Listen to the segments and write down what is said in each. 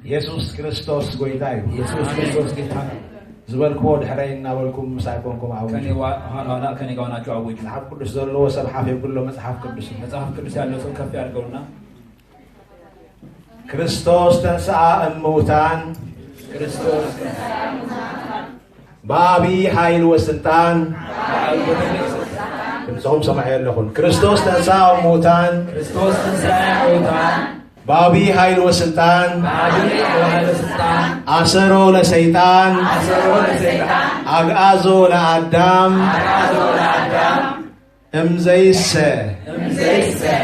ኢየሱስ ክርስቶስ ጎይታዩ ኢየሱስ ክርስቶስ ጌታ ዝበልክዎ ድሕረይና በልኩም ምሳይኮንኩም አውጅ ከኔ ኋላ ከኔ ጋር ናችሁ አውጅ መጽሐፍ ቅዱስ ዘለዎ ሰብ ሓፊብ ኩሎ መጽሐፍ ቅዱስ ያለው ሰው ከፍ ያድርገውና ክርስቶስ ተንሥአ እሙታን ክርስቶስ በአብይ ኃይል ወስልጣን ድምፅኩም ሰማዕ ኣለኹን ክርስቶስ ተንሥአ እሙታን በአብይ ኃይል ወስልጣን አሰሮ ለሰይጣን አግዓዞ ለአዳም እምዘይሰ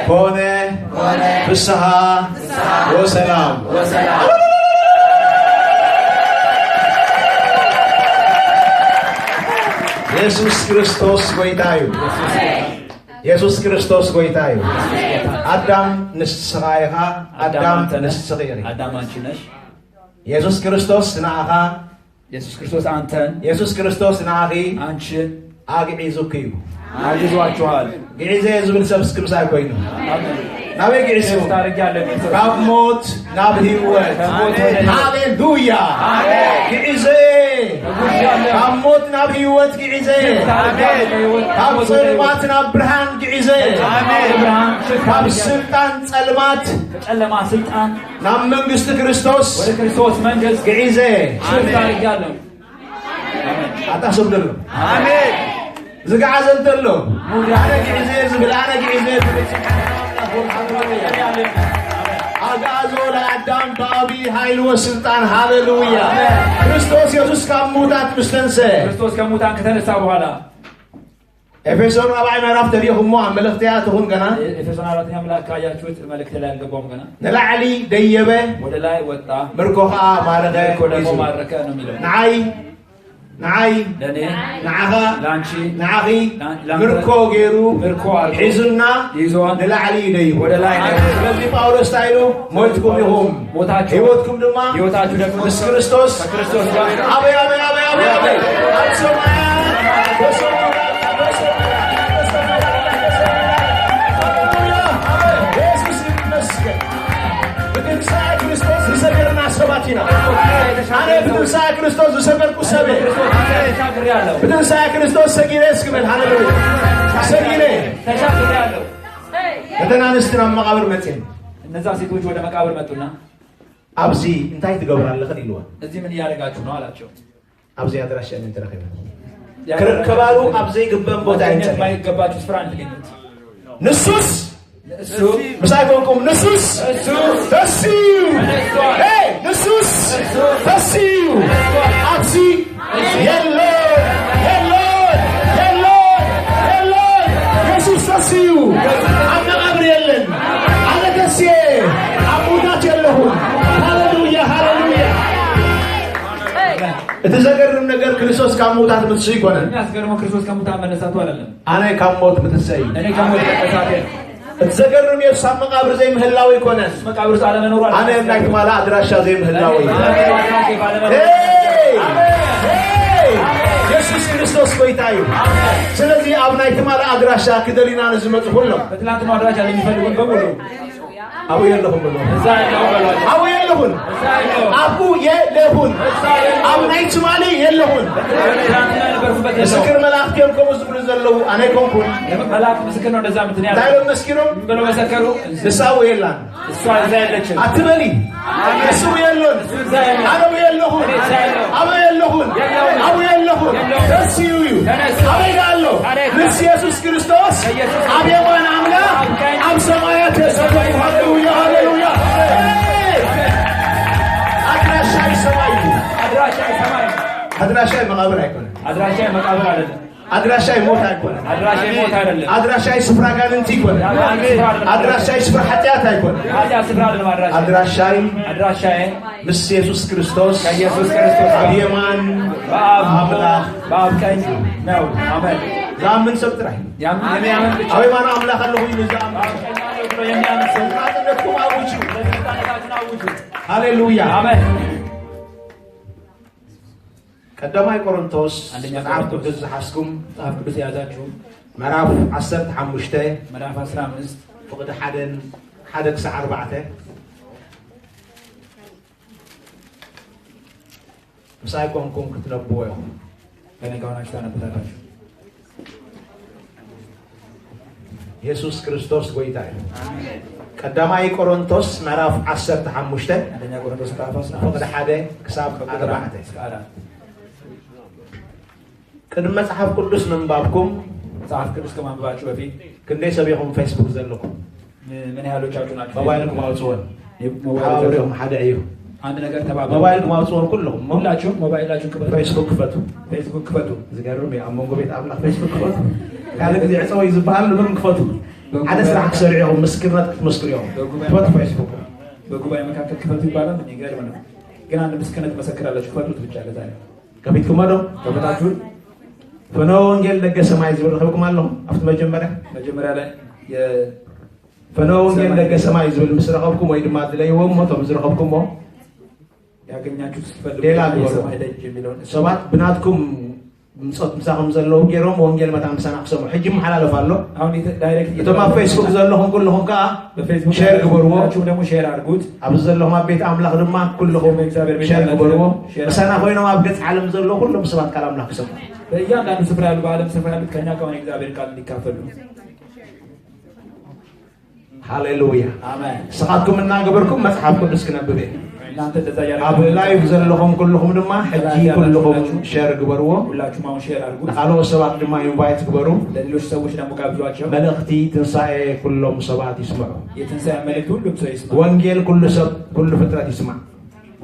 ኮነ ፍስሐ ወሰላም ኢየሱስ ክርስቶስ ጎይታዩ ኢየሱስ ክርስቶስ ጎይታዩ አዳም ንስኻይኻ አዳም ንስኺሪ አዳም አንቺ ነሽ ኢየሱስ ክርስቶስ ንዓኻ ኢየሱስ ክርስቶስ አንተን ኢየሱስ ክርስቶስ ንዓኺ አንቺን አግዒዙክ እዩ አግዟችኋል ግዒዘ ዝብል ሰብ እስክምሳይ ኮይኑ ናበይ ግዒዙ ካብ ሞት ናብ ህይወት ሃሌሉያ ግዒዘ ካብ ሞት ናብ ህይወት ግዒዘ ካብ ጽልማት ናብ ብርሃን ግዒዘ ካብ ስልጣን ጸልማት ጨለማ ስልጣን ናብ መንግስቲ ክርስቶስ ወደ ክርስቶስ መንግስት ግዒዘ ሽፍታ አድርጋለሁ አታስብደሉ አሜን ዝገዓዘ እንተሎ አነ ግዒዘ ዝብል አነ ግዒዘ አግዓዞ ለአዳም በአብይ ኃይል ወስልጣን ሃሌሉያ ክርስቶስ ኢየሱስ ከሙታን ምስተንሰ ክርስቶስ ከሙታን ከተነሳ በኋላ ኤፌሶን 4 ምዕራፍ ተሪኹሞ አመለክተያ ትሁን ገና ኤፌሶን 4 ምዕራፍ ያያችሁት መልእክት ላይ አልገባውም ገና ነላዕሊ ደየበ ወደ ላይ ወጣ ምርኮኻ ማረከ ወደ ማረከ ነው የሚለው ንዓይ ለኔ ንዓኻ ላንቺ ንዓኺ ምርኮ ገይሩ ሒዙና ይዞን ንላዕሊ ደይቡ ወደ ላይ ስለዚህ ጳውሎስ ታይሉ ሞትኩም ይሁን ሕይወትኩም ድማ ሕይወታችሁ ደግሞ ምስ ክርስቶስ ከክርስቶስ ጋር አበይ አበይ አበይ አበይ አበይ አነ ብትንሣኤ ክርስቶስ ዝሰበርኩ ሰበ ብትንሣኤ ክርስቶስ ሰጊሬ እስክብል ሃሌሉያ ሰጊሬ ተሻግሬያለሁ ከተናንስትን ኣብ መቃብር መፅን እነዛ ሴቶች ወደ መቃብር መጡና ኣብዚ እንታይ ትገብሩ ኣለኽን ኢልዋ እዚህ ምን እያደረጋችሁ ነው አላቸው ኣብዚ አድራሻ ምን ተረከበ ክርከባሉ ኣብ ዘይግበን ቦታ የማይገባችሁ ስፍራ እንትገኙት ንሱስ ምሳይኮንኩም ንሱስ ተሲዩ ንሱስ ተሲዩ ኣብዚ የሎ ኢየሱስ ተሲዩ ኣብ መቃብር የለን ኣነ ተስየ ኣብ ሙታት የለሁም ሃሌሉያ ሃሌሉያ እቲ ዘገርም ነገር ክርስቶስ ካብ ሙታት ምትስ ይኮነ የሚያስገርመው ክርስቶስ ከሙታን መነሳቱ አይደለም ኣነ ካብ ሞት ምትሰይ እኔ ከሞት መነሳቴ እቲ ዘገርም ኢየሱስ ኣብ መቃብር ዘይምህላው ይኮነስ መቃብር አለመኖሩ ኣነ ናይ ትማላ ኣድራሻ ዘይምህላው ኢየሱስ ክርስቶስ ጎይታ እዩ ስለዚ ኣብ ናይ ትማላ ኣድራሻ ክደሊና ንዝመፁ ኩሎም በትላንትናው አድራሻ ለሚፈልጉን በሙሉ አቡ የለሁም ብሎ እዛ ያለው በሏቸው አቡ የለሁን አቡ የለሁን አቡ ናይ ትማሊ የለሁን ምስክር መላእክት ከምኡ ዝብሉ ዘለው ኣነ ኮንኩን መላእክት ምስክር ነው እንደዛ ምትን ያለው ታይሎ መስኪኖም ብሎ መሰከሩ ንሳው የላን እሷ እዛ ያለችው አትበሊ እሱ የሉን አቡ የለሁን አቡ የለሁን አቡ የለሁን ተስዩ አበጋሎ ንስ ኢየሱስ ክርስቶስ ኣብ የማን አምላክ ኣብ ሰማያት የሰበዩ ሃሌሉያ ሃሌሉያ አድራሻይ ሰማይ አድራሻይ መቃብር አይኮንም አድራሻይ መቃብር አይደለም አድራሻይ ሞት አይኮንም አድራሻይ ሞት አይደለም አድራሻይ ስፍራ ጋንንቲ ይኮን አድራሻይ ስፍራ ኃጢአት አይኮን ስፍራ አይደለም አድራሻይ ምስ ኢየሱስ ክርስቶስ ከኢየሱስ ክርስቶስ ኣብ የማን በአብ ቀኝ ነው አሜን ዛምን ሰብ ጥራይ የሚያምን ብቻ አብ የማን አምላክ አለሁ ይዛ የሚያምን ሰው አጥነቱም አውጁ ሃሌሉያ አሜን ቀዳማይ ቆሮንቶስ መጽሐፍ ቅዱስ ዝሓስኩም መጽሐፍ ቅዱስ የያዛችሁ ምዕራፍ 15 ምዕራፍ 15 ፍቅዲ 1 ክሳብ 4 مسايكم كتنبوه ከኔ ጋር ሆናችሁ ታነቡታላችሁ። ኢየሱስ ክርስቶስ ጌታ ነው። አሜን። ቀዳማይ ቆሮንቶስ ምዕራፍ 15 አንደኛ ቆሮንቶስ ምዕራፍ 15 ቁጥር 1 ክሳብ 4 ቅድመ መጽሐፍ ቅዱስ መንባብኩም መጽሐፍ ቅዱስ ከማንበባችሁ በፊት ክንደይ ሰብየኹም ፌስቡክ ዘለኩም ምን ያህሎቻችሁ ናችሁ ሞባይልኩም አውጽወን ሞባይልኩም ሓደ እዩ አንድ ነገር ተባባሉ ሞባይልኩም አውጽወን ኩልኩም ሁላችሁም ሞባይላችሁን ክፈቱ ፌስቡክ ክፈቱ ፌስቡክ ክፈቱ ዝገርም ያ አሞንጎ ቤት አብላ ፌስቡክ ክፈቱ ካለ ግዜ ዕፀው ይዝባሃል ለምን ክፈቱ ሓደ ስራሕ ክሰርዑ ምስክርነት ክትመስክሩ እዮም ክፈቱ ፌስቡክ በጉባኤ መካከል ክፈቱ ይባላል ምን ይገርም ነው ግን አንድ ምስክርነት መሰክራላችሁ ክፈቱት ብቻ ለዛሬ ከቤትኩም አዶ ከፈታችሁ ፈኖ ወንጌል ነገ ሰማይ ዝብርኸብኩም ኣለኹ ኣብቲ መጀመሪያ ላይ ፈኖ ወንጌል ነገ ሰማይ ዝብል ምስ ረኸብኩም ወይ ድማ ድለይዎም ሞቶም ዝረኸብኩሞ ያገኛችሁት ስትፈልጉ ሌላ ሰማይ ደጅ የሚለውን ሰባት ብናትኩም ምጽት ምሳኹም ዘለዉ ገይሮም ወንጌል መጣ ምሳና ክሰሙ ሕጂ መሓላለፍ ኣሎ አሁን ዳይሬክት እቶም ኣብ ፌስቡክ ዘለኹም ኩልኹም ከዓ በፌስቡክ ሼር ግበርዎ ደግሞ ሼር አድርጉት ኣብዚ ዘለኹም ኣብ ቤት ኣምላኽ ድማ ኩልኹም ሼር ግበርዎ ምሳና ኮይኖም ኣብ ገጽ ዓለም ዘሎ ኩሎም ሰባት ቃል ኣምላኽ ክሰሙ በእያንዳንዱ ስፍራ ያሉ በዓለም ስፍራ ያሉት ከኛ ከሆነ እግዚአብሔር ቃል እንዲካፈሉ ሃሌሉያ አሜን ስኻትኩም እናገበርኩም መጽሓፍ ቅዱስ ክነብብ እናንተ እንደዛ ያለ ኣብ ላይቭ ዘለኹም ኩልኹም ድማ ሕጂ ኩልኹም ሼር ግበርዎ ሁላችሁም አሁን ሼር አድርጉት ካልኦት ሰባት ድማ ኢንቫይት ግበሩ ለሌሎች ሰዎች ደግሞ ጋብዟቸው መልእኽቲ ትንሣኤ ኩሎም ሰባት ይስምዑ የትንሣኤ መልእክት ሁሉም ሰው ይስማ ወንጌል ኩሉ ሰብ ኩሉ ፍጥረት ይስማዕ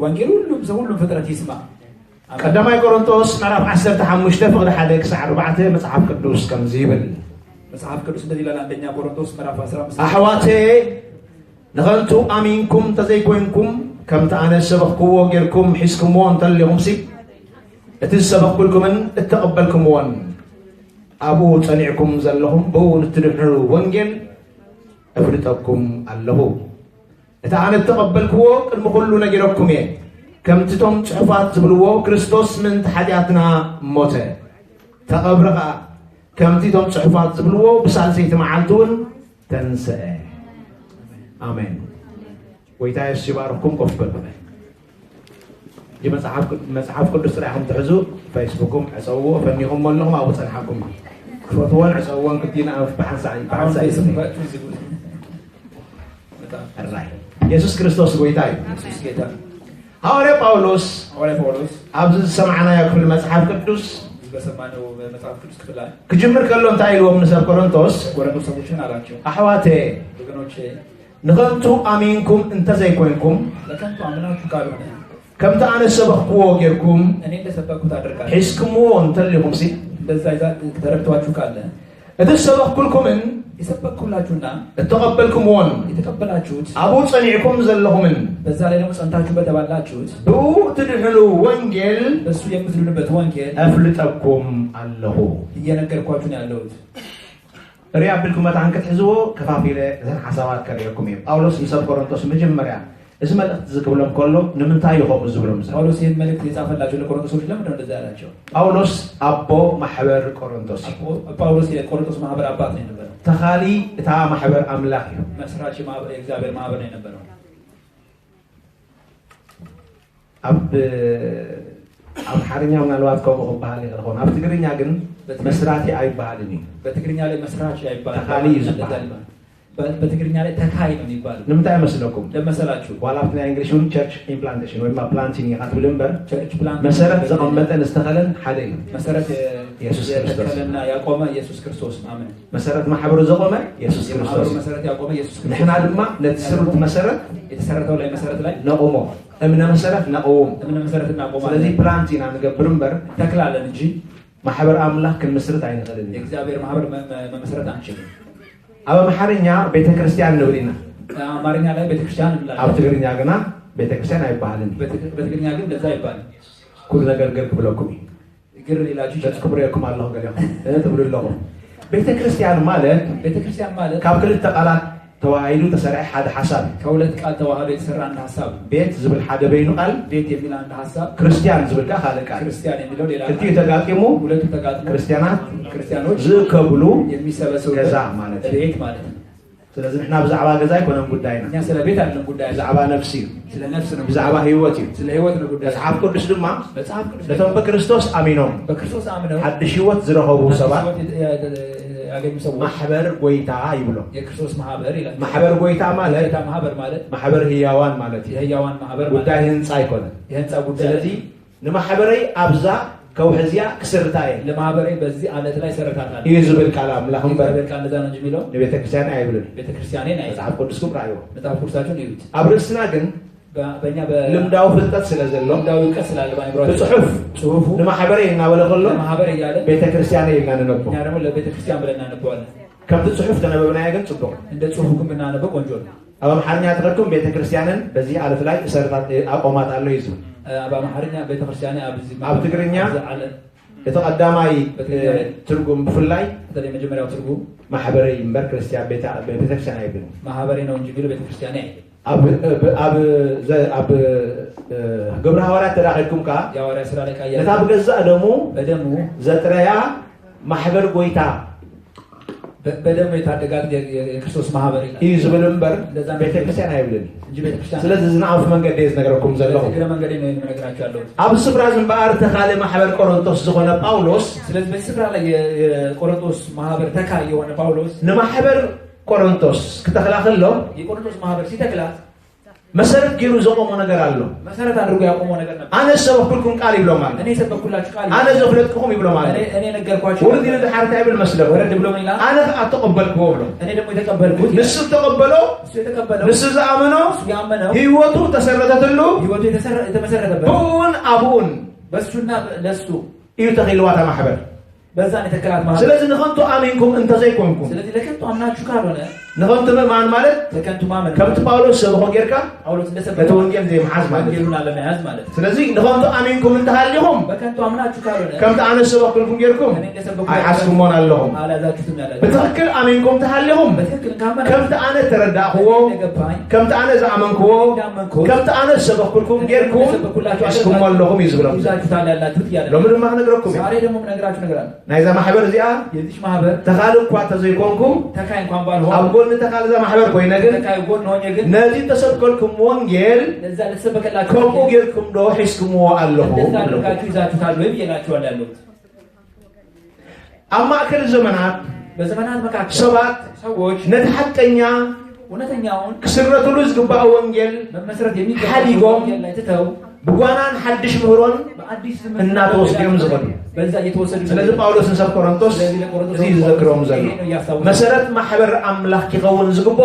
ወንጌል ሁሉም ሰው ሁሉም ፍጥረት ይስማ ቀዳማይ ቆሮንቶስ ምዕራፍ 15 ፍቅዲ 1 ክሳብ 4 መጽሓፍ ቅዱስ ከምዚ ይብል መጽሐፍ ቅዱስ እንደዚህ ይላል አንደኛ ቆሮንቶስ ምዕራፍ 15 ኣሕዋቴ ንኸንቱ ኣሚንኩም ተዘይኮንኩም ከምቲ ኣነ ሰበኽክዎ ጌርኩም ሒዝኩምዎ እንተለኹም ሲ እቲ ዝሰበኽኩልኩምን እተቐበልኩምዎን ኣብኡ ጸኒዕኩም ዘለኹም ብኡ ንትድሕሩ ወንጌል እፍልጠኩም ኣለኹ እቲ ኣነ እተቐበልክዎ ቅድሚ ኩሉ ነጊረኩም እየ ከምቲ ቶም ጽሑፋት ዝብልዎ ክርስቶስ ምንቲ ሓጢኣትና ሞተ ተቐብረ ኸዓ ከምቲ ቶም ጽሑፋት ዝብልዎ ብሳልሰይቲ መዓልቲ እውን ተንስአ ኣሜን ወይታ የሱስ ይባርክኩም ኮፍ በሉ እዚ መጽሓፍ ቅዱስ ጥራይኹም ትሕዙ ፌስቡክም ዕፀውዎ ፈኒኹም ኣለኹም ኣብኡ ፀንሓኩም ክፈትዎን ዕፀውዎን ክልቲና ብሓንሳዕ ራይ ኢየሱስ ክርስቶስ ጎይታ እዩ ኢየሱስ ጌታ ሐዋርያ ጳውሎስ ኣብዚ ዝሰማዕናዮ ክፍሊ መጽሓፍ ቅዱስ በሰማነው መጽሐፍ ቅዱስ ክፍል ላይ ክጅምር ከሎ እንታይ ኢልዎም ንሰብ ቆሮንቶስ ሰዎችን አላቸው ኣሕዋቴ ወገኖቼ ንኸንቱ ኣሚንኩም እንተዘይኮንኩም ለከንቱ አምናችሁ ካልሆነ ከምቲ ኣነ ሰበኽክዎ ጌርኩም እኔ እንደሰበኩት አድርጋለሁ ሒዝኩምዎ እንተለኹም ሲ እንደዛ ተረድቷችሁ ካለ እቲ ሰበኽኩልኩምን የሰበኩላችሁና እተቐበልኩምዎን የተቀበላችሁት ኣብኡ ጸኒዕኩም ዘለኹምን በዛ ላይ ደግሞ ጸንታችሁ በተባላችሁት ብኡ ትድሕሉ ወንጌል በሱ የምትድኑበት ወንጌል ኣፍልጠኩም ኣለኹ እየነገርኳችሁ ነው ያለሁት ርያ ብልኩም መታን ክትሕዝዎ ከፋፊለ እዘን ሓሳባት ከርእየኩም እዮም ጳውሎስ ንሰብ ቆሮንቶስ መጀመርያ እዚ መልእኽቲ ዝክብሎም ከሎ ንምንታይ ይኸም ዝብሎም ጳውሎስ ይህን መልእክት የጻፈላቸው ለቆሮንቶሶች ለምን ነው እንደዛ ያላቸው ጳውሎስ አቦ ማሕበር ቆሮንቶስ ጳውሎስ የቆሮንቶስ ማህበር አባት ነው የነበረው ተኻሊ እታ ማሕበር አምላክ እዩ መስራች ማህበር የእግዚአብሔር ማህበር ነው የነበረው ኣብ አምሓርኛ ምናልባት ከምኡ ክበሃል ይኽእል ኣብ ትግርኛ ግን መስራቲ አይባልም በትግርኛ ላይ መስራች አይባልም ተኻሊ ይባላል በትግርኛ ላይ ተካይ ነው የሚባለው ንምንታይ መስለኩም ለመሰላችሁ ዋላፍና እንግሊሹን ቸርች ኢምፕላንቴሽን ወይ ፕላንቲንግ ይካትብል እምበር ቸርች ፕላንት መሰረት ዘቐመጠን ዝተኸለን ሓደ እዩ መሰረት ኢየሱስ ክርስቶስ የተከለና ያቆመ ኢየሱስ ክርስቶስ አሜን መሰረት ማሕበሩ ዘቆመ ኢየሱስ ክርስቶስ መሰረት ያቆመ ኢየሱስ ክርስቶስ ንሕና ድማ ነቲ ስሩት መሰረት የተሰረተው ላይ መሰረት ላይ ነቆሞ እምነ መሰረት ነቆም እምነ መሰረት እናቆማለን ስለዚህ ፕላንት ኢና ንገብር እምበር ተክላለን እንጂ ማሕበር አምላክ ክንመስረት አይንኽእልን የእግዚአብሔር ማህበር መመስረት አንችልም ኣብ አምሓርኛ ቤተክርስቲያን ንብል ኢና አማርኛ ላይ ቤተክርስቲያን እንላለን ኣብ ትግርኛ ግና ቤተክርስቲያን አይባልም በትግርኛ ግን እንደዛ አይባልም ኩሉ ነገር ገር ክብለኩም ግር ሊላችሁ ክብረኩም ኣለኹ ገሊኹም ትብሉ ኣለኹም ቤተክርስቲያን ማለት ካብ ክልተ ቃላት ተዋሂዱ ተሰሪዐ ሓደ ሓሳብ ከሁለት ቃል ተዋህዶ የተሰራ አንድ ሐሳብ ቤት ዝብል ሓደ በይኑ ቃል ቤት የሚል አንድ ሐሳብ ክርስቲያን ዝብል ቃል ሓደ ቃል ክርስቲያን የሚለው ሌላ ክልቲኡ ተጋጢሙ ሁለቱ ተጋጥሞ ክርስቲያኖች ክርስቲያኖች ዝከብሉ የሚሰበሰቡ ገዛ ማለት ቤት ማለት ነው ስለዚህ احنا بزعባ ገዛ ይኮነም ጉዳይና እኛ ስለ ቤት አይደለም ጉዳይ بزعባ ነፍሲ ስለ ነፍስ ነው بزعባ ህይወት ስለ ህይወት ነው ጉዳይ መጽሐፍ ቅዱስ ድማ ለቶም በክርስቶስ አሚኖም በክርስቶስ አምነው ሐዲስ ህይወት ዝረኸቡ ሰባት ያገኙ ሰዎች ማህበር ጎይታ ይብሎ የክርስቶስ ማህበር ይላል ማህበር ጎይታ ማለት ማህበር ህያዋን ማለት የህያዋን ማህበር ማለት ጉዳይ ህንጻ ይኮነ የህንጻ ጉዳይ ስለዚህ ለማህበራዊ አብዛ ከውህዚያ ክስርታዬ ለማህበራዊ በዚህ አለት ላይ ሰረታታል ይዝብል ቃል አምላክም በቤተ ቃል ለዛ ነው እንጂ የሚለው ለቤተ ክርስቲያን አይብልን ቤተ ክርስቲያኔን መጽሐፍ ቅዱስኩም ራእዩ መጽሐፍ ቅዱሳችሁን ይዩት አብርስና ግን በእኛ ልምዳው ፍልጠት ስለዘለው ልምዳው ይቀስ ስላለ ባይብራው ጽሁፉ ለማህበራዊ እና ወለከሎ ለማህበራዊ ያለ ቤተ ክርስቲያን ይላል ነው እኛ ደግሞ ለቤተ ክርስቲያን ብለን እናነበዋለን ከምት ጽሁፍ ተነበብና ያገን ጽድቅ እንደ ጽሁፉ ግን ብናነበው ቆንጆ ነው አባማርኛ ተረኩም ቤተ ክርስቲያንን በዚህ አለት ላይ ሰርታት አቆማት አለው ይዙ አባማርኛ ቤተ ክርስቲያን አብ ትግርኛ የተቀዳማይ ትርጉም በፍላይ የመጀመሪያው ትርጉም ማህበራዊ መንበር ክርስቲያን ቤተ ክርስቲያን አይብሉ ማህበራዊ ነው እንጂ ቤተ ክርስቲያን አብ ግብረ ሐዋርያት ተዳኸልኩም ካ የሐዋርያት ሥራ ላይ ካያ ለታብ ገዛ በደሙ ዘጥረያ ማህበር ጎይታ በደሙ የታደጋት የክርስቶስ ማህበር ይላል ይዝብል መንበር ቤተ ክርስቲያን አይብልን እንጂ ቤተ ክርስቲያን ስለዚህ ዝናፍ መንገድ ደስ ነገርኩም ዘለው እግረ መንገድ ነው የምነግራችሁ ያለው አብ ስፍራ ዝም በአር ተካለ ማህበር ቆሮንቶስ ዝሆነ ጳውሎስ ስለዚህ በዚህ ስፍራ ላይ የቆሮንቶስ ማህበር ተካይ የሆነ ጳውሎስ ለማህበር ቆሮንቶስ ከተከላከለ የቆሮንቶስ ማህበር ሲተክላት መሰረት ጊሩ ዘቆሞ ነገር አለው መሰረት አድርጎ ያቆመው ነገር ነበር አነ ሰበኩልኩም ቃል ይብሎ ማለት እኔ ሰበኩላችሁ ቃል አነ ዘፍለጥኩም ይብሎ ማለት እኔ ነገርኳችሁ ወርዲ ለሐርታ ይብል መስለው ወረድ ብሎ ምን ይላል አነ አተቀበልኩ ብሎ እኔ ደግሞ የተቀበልኩት ንሱ ተቀበለው ንሱ ዘአመነው ህይወቱ ተሰረተተሉ ህይወቱ የተመሰረተበት ቡን አቡን በሱና ለሱ እዩ ተኺልዋታ ማህበር በዛን የተከላት ማህበር ስለዚህ ነኸንቱ አሜንኩም እንተ ዘይኮንኩም ስለዚህ ለከንቱ አምናችሁ ካልሆነ ነኸንቱ ማን ማለት ለከንቱ ማመን ከምት ጳውሎስ ሰብኾ ጌርካ ጳውሎስ እንደሰበከ በተወንጌል ዘይመሐዝ ማለት ወንጌሉን አለመያዝ ማለት ስለዚህ ነኸንቱ አሜንኩም እንተ ሃሊኹም በከንቱ አምናችሁ ካልሆነ ከምት አነ ሰበኩልኩም ጌርኩም እኔ እንደሰበኩ አይሐስኩሞን አለሁም አላዛችሁትም ያላችሁ በትክክል አሜንኩም ተሃሊኹም በትክክል ካመነ ከምት አነ ተረዳኽዎ ከምት አነ ዘአመንክዎ ከምት አነ ሰበኩልኩም ጌርኩም አይሐስኩሞን አለሁም ይዝብረም ይዛችሁታል ያላችሁት ያለ ለምን ማነግራኩም ዛሬ ደግሞ ምነግራችሁ ነገር አለ ናይዛ ማህበር እዚያ የዚህ ማህበር ተኻልኳ ተዘይኮንኩም ተካይ እንኳን ባልሆነ አብጎን ተኻልዛ ማህበር ኮይነ ግን ተካይ ጎን ሆኜ ግን ነዚ ተሰብከልኩም ወንጌል ለዛ ለተሰበከላችሁ ከምኡ ጌርኩም ዶ ሒስኩምዎ ኣለኹ እንደዛ አድርጋችሁ ይዛችሁታል ወይ ብዬላችኋል ያለሁት ኣብ ማእከል ዘመናት በዘመናት መካከል ሰዎች ነቲ ሐቀኛ እውነተኛውን ክስረቱሉ ዝግባእ ወንጌል መመስረት የሚገባው ሓዲጎም ወንጌል ላይ ትተው ብጓናን ሓድሽ ምህሮን በአዲስ እናተወስዶም ዝኸዱ በዛ እየተወሰዱ ስለዚህ ጳውሎስን ሰብ ቆሮንቶስ እዚ ዝዘክሮም ዘሎ መሰረት ማሕበር ኣምላኽ ክኸውን ዝግቦ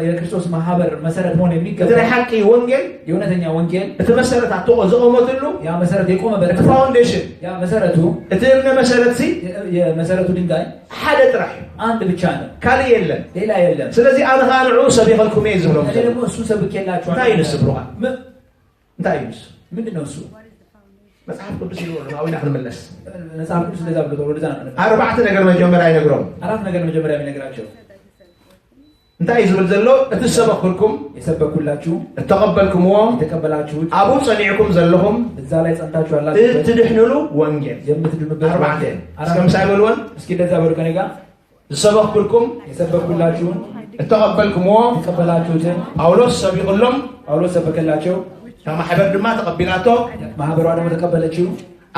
የክርስቶስ ማህበር መሰረት መሆን የሚገባው እቲ ናይ ሓቂ ወንጌል የእውነተኛ ወንጌል እቲ መሰረት ኣተቆ ዝቆመትሉ ያ መሰረት የቆመበት ፋውንዴሽን ያ መሰረቱ እቲ እምነ መሰረት ሲ የመሰረቱ ድንጋይ ሓደ ጥራሕ አንድ ብቻ ነው ካልእ የለን ሌላ የለም ስለዚህ ኣነ ከዓ ንዑ ሰቢኸልኩም እየ ዝብሎም እኔ ደግሞ እሱ ሰብኬላችኋለሁ እንታይ ይንስብሩኻ እንታይ ይንስ ምንድነው እሱ መጽሐፍ ቅዱስ ይሉ ነው አሁን አሁን መጽሐፍ ቅዱስ እንደዛ ብሎ ወደዛ ነው አርባዕተ ነገር መጀመሪያ ይነግሮም አራት ነገር መጀመሪያ የሚነግራቸው እንታይ ይዝብል ዘሎ እትሰበኩልኩም የሰበኩላችሁ እተቀበልኩምዎ የተቀበላችሁት አቡ ጸኒዕኩም ዘለኹም እዛ ላይ ጸንታችሁ ያላችሁ እትድሕንሉ ወንጌል የምትድኑበት አርባዕተ እስከምሳይ በልወን እስኪ እንደዛ በሉ ከኔ ጋር ዝሰበኩልኩም የሰበኩላችሁን እተቀበልኩምዎ የተቀበላችሁትን ጳውሎስ ሰቢቁሎም ጳውሎስ ሰበከላቸው ማሕበር ድማ ተቀቢላቶ ማህበሯ ደግሞ ተቀበለችው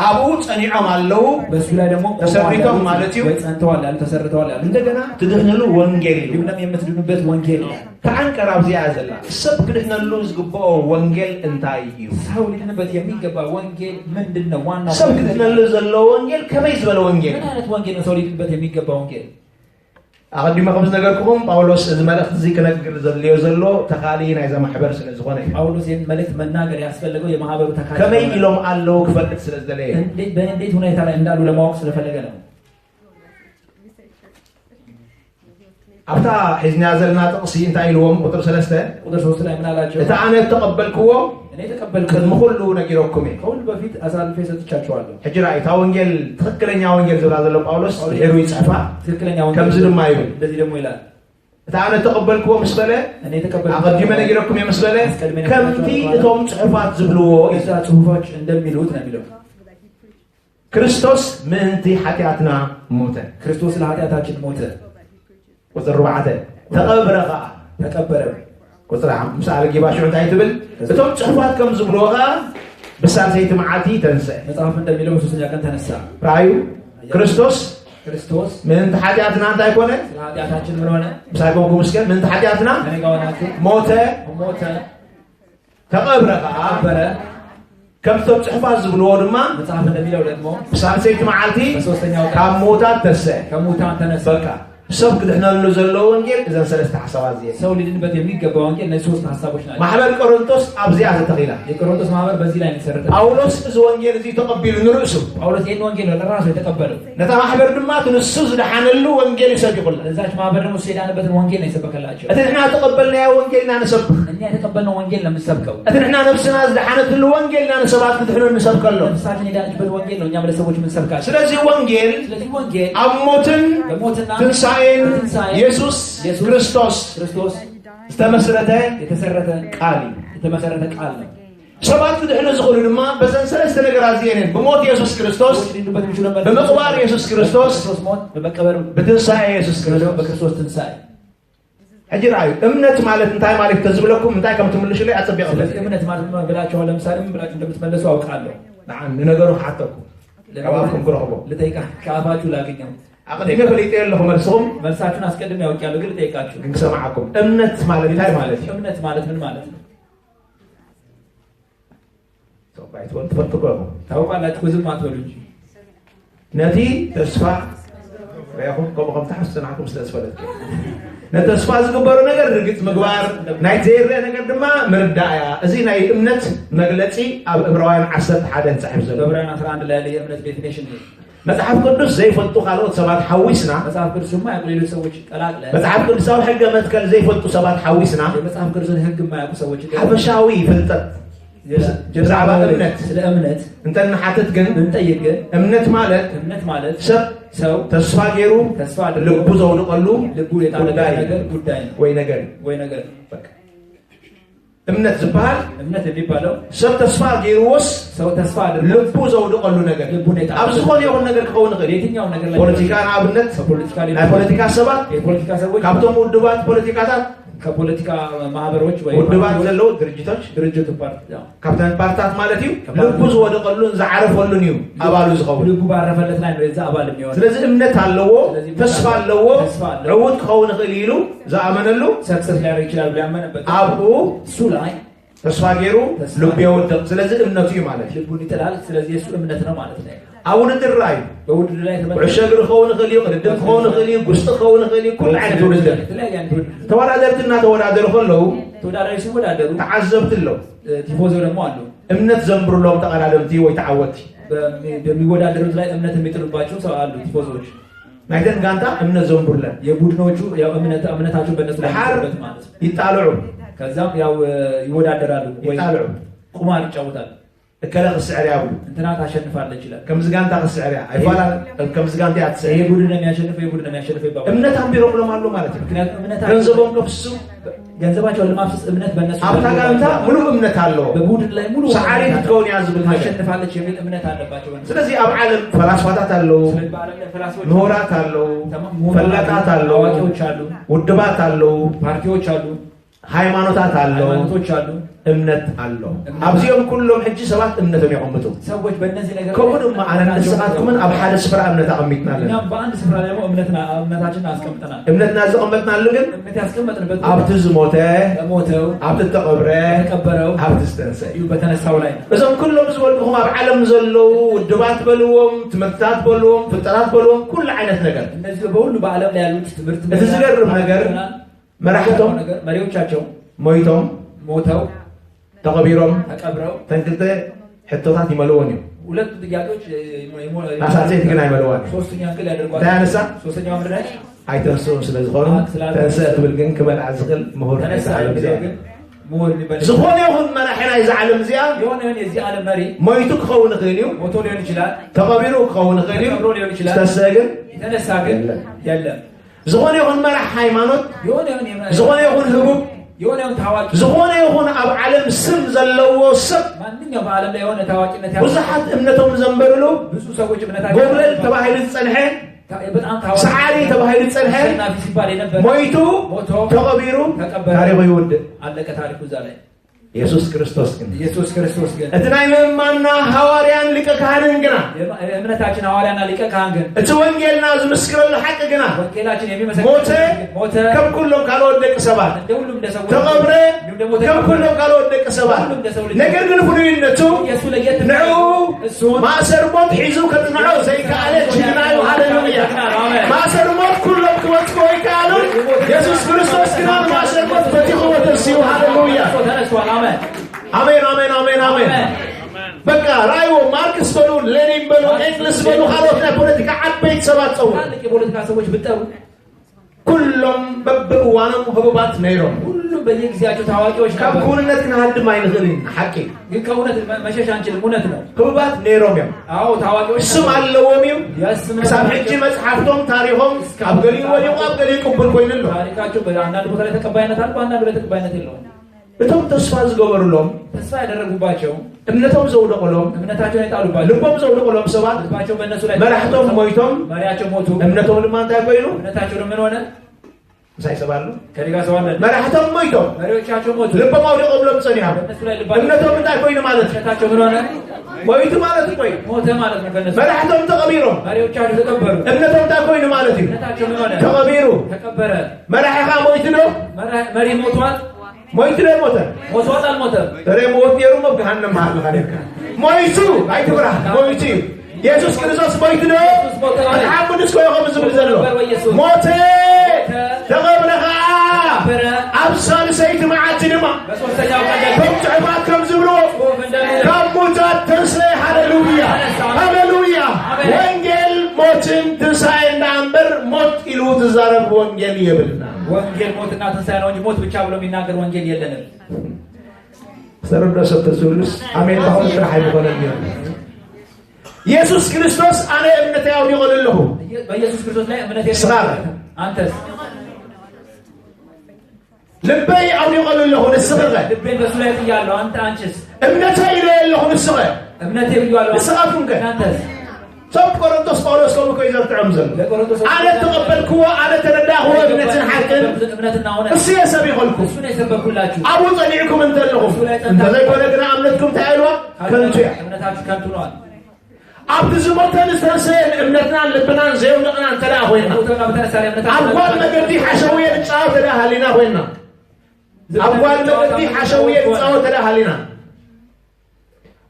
አቡ ጸኒዖም አለው በሱ ላይ ደግሞ ተሰርቶም ማለት እዩ ጸንተዋል ያሉ ተሰርተዋል ያሉ እንደገና ትድህንሉ ወንጌል እዩ ይሁንም የምትድኑበት ወንጌል ተዓንቀር ኣብዚኣ ዘላ ሰብ ክድህነሉ ዝግብኦ ወንጌል እንታይ እዩ ሰው ሊድንበት የሚገባ ወንጌል ምንድነው ዋናው ሰብ ክድህነሉ ዘሎ ወንጌል ከመይ ዝበለ ወንጌል ምን አይነት ወንጌል ነው ሰው ሊድንበት የሚገባ ወንጌል ኣቀዲመ ከም ዝነገርኩኩም ጳውሎስ እዚ መልእክቲ እዚ ክነግር ዘድልዮ ዘሎ ተኻሊ ናይዛ ማሕበር ስለ ዝኾነ እዩ ጳውሎስ ይህን መልእክት መናገር ያስፈለገው የማህበሩ ተካፋይ ከመይ ኢሎም ኣለዉ ክፈልጥ ስለ ዝደለየ በእንዴት ሁኔታ ላይ እንዳሉ ለማወቅ ስለፈለገ ነው ኣብታ ሒዝና ዘለና ጥቕሲ እንታይ ኢልዎም ቁጥር 3 ላይ ምን አላቸው እቲ ኣነ ተቐበልክዎ እኔ ተቀበልኩ ቅድሚ ኩሉ ነጊረኩም እየ ከሁሉ በፊት አሳልፌ ሰጥቻቸዋለሁ ሕጂ ራእይ እታ ወንጌል ትክክለኛ ወንጌል ዝብላ ዘሎ ጳውሎስ ሄሩ ይፅሕፋ ትክክለኛ ወንጌል ከምዚ ድማ ይብል እንደዚህ ደግሞ ይላል እቲ ኣነ ተቐበልክዎ ምስ በለ እኔ ተቀበልኩ ኣቐዲመ ነጊረኩም እየ ምስ በለ ከምቲ እቶም ፅሑፋት ዝብልዎ እዛ ጽሑፎች እንደሚሉት ነው የሚለው ክርስቶስ ምእንቲ ኃጢአትና ሞተ ክርስቶስ ለኃጢአታችን ሞተ ቁጥር 4 ተቀብረኻ ተቀበረ ቁጥራ ምሳሌ ጊባሽ እንታይ ትብል እቶም ጽሑፋት ከም ዝብልዎኻ በሳልሰይቲ መዓልቲ ተንሰ መጽሐፍ እንደሚለው በሶስተኛ ቀን ተነሳ ራእዩ ክርስቶስ ምን ተሐዲያትና እንታይ ኮነ ኃጢአታችን ምን ሆነ ምሳሌው ምስከን ምን ተሐዲያትና ሞተ ተቀብረ ከም እቶም ጽሑፋት ዝብልዎ ድማ መጽሐፍ እንደሚለው ደግሞ በሳልሰይቲ መዓልቲ ካብ ሞታት ተነሳ በቃ ሰብ ክድሕነሉ ዘሎ ወንጌል እዘን ሰለስተ ሐሳባት እዚአን ሰው ሊድንበት የሚገባው ወንጌል እነዚህ ሶስት ሐሳቦች ናቸው። ማህበር ቆሮንቶስ አብዚያ ተተኺላ የቆሮንቶስ ማህበር በዚህ ላይ ተሰረተ። ጳውሎስ እዚ ወንጌል እዚ ተቀቢሉ ንርእሱ ጳውሎስ ይህን ወንጌል ለራሱ የተቀበለው ነታ ማህበር ድማ ትንሱ ዝደሓነሉ ወንጌል ይሰብኩላ ለዛች ማህበር ደግሞ ሲዳንበትን ወንጌል ነው የሰበከላቸው። እትንሕና ተቀበልናዮ ወንጌልና ንሰብክ እኛ የተቀበልነው ወንጌል ነው የምንሰብከው። እትንሕና ነፍስና ዝደሓነትሉ ወንጌልና ንሰባት ክትሕኑ ንሰብከሎ ነፍሳችን የዳነችበት ወንጌል ነው እኛ ለሰዎች የምንሰብካቸው። ስለዚህ ወንጌል አሞትን ትንሣኤን ኢየሱስ ክርስቶስ የተመሰረተ ቃል ነው። ሰባት ድህነ ዝኽሉ ድማ በዘን ሰለስተ ነገራት እዚአን በሞት ኢየሱስ ክርስቶስ በመቅባር ኢየሱስ ክርስቶስ በትንሣኤ ኢየሱስ ክርስቶስ በክርስቶስ ትንሣኤ አጅራዩ እምነት ማለት እንታይ ማለት ተዝብለኩም እንታይ ከም ትምልሽ ላይ አጥቢያ እምነት ማለት ነው ብላችሁ ለምሳሌ ምን ብላችሁ እንደምትመለሱ አውቃለሁ። ነገሩ ሓተኩም ለባኩም ግረኸቦ ልጠይቃ ከአፋችሁ ላገኘው አቀደም ፈሊጥ ያለው መልሶም መልሳችሁን አስቀድም ያውቃለሁ ግን ልጠይቃችሁ ግን ሰማዓኩም እምነት ማለት እንታይ ማለት ነው? እምነት ማለት ምን ማለት ነው? ተባይቶ ተፈጥቆ ታውቃላችሁ ዝም አትበሉ እንጂ ነቲ ተስፋ ያሁን ቆም ተሐሰናኩም ስለተፈለጠ ነተስፋ ዝግበሩ ነገር ርግጥ ምግባር ናይ ዘይረ ነገር ድማ ምርዳያ እዚ ናይ እምነት መግለጺ ኣብ ዕብራውያን 11 ጽሕፍ ዘሎ ዕብራውያን 11 ላይ ያለ የእምነት ዴፊኒሽን መጽሐፍ ቅዱስ ዘይፈልጡ ካልኦት ሰባት ሓዊስና መጽሐፍ ቅዱስ ማያውቁ ሌሎች ሰዎች ቀላቅለ መጽሐፍ ቅዱሳዊ ሕገ መትከል ዘይፈልጡ ሰባት ሓዊስና የመጽሐፍ ቅዱስን ሕግ ማያውቁ ሰዎች ሓበሻዊ ፍልጠት ብዛዕባ እምነት ስለ እምነት እንተንሓትት ግን እንጠይቅ ግን እምነት ማለት ሰው ተስፋ ገይሩ ልቡ ዘውድቀሉ ልቡ የጣለቀ ነገር ጉዳይ ነው ወይ ነገር በቃ እምነት ዝበሃል እምነት የሚባለው ሰብ ተስፋ ገይሩስ ሰው ተስፋ አድርጎ ልቡ ዘውድቀሉ ነገር ኣብ ዝኾነ ይኹን ነገር ክኸውን ይኽእል የትኛው ነገር ላይ ፖለቲካ ንኣብነት ናይ ፖለቲካ ሰባት ካብቶም ውድባት ፖለቲካታት ከፖለቲካ ማህበሮች ወይ ውድባት ዘለው ድርጅት ካብተን ፓርቲታት ማለት እዩ ልቡ ዝወድቀሉን ዝዓረፈሉን እዩ ኣባሉ ዝኸውን ልቡ ባረፈለት ላይ ነው የዛ አባል የሚሆን ስለዚህ እምነት ኣለዎ ተስፋ ኣለዎ ዕውት ክኸውን ይኽእል ኢሉ ዝኣመነሉ ሰክሰስ ሊያደርግ ይችላል ብሎ ያመነበት ኣብኡ እሱ ላይ ተስፋ ገይሩ ልቡ የወድቅ ስለዚህ እምነቱ እዩ ማለት ልቡን ይጥላል ስለዚህ እሱ እምነት ነው ማለት ነው ኣብ ውድድር ራእዩ በውድድር ላይ ኩዕሾ እግሪ ክኸውን ይኽእል እዩ ቅድድም ክኸውን ይኽእል እዩ ጉስጢ ክኸውን ይኽእል እዩ ኩሉ ዓይነት ውድድር ተወዳደርቲ እናተወዳደሩ ከለዉ ተወዳዳሪ ሲወዳደሩ ተዓዘብቲ ኣለው ቲፎዞ ደግሞ አሉ እምነት ዘንብሩሎም ተቀዳደምቲ ወይ ተዓወትቲ በሚወዳደሩት ላይ እምነት የሚጥሉባቸው ሰው አሉ ቲፎዞች ናይተን ጋንታ እምነት ዘንብሩለን የቡድኖቹ ያው እምነታቸው በእነሱ ላይ ማለት ነው ይጣልዑ ከዛም ያው ይወዳደራሉ ወይ ይጣልዑ ቁማር ይጫወታሉ እከለ ክስዕር ያብሉ እንትና ታሸንፋለች ይላል ከምዝ ጋንታ ክስዕር ያ አይፋላ ከምዝ ጋንታ ያትሰ ይሄ ቡድን የሚያሸንፈው የቡድን የሚያሸንፈው ይባላል እምነት አንቢሮም ለማሉ ማለት ነው ምክንያቱም እምነታቸው ገንዘቦም ከፍሱ ገንዘባቸውን ለማፍሰስ እምነት በእነሱ አብታ ጋንታ ሙሉ እምነት አለው በቡድን ላይ ሙሉ ሰዓሪ ትከውን ያዝብል ታሸንፋለች የሚል እምነት አለባቸው ስለዚህ ኣብ ዓለም ፈላስፋታት አለው ምሁራት አለው ፈላጣት አለው አዋቂዎች አሉ ውድባት አለው ፓርቲዎች አሉ ሃይማኖታት አለው እምነት አለው አብዚኦም ኩሎም ሕጂ ሰባት እምነቶም ያቆምጡ ሰዎች በእነዚህ ነገር ከወድማ አነን ሰዓትኩምን ኣብ ሓደ ስፍራ እምነት አቀሚጥናል እኛም በአንድ ስፍራ ደግሞ እምነታችንን አስቀምጠናል እምነትና ዘቀመጥናል ግን እምነት ያስቀመጥንበት ኣብቲ ዝሞተ ሞተው ኣብቲ ተቀበረው ኣብቲ ዝተንሰ በተነሳው ላይ እዞም ኩሎም ዝበልኩኹም ኣብ ዓለም ዘለው ውድባት በልዎም ትምህርትታት በልዎም ፍጠራት በልዎም ኩሉ ዓይነት ነገር እነዚህ በሁሉ በዓለም ላይ ያሉት ትምህርት እቲ ዝገርም ነገር መራሕቶም መሪዎቻቸው ሞተው ተቀቢሮም ተቀብረው ተንክልተ ሕቶታት ይመልዎን እዩ ሁለት ጥያቄዎች አሳሴት ግን አይመልዋን ሶስተኛ አንግል ያደርጓል ታያነሳ ሶስተኛው ምንድነው አይተንሱም ስለዝኾኑ ተንሰ ትብል ግን ክመልዓ ዝኽእል ምሁር ዓለም እዚኣ ምሁር የሚባል ዝኾነ ይኹን መራሕና እዚ ዓለም እዚኣ የሆነ የዚህ ዓለም መሪ ሞይቱ ክኸውን ይኽእል እዩ ሞቶ ሊሆን ይችላል ተቀቢሩ ክኸውን ይኽእል እዩ ዝተሰ ግን የተነሳ ግን የለም ዝኾነ ይኹን መራሕ ሃይማኖት ዝኾነ ይኹን ህቡብ የሆነውን ታዋቂ ዝኾነ ይኹን ኣብ ዓለም ስም ዘለዎ ሰብ ማንኛውም በዓለም ላይ የሆነ ታዋቂነት ያለው ብዙሓት እምነቶም ዘንበሩሉ ብዙ ሰዎች እምነታቸው ጎብለል ተባሂሉ ዝጸንሐ ሰዓሊ ተባሂሉ ጸንሐ ሞይቱ ተቀቢሩ ታሪኹ ይውድእ አለቀ ታሪኩ እዛ ላይ ኢየሱስ ክርስቶስ ግን እትናይ መማና ሐዋርያን ሊቀ ካህንን ግና እምነታችን ሐዋርያና ሊቀ ካህን ግን እቲ ወንጌልና ዝምስክረሉ ሐቅ ግና ወንጌላችን የሚመሰክር ሞተ ከም ኩሎም ካልኦት ደቂ ሰባት ተቀብረ ከም ኩሎም ካልኦት ደቂ ሰባት ነገር ግን ፍሉይነቱ ንዑ ማእሰር ሞት ሒዙ ከጽንዖ ዘይከኣለ ጅግናዩ ሃሌሉያ ማእሰር ሞት ኩሎም ክወጽኦ ይከኣሉን ኢየሱስ ክርስቶስ ግና ማእሰር ሞት ፈቲሑ ወተርሲኡ ሃሌሉያ አሜን አሜን አሜን አሜን በቃ ራዩ ማርክስ በሉ ሌኒን በሉ ኤንግልስ በሉ ካሎት ፖለቲካ ዓበይት ሰባት ጸው የፖለቲካ ሰዎች ብጠሩ ኩሎም በብእዋኖም ህቡባት ነይሮም ሁሉም በየጊዜያቸው ታዋቂዎች ካብ ኩንነት ክንሃድም አይንኽእልን ሓቂ ግን ከእውነት መሸሽ አንችልም እውነት ነው ህቡባት ነይሮም እዮም አዎ ታዋቂዎች ስም ኣለዎም እዮም ክሳብ ሕጂ መጽሓፍቶም ታሪኾም ኣብ ገሊኡ ወዲቑ ኣብ ገሊኡ ቅቡል ኮይኑሎ ታሪካቸው በአንዳንድ ቦታ ላይ ተቀባይነት አለ በአንዳንድ ላይ ተቀባይነት የለውም እቶም ተስፋ ዝገበሩሎም ተስፋ ያደረጉባቸው እምነቶም ዘውደቁሎም እምነታቸውን የጣሉባቸው ልቦም ዘውደቁሎም ሰባት ልባቸው በእነሱ ላይ መራሕቶም ሞይቶም መሪያቸው ሞቱ እምነቶም ድማ እንታይ ኮይኑ እምነታቸው ምን ሆነ ሳይሰባሉ ከዲጋ ሰዋለ መራሕቶም ሞይቶም መሪዎቻቸው ሞቱ ልቦም አውደቁሎም ጸኒሖም በእነሱ ላይ ልባቸው እምነቶም እንታይ ኮይኑ ማለት እምነታቸው ምን ሆነ ሞይቱ ማለት ቆይ ሞተ ማለት ነው ከነሱ መራሕቶም ተቀቢሮም መሪዎቻቸው ተቀበሩ እምነቶም እንታይ ኮይኑ ማለት እዩ እምነታቸው ምን ሆነ ተቀቢሩ ተቀበረ መራሕኻ ሞይቱ ነው መሪ ሞቷል ሞይቱ ነው ሞተ ሞቷል አልሞተም ተሬ ሞት የሩ መብሃንም ማለት ካለካ ሞይቱ አይትብራ ሞይቱ ኢየሱስ ክርስቶስ ሞይቱ ነው አሐሙድስ ኮይኹም ዝብል ዘሎ ሞተ ተቀብረኻ አብሳል ሰይት መዓት ድማ በሶስተኛው ቀን ተምጽዕባት ከም ዝብሎ ካብ ሙታት ተንስለ ሃሌሉያ ሃሌሉያ ወንጌል ሞትን ትንሣኤ እንዳንበር ሞት ኢሉ ትዛረብ ወንጌል የብልና ወንጌል ሞትና ትንሣኤ ነው እንጂ ሞት ብቻ ብሎ የሚናገር ወንጌል የለንም ሰረዶ ሰተሱልስ አሜን ታሁን ስራ አይሆንም ኢየሱስ ክርስቶስ አነ እምነቴ ያው ይቆልልሁ በኢየሱስ ክርስቶስ ላይ እምነቴ አንተስ ልበይ አው ይቆልልሁ ንስኸ ልበይ በሱ ላይ ጥያለሁ አንተ አንቺስ እምነቴ ይለየለሁ ንስኸ እምነቴ ብያለሁ ንስኻቱን ከ አንተስ ሰብ ቆሮንቶስ ጳውሎስ ከም ኮይ ዘርጥዕም ዘሎ አነ ተቀበልክዎ አነ ተረዳኽዎ እምነትን ሓቅን እምነትና ሆነ እሱ የሰብ ይኸልኩ እሱ ነው የሰበኩላችሁ አቡ ጸኒዕኩም እንተለኹም እንተዘይኮነ ግና እምነትኩም ታይልዋ ከንቱ እያ እምነታችሁ ከንቱ ነዋል ኣብቲ ዝሞተን ዝተንስአን እምነትናን ልብናን ዘየውደቕና እንተደኣ ኮይና ኣብ ጓል መገዲ ሓሸውየ ንፃወት ተደኣ ሃሊና ኮይና ኣብ ጓል መገዲ ሓሸውየ ንፃወት ተደኣ ሃሊና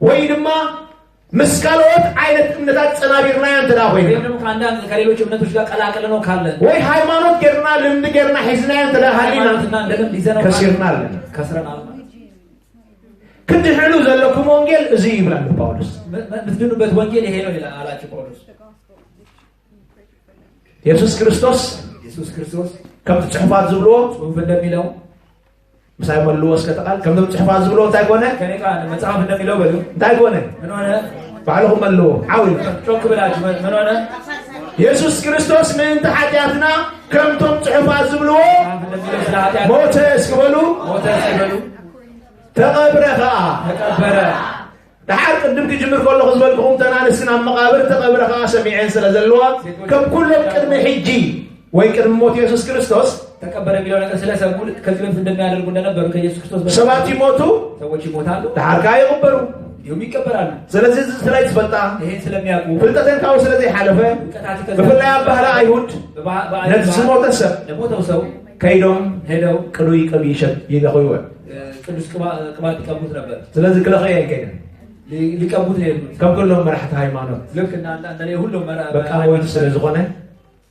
ወይ ድማ ምስ ካልኦት ዓይነት እምነታት ፀናቢርናያ እንተደኣ ኮይና ከአንዳንድ ከሌሎች እምነቶች ጋር ቀላቅለ ነው ካለ ወይ ሃይማኖት ጌርና ልምዲ ጌርና ሒዝናያ እንተደኣ ሃሊና ከሲርና ኣለና ከስረናል ክትድሕሉ ዘለኩም ወንጌል እዚ ይብላ ጳውሎስ ምትድኑበት ወንጌል ይሄ ነው ይላል አላችሁ ጳውሎስ ኢየሱስ ክርስቶስ ከም ጽሑፋት ዝብልዎ ጽሑፍ እንደሚለው ምሳይ መልዎ እስከተቃል ከም ጽሑፋት ዝብልዎ እንታይ ኮነ ከኔ ጋር መጽሐፍ እንደሚለው በሉ እንታይ ኮነ ምን ሆነ ባዕልኹም መልዎ ዓውል ጮክ ብላችሁ ምን ሆነ ኢየሱስ ክርስቶስ ምእንቲ ኃጢአትና ከምቶም ጽሑፋት ዝብልዎ ሞተ እስክበሉ ተቀብረ دحار قدم كجمر كله خزبل بهم تنانسنا مقابر تقبر خاصة ميعين سنة زلوا كم كلهم كلمة حجي وين كلمة موت يسوع كريستوس تكبر مليون كسلة سبول كذبين في الدنيا على الجنة نبرك يسوع كريستوس سباتي موتو سوتشي موتالو دحار كاي قبرو يوم يكبران سلزي سلايت بطا إيه سلام ياكو فلتين كاو سلزي حلفة بفلا يبهلا أيهود نفس موت السب الموت وسو كيدهم هلو كلوي كبيشة يدخلوا كلوس كبات كابوت نبر سلزي كلا خير كده ሊቀቡት ነው ከም ኩሎም መራሕቲ ሃይማኖት ልክ እና አንተ ሁሉም በቃ ወይ ስለዝኾነ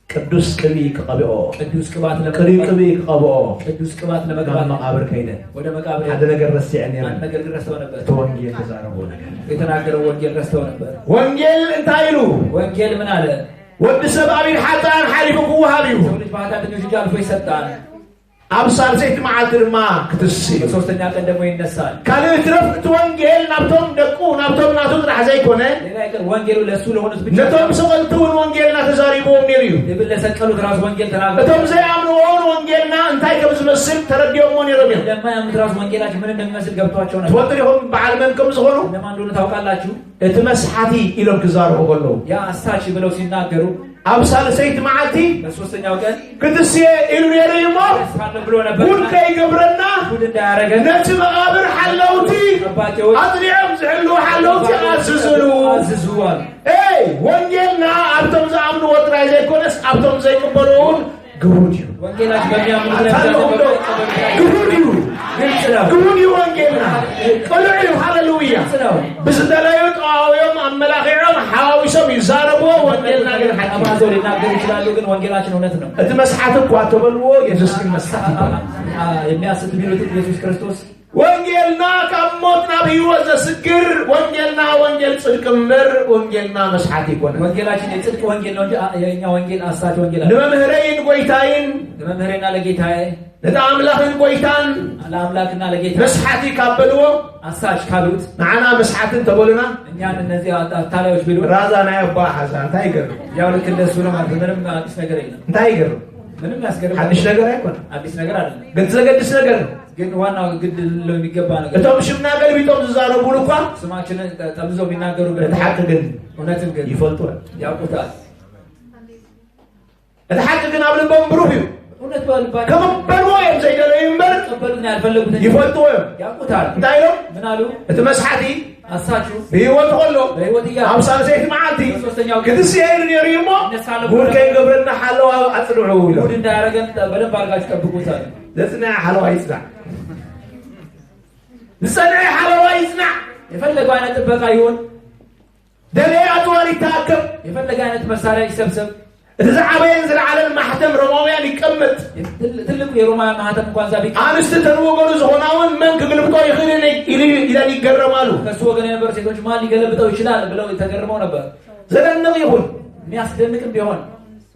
ቅዱስ ቅቢ ከቀብኦ ቅዱስ ቅባት ከቀብኦ ቅዱስ ቅባት ለመቅባት መቃብር ከይደ ወደ መቃብር አንድ ነገር ረስዕን ያለ አንድ ነገር ረስተው ነበር ወንጌል ተዛረቡ ነገር የተናገረው ወንጌል ረስተው ነበር ወንጌል እንታይሉ ወንጌል ምን አለ ወድ ሰብአዊ ሐጣን ሐሊፉ ወሃቢው ሰው ልጅ ባታተኞች ጋር አልፎ ይሰጣል አብሳል ዘይት ማዓድርማ ክትሲ በሶስተኛ ቀን ደግሞ ይነሳል ካልትረፍት ወንጌል ናብቶም ደቁ ናብቶም ናቱ ጥራሕ ዘይኮነ ወንጌሉ ለሱ ለሆኑት ብቻ ነቶም ሰቀልቱን ወንጌልና ተዛሪቦም ነይሩ ለሰቀሉት ራስ ወንጌል ተናገሩ እቶም ዘያምኑውን ወንጌልና እንታይ ከም ዝመስል ተረዲዮም ነይሮም ለማያምኑት ራስ ወንጌላችን ምን እንደሚመስል ገብቷቸው ነበር ትወጥሪሆም በዓል መንከም ዝኾኑ ለማን እንደሆነ ታውቃላችሁ እቲ መስሓቲ ኢሎም ክዛረቡ ከለዉ ያ አሳች ብለው ሲናገሩ አብሳል ዘይት ማዓቲ በሶስተኛው ቀን ክትሲ ኢሉ ነይሮሞ ብሎ ነበር ሁሉ ከይገብረና ሁሉ እንዳያረገ ነቲ መቃብር ሓለውቲ አጥሪኦም ዝሕሉ ሓለውቲ አዝዝዋል ወንጌልና ኣብቶም ዝኣምኑ ወጥራይ ዘይኮነስ ኣብቶም ዘይቅበሉውን ግሁድ እዩ ወንጌላችን በሚያምኑት ግሁድ እዩ ግሁድ እዩ ወንጌልና ቅሉዕ እዩ ሃሌሉያ ብዝደለዩ ጠዋዊዮም አመላኺዖም ሓዋዊሶም ይዛረብዎ ወንጌልና ግን አማዞር ሊናገሩ ይችላሉ ግን ወንጌላችን እውነት ነው እቲ መስሓት እኳ ተበልዎ ኢየሱስ ግን መስሓት የሚያስት ቢሉት ኢየሱስ ክርስቶስ ወንጌልና ካብ ሞት ናብ ህይወት ዘስግር ወንጌልና ወንጌል ጽድቅ ምር ወንጌልና መስሓት ይኮነ ወንጌላችን የጽድቅ ወንጌል ነው እንጂ የኛ ወንጌል አሳች ወንጌል አይደለም ለመምህረይን ጎይታይን ለመምህረይና ለጌታዬ ለአምላክን ጎይታን ለአምላክና ለጌታ መስሓት ካበልዎ አሳች ካሉት ናና መስሓትን ተበሉና እኛን እነዚህ ታላዮች ቢሉ ራዛና ያባ ሐሳን እንታይ ይገርም ያው ልክ እንደሱ ነው ማለት ምንም አዲስ ነገር የለም እንታይ ይገርም ምንም ያስገርም አዲስ ነገር አይቆም አዲስ ነገር አይደለም ግን ዘገድስ ነገር ነው ግን ዋናው ግድ ለው የሚገባ ነገር እቶም ሽምና ገልቢጦም ዝዛረቡ እንኳን ስማችንን ጠምዘው የሚናገሩ ለተሐቅ ግን እውነትን ግን ይፈልጡታል ያውቁታል ለተሐቅ ግን አብልበው ብሩህ እዩ እውነት ባልባቸው ከመበልዎ የምዘይደለው ይንበር ተቀበሉና ያልፈለጉትን ይፈልጡ ያውቁታል እንታይ ነው ምን አሉ እቲ መስሓቲ አሳቹ በህይወት ሁሉ በህይወት ያ አብሳል ዘይት ማዓቲ ሶስተኛው ክትስ ይሄን ነሪሞ ጉድ ከይገብረና ሓለዋ አጽድዑ ይሉ ጉድ እንዳያረገን በደንብ አድርጋችሁ ጠብቁታል ለጽና ሓለዋ ይጽና ለጽና ሓለዋ ይጽና የፈለገው አይነት ጥበቃ ይሁን ደለያ ጧሪ ታከም የፈለገ አይነት መሳሪያ ይሰብሰብ ተዛዓበየን ዝለዓለን ማህተም ሮማውያን ይቀመጥ ትልቁ የሮማውያን ማህተም እንኳን ዛቢ አንስት ተንወገኑ ዝኾናውን መንክ ግልብጦ ይኽእል ኢለን ይገረማሉ ከሱ ወገን የነበሩ ሴቶች ማን ሊገለብጠው ይችላል ብለው ተገርመው ነበር ዘደንቅ ይሁን የሚያስደንቅም ቢሆን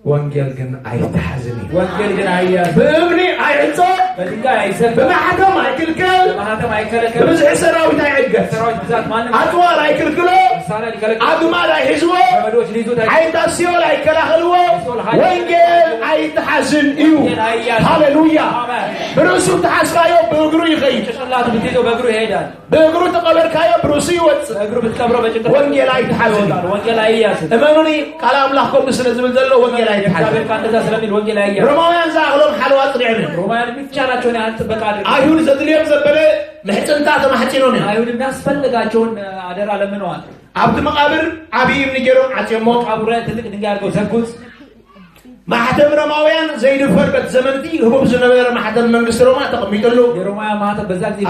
ወንጌል ግን አይተሐዝን ወንጌል ግን አያዝ በእብኒ አይዕጾ በድንጋይ አይሰብ በማህተም አይክልከል በማህተም አይከለከል በብዙሕ ሰራዊት አይዕገፍ ሰራዊት ብዛት ማንም አጥዋር አይክልክሎ መሳሪያ ሊከለክል አግማል አይሕዝቦ ገመዶች ሊይዙት አይታስዮል አይከላኸልዎ ወንጌል አይተሐዝን እዩ ሃሌሉያ ብርእሱ ተሓስካዮ በእግሩ ይኸይድ ጭንቅላቱ ብትይዘው በእግሩ ይሄዳል በእግሩ ተቀበልካዮ ብርእሱ ይወፅእ በእግሩ ብትቀብረው በጭንቅላቱ ወንጌል አይተሐዝን ወንጌል አያዝ እመኑኒ ቃል አምላክኩም ስለ ዝብል ዘሎ ወንጌል እግዚአብሔር ካንደዛ ስለሚል ወንጌል አያዝ ሮማውያን ዝኣኽሎም ሓለዋ ጽኒዕን ሮማውያን የሚቻላቸውን ያህል ጥበቃ አይሁድ ዘድልዮም ዘበለ ምሕፅንታ ተማሕፂኖም አይሁድ የሚያስፈልጋቸውን አደራ ለምነዋል ኣብቲ መቃብር ዓብዪ እምኒ ገይሮም ዓፅዮሞ መቃብሩ ላይ ትልቅ ድንጋይ አድርገው ዘጉት ማህተም ሮማውያን ዘይድፈርበት ዘመንቲ ህቡብ ዝነበረ ማህተም መንግስቲ ሮማ ተቀሚጡሉ የሮማውያን ማህተም በዛ ጊዜ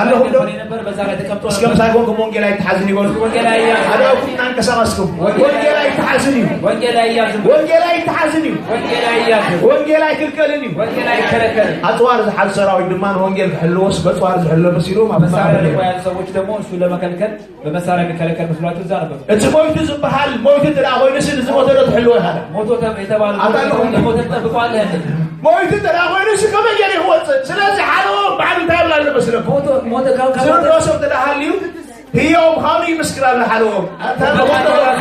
ነበር በዛ ላይ ተቀምጦ ነበር እስከ ሳይኮን ወንጌል አይተሐዝን ይጎል ወንጌል አያዝ አዳውኩም አንቀሳቀስኩም ወንጌል አይተሐዝን ወንጌል አያዝ ወንጌል አይተሐዝን ወንጌል አያዝ ወንጌል አይክልከልን ወንጌል አይከለከል አጥዋር ዝሓዝ ሰራዊት ድማ ወንጌል ክሕልወስ በጥዋር ዝሕልወ መሲሉ መሳሪያ ያሉ ሰዎች ደግሞ እሱ ለመከልከል በመሳሪያ የሚከለከል መስሏቸው እዛ ነበር እቲ ሞይቱ ዝበሃል ሞይቱ ትዳ ኮይኑስ ዝሞተ ዶ ትሕልወ ይሃለ ሞቶ የተባሉ ሞቶ ተጠብቋለህ ሞይቱ ትዳ ኮይኑስ ከመየር ይወፅእ ስለዚ ሓለዎ በዓል እንታይ ብላ ኣለመስለኩም ሞቶ ዝርድኦ ሰብ ተዳሃልዩ ህያው ምዃኑ ይምስክር ኣሎ ሓለዎም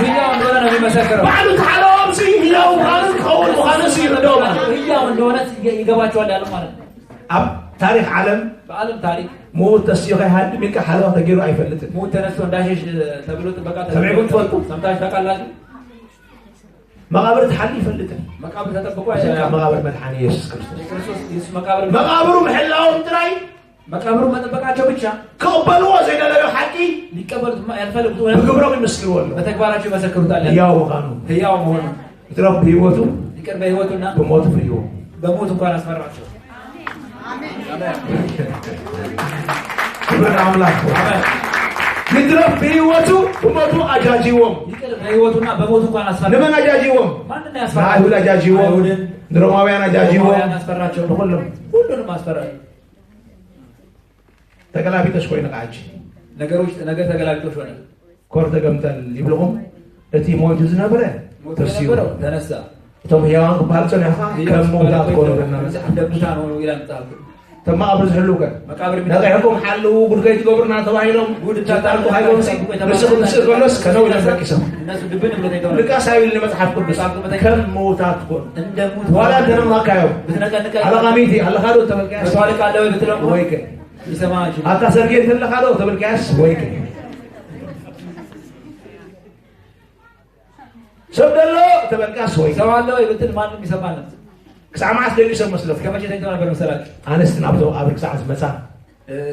ህያው እንደሆነ ነው የሚመሰክረው በዓሉ ተሓለዎም ሲ ህያው ምዃኑ ክኸውን ምዃኑ ሲ ይርድኦም ህያው እንደሆነ ይገባቸዋል ያለ ማለት ነው ኣብ ታሪክ ዓለም በዓለም ታሪክ ሞት ተስዮ ከይሃድም ኢልካ ሓለዋ ተገይሩ ኣይፈልጥን ሞት ተነስቶ እንዳሸሽ ተብሎ ጥበቃ ሰሚዕኩም ትፈልጡ ሰምታችሁ ታውቃላችሁ መቃብር ተሓሊ ይፈልጥን መቃብር ተጠብቆ መቃብር መድሓኒ ኢየሱስ ክርስቶስ ክርስቶስ መቃብር መቃብሩ ምሕላዎም ጥራይ መቃብሩ መጠበቃቸው ብቻ ክቕበልዎ ዘይደለዩ ሓቂ ሊቀበሉት ያልፈለጉት ብግብሮም ይመስክርዎ ኣሎ በተግባራቸው ይመሰክሩታል ሕያው ምዃኑ ሕያው መሆኑ እትረብ ብህይወቱ ይቅር በህይወቱና ብሞቱ ፍርይዎ በሞት እንኳን አስፈራቸው ክብር አምላክ ይትረፍ ብህይወቱ ብሞቱ አጃጂዎም ይቅር በህይወቱና በሞቱ እንኳን አስፈራቸው ንመን አጃጂዎም ማንን ያስፈራቸው ለአይሁድ አጃጂዎም ለሮማውያን አጃጂዎም ያስፈራቸው ሁሉንም አስፈራቸው ተገላቢጦሽ ኮይነ ቃዓጂ ነገር ተገላቢጦሽ ሆነ ኮር ተገምጠል ይብልኹም እቲ ሞቱ ዝነበረ ተሲዩ ተነሳ እቶም ሕያዋን ክበሃል ፀኒሕኻ ከም ሞታ ትኮኑ ገና እንደሙታ ነው ይላል መጽሐፍ تما قبر زحلوك نقعكم حلو بركي تقبرنا تبايلهم تاتاركو هايقوم سي نسخ قلوس كانوا ينفركسهم لك أساوي اللي متحف قدس كم موتات كون ولا دنا ما كايو على غميتي على خالو تبلكاس سؤالك على ويبتلهم ويك أتا سرقين تلا خالو تبلكاس ويك سبدلو تبلكاس ويك سوالو يبتل ما نسمعنا كسامعس ليش مسلف كما جيت انت نبر مسلاك انستن ابدو ابرك ساعه مسا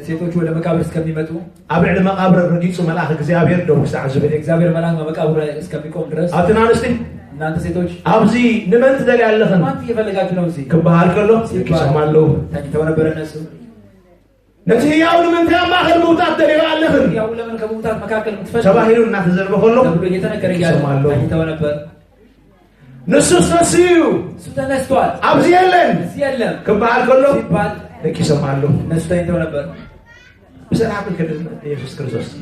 ሴቶቹ ወደ መቃብር እስከሚመጡ አብረ ለመቃብር ረዲጹ መልአክ እግዚአብሔር ደው ሰዓት ዘበለ እግዚአብሔር መልአክ መቃብር እስከሚቆም ድረስ አትናንስቲ እናንተ ሴቶች አብዚ ንመንት ደል ያለፈን ማን ይፈልጋችሁ ነው እዚህ ከባህል ከሎ ይሰማሉ ታንተው ነበር እነሱ ነዚህ ያው ንመንት ያማኸል መውጣት ደል ያለፈን ያው ለምን ከመውጣት መካከል ምትፈል ሰባሂሉ እና ተዘርበ ሁሉ ተብሎ እየተነገረ ያለው ታንተው ነበር نسوس نسيو ستنستوال أبزي يلن يلن كبار كله يبال لكي سمعلو نسوتين ترى نبر بسرعة كل كلمة يسوع كريستوس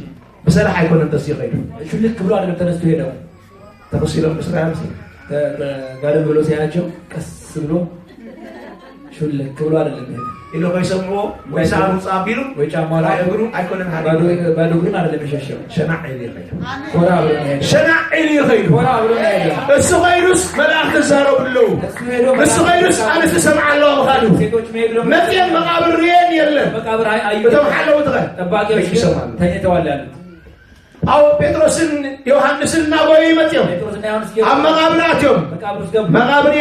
بسرعة يكون أنت سيغير شو اللي كبروا على تنستو هنا تنسيلهم بسرعة مسي قالوا بلو سياجو كسبلو شو اللي كبروا على اللي إلو كيسمعوا ويسعروا صابيلو ويجامعوا يقولوا أيكون هذا بعدو قلنا على اللي بيششوا شنع إلي خير شنع إلي خير السغيرس ملاك الزهرة باللو السغيرس أنا سسمع الله خالو متين مقابر ريان يلا مقابر أيوة بتوم حلو تغير تباقي وش تاني تولى أو بطرس يوحنس النبوي متيم أما مقابراتهم مقابر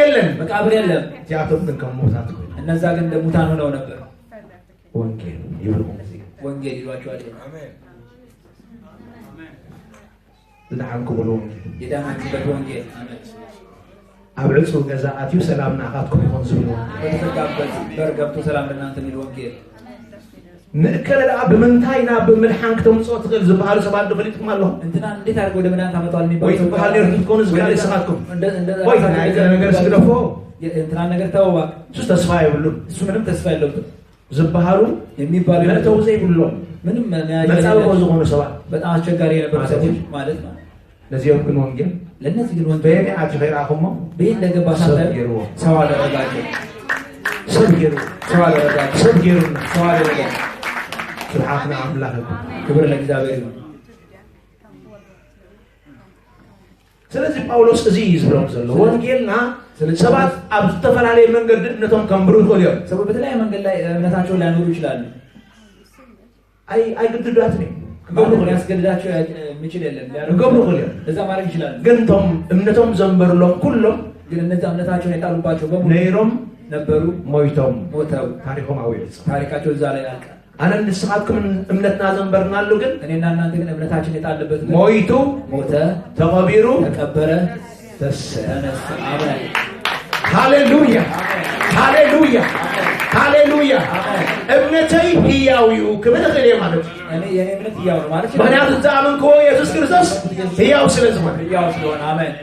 يلا جاتهم منكم موتات እነዛ ግን ደሙታን ሆነው ነበር ወንጌል ይብሉ ወንጌል ይሏቸዋል አሜን ለሐንኩም ወንጌል የዳናችበት ወንጌል አሜን አብዕጹ ገዛአትዩ ሰላምና አኻትኩም ይሆን ዝብሉ በተጋበት በርገብቱ ሰላም ለእናንተ የሚል ወንጌል ንከለላ በመንታይና በመልሐንክ ተምጾት ትግል ዝባሉ ሰባት ደፍሊትኩም አለሁ እንትና እንዴት አድርገው ወደ ምናን ታመጣው የሚባል ሰው ባህል ይርኩን ዝጋለ ሰኻትኩም ወይ ነገር ስለፎ እንትና ነገር ተወዋ እሱ ተስፋ አይብሉም እሱ ምንም ተስፋ የለውም ዝባሃሉ የሚባሉ ለተው ዘይ ብሎ ምንም መጻው ሆኖ ሰባ በጣም አስቸጋሪ የነበረ ሰዎች ማለት ነው ለዚያው ግን ወንጌል ለነዚህ ግን ወንጌል በየአት ፈራሁም በየን ለገባ ሳታዩ ሰው አደረጋቸው ሰው አደረጋቸው ስብሐትና አምላክ ክብር ለእግዚአብሔር ይሁን ስለዚህ ጳውሎስ እዚህ ይዝብረው ዘሎ ወንጌልና ሰባት አብስተፈላለየ መንገድ እነቶም ከምብሩ ይቆልዩ ሰው በተለያየ መንገድ ላይ እምነታቸውን ሊያኖሩ ይችላሉ አይ ግድዳት ነው ገብሩ ያስገድዳቸው የሚችል የለም ገብሩ ይቆልዩ ለዛ ማድረግ ይችላል ግን ቶም እምነቶም ዘንበሩሎም ኩሎም ግን እነዛ እምነታቸውን የጣሉባቸው በሙሉ ነይሮም ነበሩ ሞተው ታሪኮም አውይጽ ታሪካቸው እዛ ላይ ያልቃል አንድ ሰዓትኩም እምነትና ዘንበርናሉ ግን እኔና እናንተ ግን እምነታችን የጣለበት ሞይቱ ሞተ ተቀበሩ ተቀበረ ተነሳ አሜን ሃሌሉያ ሃሌሉያ ሃሌሉያ እምነተይ ህያዊው ከመደለ ማለት እኔ የኔ እምነት ህያው ነው ማለት ምክንያቱም ዛመንኮ ኢየሱስ ክርስቶስ ህያው ስለዝማ ህያው ስለሆነ አሜን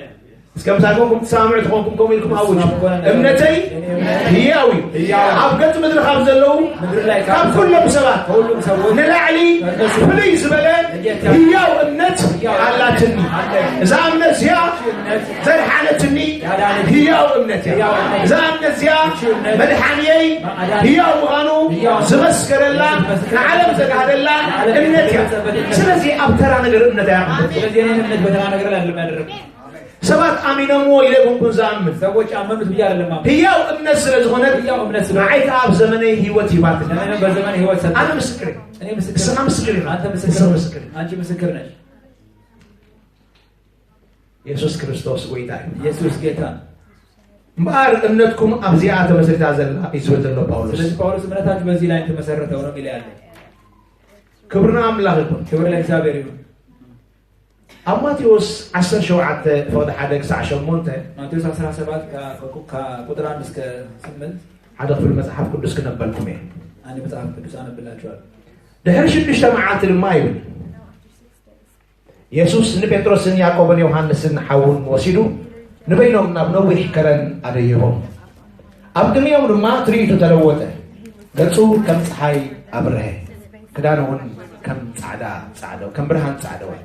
እስከምታቆም ተሳምዑ ተቆም ኮሚልኩም አውጅ እምነተይ ህያዊ አብገት ምድር ካብ ዘለው ካብ ኩሎም ሰባት ንላዕሊ ፍልይ ዝበለ ህያው እምነት አላትኒ እዛ እምነት እዚኣ ዘድሓነትኒ ህያው እምነት እያ እዛ እምነት እዚኣ መድሓንየይ ህያው ምዃኑ ዝመስከረላ ንዓለም ዘጋህደላ እምነት እያ ስለዚ ኣብ ተራ ነገር እምነት ኣያቕበት ስለዚ እኔ እምነት በተራ ነገር ላለም ያደረግ ሰባት አሚነሞ ይለቁን ዛምን ሰዎች አመኑት ብቻ አይደለም ህያው እምነት ስለሆነ ህያው እምነት ስለሆነ አይታ አብ ዘመኔ ህይወት ይባርክ ለኔ በዘመኔ ህይወት ሰጠ እኔ ምስክር አንተ ምስክር አንቺ ምስክር ነሽ ኢየሱስ ክርስቶስ ወይታ ኢየሱስ ጌታ ማር እምነትኩም አብዚያ ተመሰረታ ዘላ ይዘወተለ ጳውሎስ ስለዚህ ጳውሎስ እምነታችሁ በዚህ ላይ ተመሰረተው ነው ይላል ክብርና አምላክ ይሁን ክብር ለእግዚአብሔር ይሁን አማቴዎስ 17 ፈወደ ሓደ ክሳዕ 8 ማቴዎስ 17 ከቁጥር 1 እስከ 8 ሓደ ክፍል መጽሐፍ ቅዱስ ክነበልኩም እየ አንድ መጽሐፍ ቅዱስ አነብላችኋለሁ ድሕሪ 6 መዓልቲ ድማ ይብል ኢየሱስ ንጴጥሮስን ያዕቆብን ዮሐንስን ሓውን ወሲዱ ንበይኖም ናብ ነዊሕ ከረን ኣደይቦም ኣብ ቅድሚኦም ድማ ትርኢቱ ተለወጠ ገጹ ከም ፀሓይ ኣብርሀ ክዳኑ እውን ከም ከም ብርሃን ጻዕዳ ወይ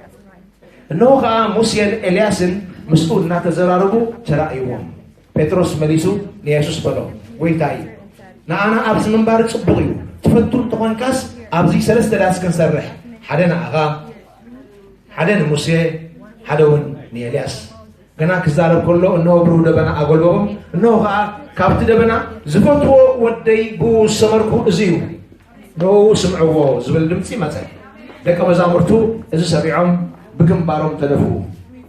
እነሆ ከዓ ሙሴን ኤልያስን ምስኡ እናተዘራረቡ ተራእይዎም ጴጥሮስ መሊሱ ንኢየሱስ በሎ ጎይታይ نأنا أبز من بارد صبغيو تفتون طبعا كاس أبزي سلسة داس كنسرح حدنا أغا حدنا موسى حدون نيلياس كنا كزارب كله إنه برو دبنا أقول بهم إنه كابت دبنا زفتوا ودي بو سمركو زيو نو سمعوا زبل دمتي مثلا لك وزامرتو إذا سبيعهم بكم بارم تلفو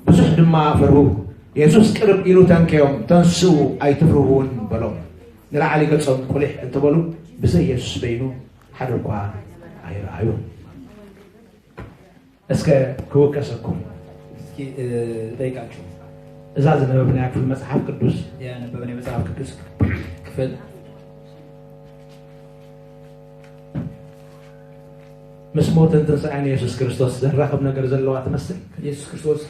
بزح دما فرهو يسوس قرب إلو تنكيهم تنسو أي تفرهون بلوم نرى علي قصهم قليح انت بلو بزي يسوس بينو حرقوا أي رأيو اسكا كوكسكم اسكي دايقاچو إذا نببنا في المصحف القدس يا نببنا المصحف القدس كفل مسموت انت سأعني يسوس كريستوس زراقب نقر زلوات تمثل يسوس كريستوس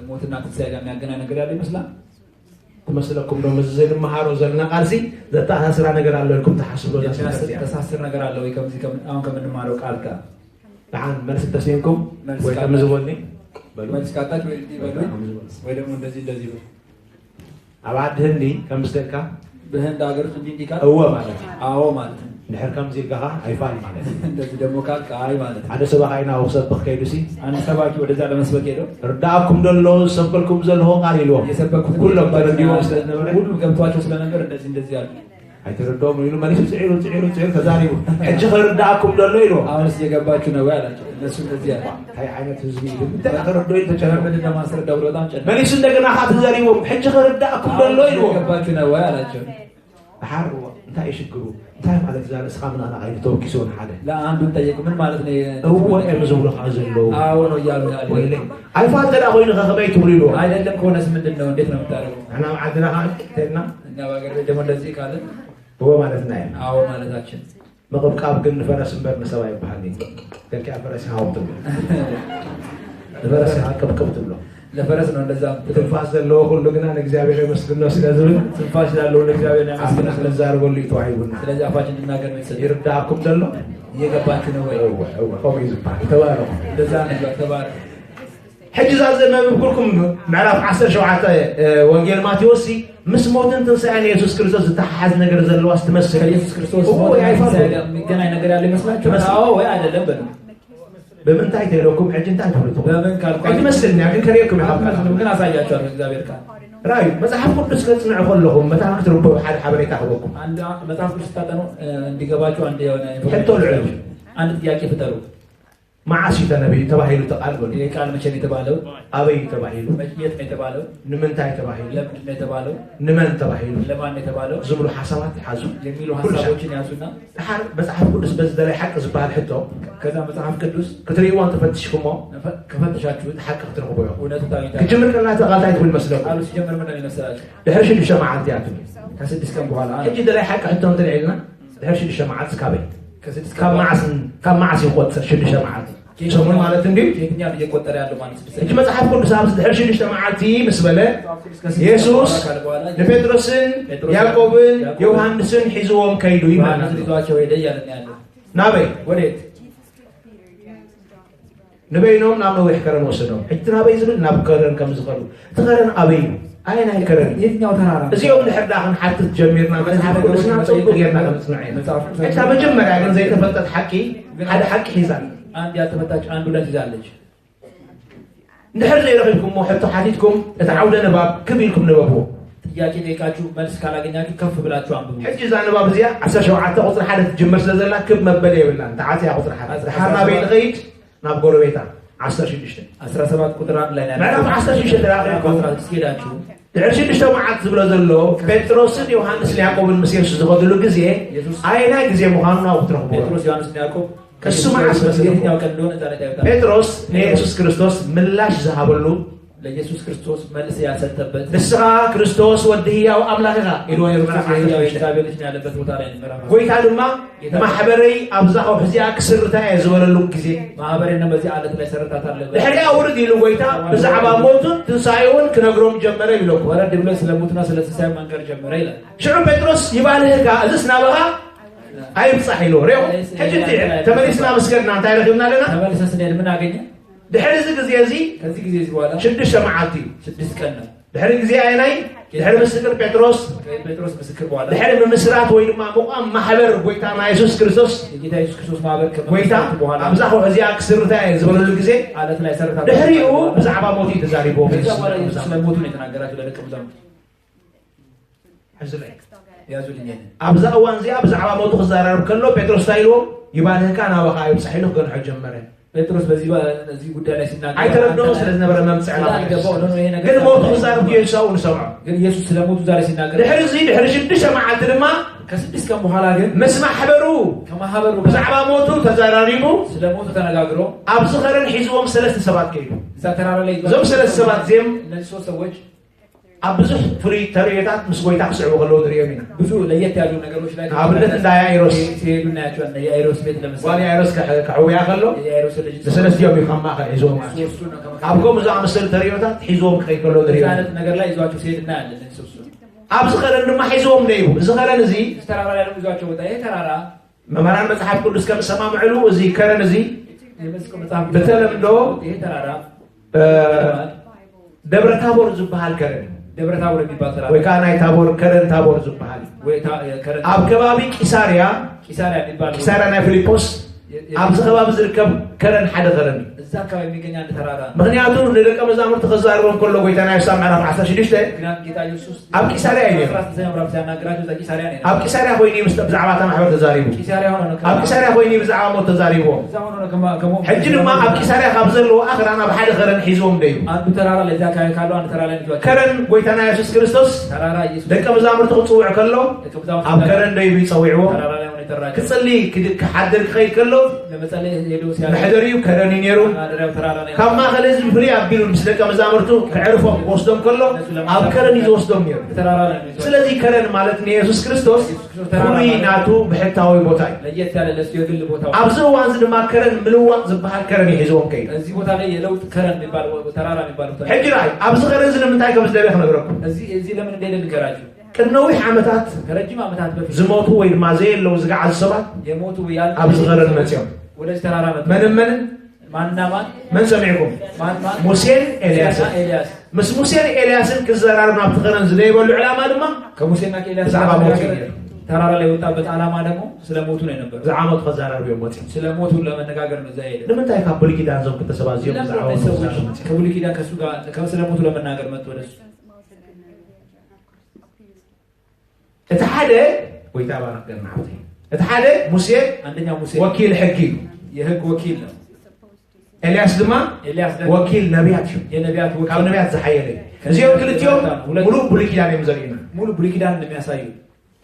موتنا تسايقا مياقنا نقر علي مثلا تمثلكم لو مزيد المهارو زلنا قالسي ذات أسرع نقر على لكم تحسبوا تساسر نقر على أون كم نمارو قالكا الآن ملس التسليمكم ويكم زبولني ملس كاتاك ويدمو እንደዚህ እንደዚህ أبعد هندي كم استيقا بهند አገር እንዲህ ካል هو ማለት አዎ ማለት نحر كم زي القها አይፋል ማለት እንደዚህ ደግሞ ካል አይ ማለት አደ ሰባሃይና ወሰብክ ከይዱሲ አንድ ሰባኪ ወደዛ ለመስበክ ሄዶ እርዳኩም ደሎ ሰብከልኩም ዘልሆ ቃል ይሎ የሰበኩት ሁሉም ተረዲዮ ስለነበረ ሁሉ ገብቷቸው ስለነበር እንደዚህ ያሉ አይተረዶም ይሉ ማለት ጽዒሩ ከዛሬው እጅ እርዳኩም ደሎ ይሎ አሁንስ እየገባችሁ ነው ያላቸው እነሱ እንደዚህ ያሉ አይ አይነት ህዝብ ተረዶ ተጨረበ ለማስረዳው በጣም ጨነቀ መልስ እንደገና ሀት ዘሪዎም እጅ እርዳኩም ደሎ ይሎ እየገባችሁ ነው ያላቸው حرب انت ايش تقولوا انت ማለት ዛሬ እስካሁን አና አይቶ ኪሶን حاله لا አንዱን ጠየቁ ምን ማለት ነው هو የመዘውለ ካዘለው አዎ ነው ያሉ ያለ ወይ አይፋተላ ወይን ከበይቱ ብሎ አይደለም ከሆነስ ምንድነው እንዴት ነው የምታደርገው انا عندنا ሀቅተና እና ባገር ደግሞ እንደዚህ ካለ هو ማለት ነው አዎ ማለታችን መቀብቃብ ግን ፈረስ እንበር መሰባ ይባል ከልካ ፈረስ ሀውት ፈረስ ሀቀብቀብት ብሎ ለፈረስ ነው እንደዛ ትንፋስ ዘለው ሁሉ ግን እግዚአብሔር ይመስገን ነው ስለዚህ ትንፋስ ያለው ለእግዚአብሔር ነው አስከነ ስለዛ አርጎል ይተዋይቡና ስለዚህ አፋችን እንድናገር ነው ይሰጥ ይርዳኩም ደሎ እየገባችሁ ነው ወይ ቆይዝ ተባረው እንደዛ ነው ተባረው حجز زمان بقولكم معرف 17 وانجيل ماتيوس مسموتن تنسان يسوع كريستوس تحز ነገር ዘለው አስተመስል ኢየሱስ ክርስቶስ የሚገናኝ ነገር ያለ ይመስላችሁ አዎ ወይ አይደለም በምን ታይተ ለኩም እጅንታ ተብሎ በምን ካልኩ አይመስልኝ ግን ከሪኩም ይሐብቃል ግን አሳያችኋለሁ እግዚአብሔር ቃል ራይ መጽሐፍ ቅዱስ ከጽንዕ ሁሉም መታክት ረቦ ሓደ ሓበሬታ ህበኩም አንድ መጽሐፍ ቅዱስ ታጠኑ እንዲገባችሁ አንድ የሆነ ሕቶ ልዑል አንድ ጥያቄ ፍጠሩ معاش تنبي تباهيلو تقالبل ይሄ ቃል መቼ ነው የተባለው አበይ ተባሂሉ የት ነው የተባለው ንምንታይ ተባሂሉ ለምንድን ነው የተባለው ንመን ተባሂሉ ለማን ነው የተባለው ዝብሉ ሐሳባት ይሐዙ የሚሉ ሐሳቦችን ያዙና ተሐር መጽሐፍ ቅዱስ በዝደላይ ሐቅ ዝባል ሕቶ ከዛ መጽሐፍ ቅዱስ ክትሪዋን ተፈትሽኩሞ ከፈተሻችሁ ሐቅ ትረክቦ እውነቱ ታዩታ ከጅምር ቀና ተቃልታይ ትብል መስለው ቃሉ ሲጀምር ምን ነው ይመስላችሁ ለህርሽ ልሸማዓት ያቱ ከስድስት ቀን በኋላ እጅ ደላይ ሐቅ ሕቶ እንትልዕልና ለህርሽ ልሸማዓት ስካበይ ከስድስት ካብ ማዓስ ይቆጥር ሽል ሸማዓት ሰሙን ማለት እንዴ የትኛው እየቆጠረ ያለው ማለት ነው እጅ መጽሐፍ ቅዱስ አብስ ድሕርሽ ልሽተማዓቲ መስበለ ኢየሱስ ለጴጥሮስን ያዕቆብን ዮሐንስን ሒዝዎም ከይዱ ይማና ልጇቸው ሄደ ያለን ያለው ናበይ ወዴት ንበይኖም ናብ ነዊሕ ከረን ወሰዶም ሕጂ ናበይ ዝብል ናብ ከረን ከም ዝኸዱ ትኸረን አበይ አይን አይከረን የትኛው ተራራ እዚኦም ድሕርዳኽን ሓትት ጀሚርና መጽሐፍ ቅዱስና ጽቡቅ ጌርና ከምፅንዕ ኢና ሕታ መጀመርያ ግን ዘይተፈጠት ሓቂ ሓደ ሓቂ ሒዛን አንድ ያልተፈታች አንድ ሁለት ይዛለች እንድሕር ዘይረኺብኩም ሕቶ ሓቲትኩም እቲ ዓውደ ንባብ ክብ ኢልኩም ንበብዎ ጥያቄ ጠይቃችሁ መልስ ካላገኛችሁ ከፍ ብላችሁ አንብቡ ሕጂ እዛ ንባብ እዚኣ 17 ቁፅሪ 1 ትጅመር ስለ ዘላ ክብ መበለ የብላን ተዓፅያ ቁፅሪ 1 ድሓር ናበይ ንኸይድ ናብ ጎረቤታ 16 ቁጥር 1 ላይ ምዕራፍ 16 ተራኺብኩም ሄዳችሁ ድሕሪ 6 መዓልቲ ዝብሎ ዘሎ ጴጥሮስን ዮሃንስን ያዕቆብን ምስ የሱስ ዝኸድሉ ግዜ ኣይና ግዜ ምዃኑ ናብኡ ትረኽብዎ ጴጥሮስ ዮሐንስን ያዕቆብ እሱ መዓስ የትኛው ቀን እንደሆነ ዛሬ ታዩታላችሁ ጴጥሮስ ለኢየሱስ ክርስቶስ ምላሽ ዝሃበሉ ለኢየሱስ ክርስቶስ መልስ ያሰጠበት ንስኻ ክርስቶስ ወዲ ሕያው ኣምላኽኻ ኢልዎ የእግዚአብሔር ልጅ ያለበት ቦታ ላይ ነው ጎይታ ድማ ማሕበረይ ኣብዛ ሕዚኣ ክስርታ እየ ዝበለሉ ግዜ ማሕበረይና በዚህ ዓለት ላይ ሰርታት አለበት ድሕሪኣ ውርድ ኢሉ ጎይታ ብዛዕባ ሞቱን ትንሳኤውን ክነግሮም ጀመረ ይብለኩ ወረድ ብሎ ስለ ሞቱና ስለ ትንሳኤ መንገር ጀመረ ይላል ሽዑ ጴጥሮስ ይባልህካ እዝስ ናበኻ አይብጻሕ ኢሉ ሬው ሕጂ ተመሊስና መስገድና እንታይ ረኺብና ኣለና ተመልሰን ስንሄድ ምን አገኘ ድሕሪ እዚ ግዜ እዚ ከዚህ ጊዜ በኋላ 6 መዓልቲ 6 ቀን ነው دحر غزي ايناي دحر مسكر بطرس مسكر بوالا دحر بمسرات وي دما مقام محبر غويتا نا يسوع كريستوس ጌታ ኢየሱስ ክርስቶስ ማህበር غويتا ابزاخو غزي اكسرتا زبلل غزي አለት ላይ ሰርታ دحريو بزعባ ሞት ተዛሪቦ ስለሞቱ ነው የተናገራችሁ ለደቀ መዛሙርቱ حزلي ያዙልኝ ابزا وان زي بزعባ ሞት ተዛራር ከሎ ጴጥሮስ ታይሎ ይባልህካ ናወኻ ይብሳሒሉ ገንሑ ጀመረ ጴጥሮስ በዚህ ጉዳይ ላይ ሲናገር አይተረዶም ስለነበረ መምጽዕላ ግን ሞቱ ተዛር ኢየሱስ ሰምዓ ግን ኢየሱስ ስለሞቱ ዛሬ ሲናገር ድሕሪ ሽድሽተ መዓልት ድማ ከስድስት ቀን በኋላ ግን መስማዕ ሕበሩ ከማህበሩ ብዛዕባ ሞቱ ተዛራሪቡ ስለሞቱ ተነጋግሮ ኣብዚ ኸረን ሒዝዎም ሰለስተ ሰባት ከይዱ እዛ ተራራ ላይ እዞም ሰለስተ ሰባት ዜም እነዚህ ሶስት ሰዎች ኣብ ብዙሕ ፍሉይ ተርእዮታት ምስ ጎይታ ክስዕቡ ከለዉ ንሪኦም ኢና ብዙ ለየት ያሉ ነገሮች ላይ ኣብነት እንዳ ያኢሮስ ሲሄዱ እናያቸዋለን የአይሮስ ቤት ለምሳሌ ዋን ያኢሮስ ክዕውያ ከሎ ንሰለስቲኦም እዩ ካብ ማእኸል ሒዝዎም ኣብ ከምኡ ዝኣመሰሉ ተርእዮታት ሒዝዎም ክኸይ ከለዉ ንሪኦም አይነት ነገር ላይ ይዟቸው ሲሄድ እናያለን እነዚህ ሶስት ኣብዚ ኸረን ድማ ሒዝዎም ነይሩ እዚ ኸረን እዚ ተራራ ላይ ይዟቸው ወጣ ይሄ ተራራ መምህራን መጽሓፍ ቅዱስ ከም ሰማምዕሉ እዚ ከረን እዚ በተለምዶ ይሄ ተራራ ደብረ ታቦር ዝበሃል ከረን ደብረ ታቦር የሚባል ተራራ ወይ ካናይ ታቦር ከረን ታቦር ዝበሃል ወይ ከረን ኣብ ከባቢ ቂሳርያ የሚባል ቂሳርያ ናይ ፊልጶስ ኣብ ከባቢ ዝርከብ ከረን ሓደ ከረን እዛ አካባቢ የሚገኝ አንድ ተራራ ምክንያቱ ለደቀ መዛሙርት ተዛርቦም ከሎ ጎይታ ናይ ሳም ምዕራፍ 16 ጌታ ኢየሱስ ኣብ ቂሳርያ እዩ ኣብ ቂሳርያ ኮይኑ ምስ ብዛዕባ ማሕበር ተዛሪቡ ኣብ ቂሳርያ ኮይኑ ብዛዕባ ሞት ተዛሪቡ ሕጂ ድማ ኣብ ቂሳርያ ካብ ዘለዎ ኣኽራን ኣብ ሓደ ከረን ሒዝዎም ደዩ አንዱ ተራራ ለዛ አካባቢ ካለው አንድ ተራራ ላይ ይዟቸው ከረን ጎይታ ናይ ኢየሱስ ክርስቶስ ተራራ ኢየሱስ ደቀ መዛሙርት ክጽውዕ ከሎ ኣብ ከረን ደዩ ይጸውዕዎ ክጽሊ ክሓድር ክኸይድ ከሎ ለመጸለይ ሄዶ መሕደሪዩ ከረን ነይሩ ካብ ማእኸል ህዝቢ ፍሉይ ኣቢሉ ምስ ደቀ መዛሙርቱ ክዕርፎም ክወስዶም ከሎ ኣብ ከረን እዩ ዝወስዶም ነይሩ ስለዚ ከረን ማለት ንኢየሱስ ክርስቶስ ፍሉይ ናቱ ብሕታዊ ቦታ እዩ ለየት ያለ ለሱ የግል ቦታው ኣብዚ እዋን እዚ ድማ ከረን ምልዋጥ ዝበሃል ከረን እዩ ሒዝዎም ከይዱ እዚህ ቦታ ላይ የለውጥ ከረን የሚባል ተራራ የሚባል ቦታ ሕጂ ራእይ ኣብዚ ከረን እዚ ንምንታይ ከም ዝደበየ ክነግረኩም እዚህ ለምን እንደሄደ ንገራችሁ ቅድነዊሕ ዓመታት ከረጅም ዓመታት በፊት ዝሞቱ ወይ ድማ ዘየለው ዝገዓዙ ሰባት የሞቱ ኣብዚ ከረን መፅኦም ወደዚህ ተራራ መጡ መንን ማንና ማን من سمعكم ሙሴን ኤልያስ ምስ ሙሴን ኤልያስን ክዘራሩ ናብቲ ከረን ዝደይበሉ ዕላማ ድማ ከሙሴና ከኤልያስ ብዛዕባ ሞት ተራራ ላይ ወጣበት ዓላማ ደግሞ ስለሞቱ ነው የነበረው ብዛዕባ ሞት ከዘራሩ ሞት ስለሞቱ ለመነጋገር ነው እዛ ሄደ ንምንታይ ካብ ብሉይ ኪዳን ዞም ክልተ ሰባት እዚኦም ብዛዕባ ሞት ከብሉይ ኪዳን ከእሱ ጋር ስለሞቱ ለመናገር መጡ ወደሱ እቲ ሓደ ጎይታ ባረከና ዓውቲ እቲ ሓደ ሙሴ አንደኛ ሙሴ ወኪል ሕጊ የህግ ወኪል ነው ኤልያስ ድማ ወኪል ነቢያት እዩ የነቢያት ወኪል ካብ ነቢያት ዝሓየለ እዚኦም ክልቲኦም ሙሉእ ብሉይ ኪዳን እዮም ዘርእዩና ሙሉ ብሉይ ኪዳን እንደሚያሳዩ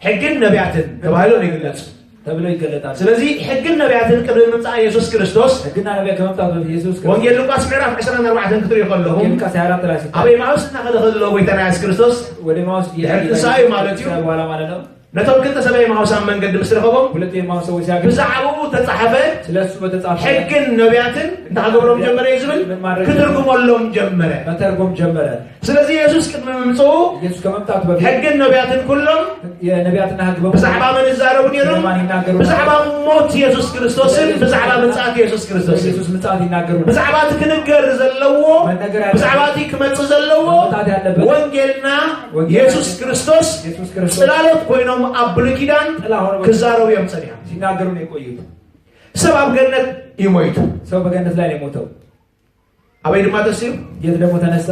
ሕግን ነቢያትን ተባሂሎም ይግለጹ ተብሎ ይገለጣል ስለዚህ ሕግን ነቢያትን ቅድሚ ምምጻእ ኢየሱስ ክርስቶስ ሕግና ነቢያት ከመምጣቱ በፊት ኢየሱስ ክርስቶስ ወንጌል ሉቃስ ምዕራፍ 24 ክትሪኡ ከለኹም ሉቃስ 24 ላይ ኣብ ኤማሁስ እናኸደ ከሎ ጎይታና ኢየሱስ ክርስቶስ ወደ ኤማሁስ ትንሳኤ ማለት እዩ በኋላ ማለት ነው ነቶም ክልተ ሰብ ኤማሁሳን መንገዲ ምስ ረኸቦም ሁለት ኤማሁስ ሰዎች ሲያገኙ ብዛዕባኡ ተጻሕፈ ስለሱ በተጻፈ ሕግን ነቢያትን እንታገበሮም ጀመረ ይዝብል ክትርጉመሎም ጀመረ መተርጎም ጀመረ ስለዚህ ኢየሱስ ቅድሚ ምምጽኡ ኢየሱስ ከመምጣቱ በፊት ሕግን ነቢያትን ኩሎም የነቢያትና ሕግ ብዛዕባ መን ይዛረቡ ነይሮም ብዛዕባ ሞት ኢየሱስ ክርስቶስን ብዛዕባ ምጽኣት ኢየሱስ ክርስቶስ ኢየሱስ ምጽኣት ይናገሩ ብዛዕባ እቲ ክንገር ዘለዎ ብዛዕባ እቲ ክመጽእ ዘለዎ ወንጌልና ኢየሱስ ክርስቶስ ጽላሎት ኮይኖም ኣብ ብሉይ ኪዳን ክዛረቡ እዮም ጸኒሖም ሲናገሩ ነው የቆዩት ሰብ ኣብ ገነት ይሞቱ ሰው በገነት ላይ ነው የሞተው ኣበይ ድማ ተሲሩ የት ደግሞ ተነሳ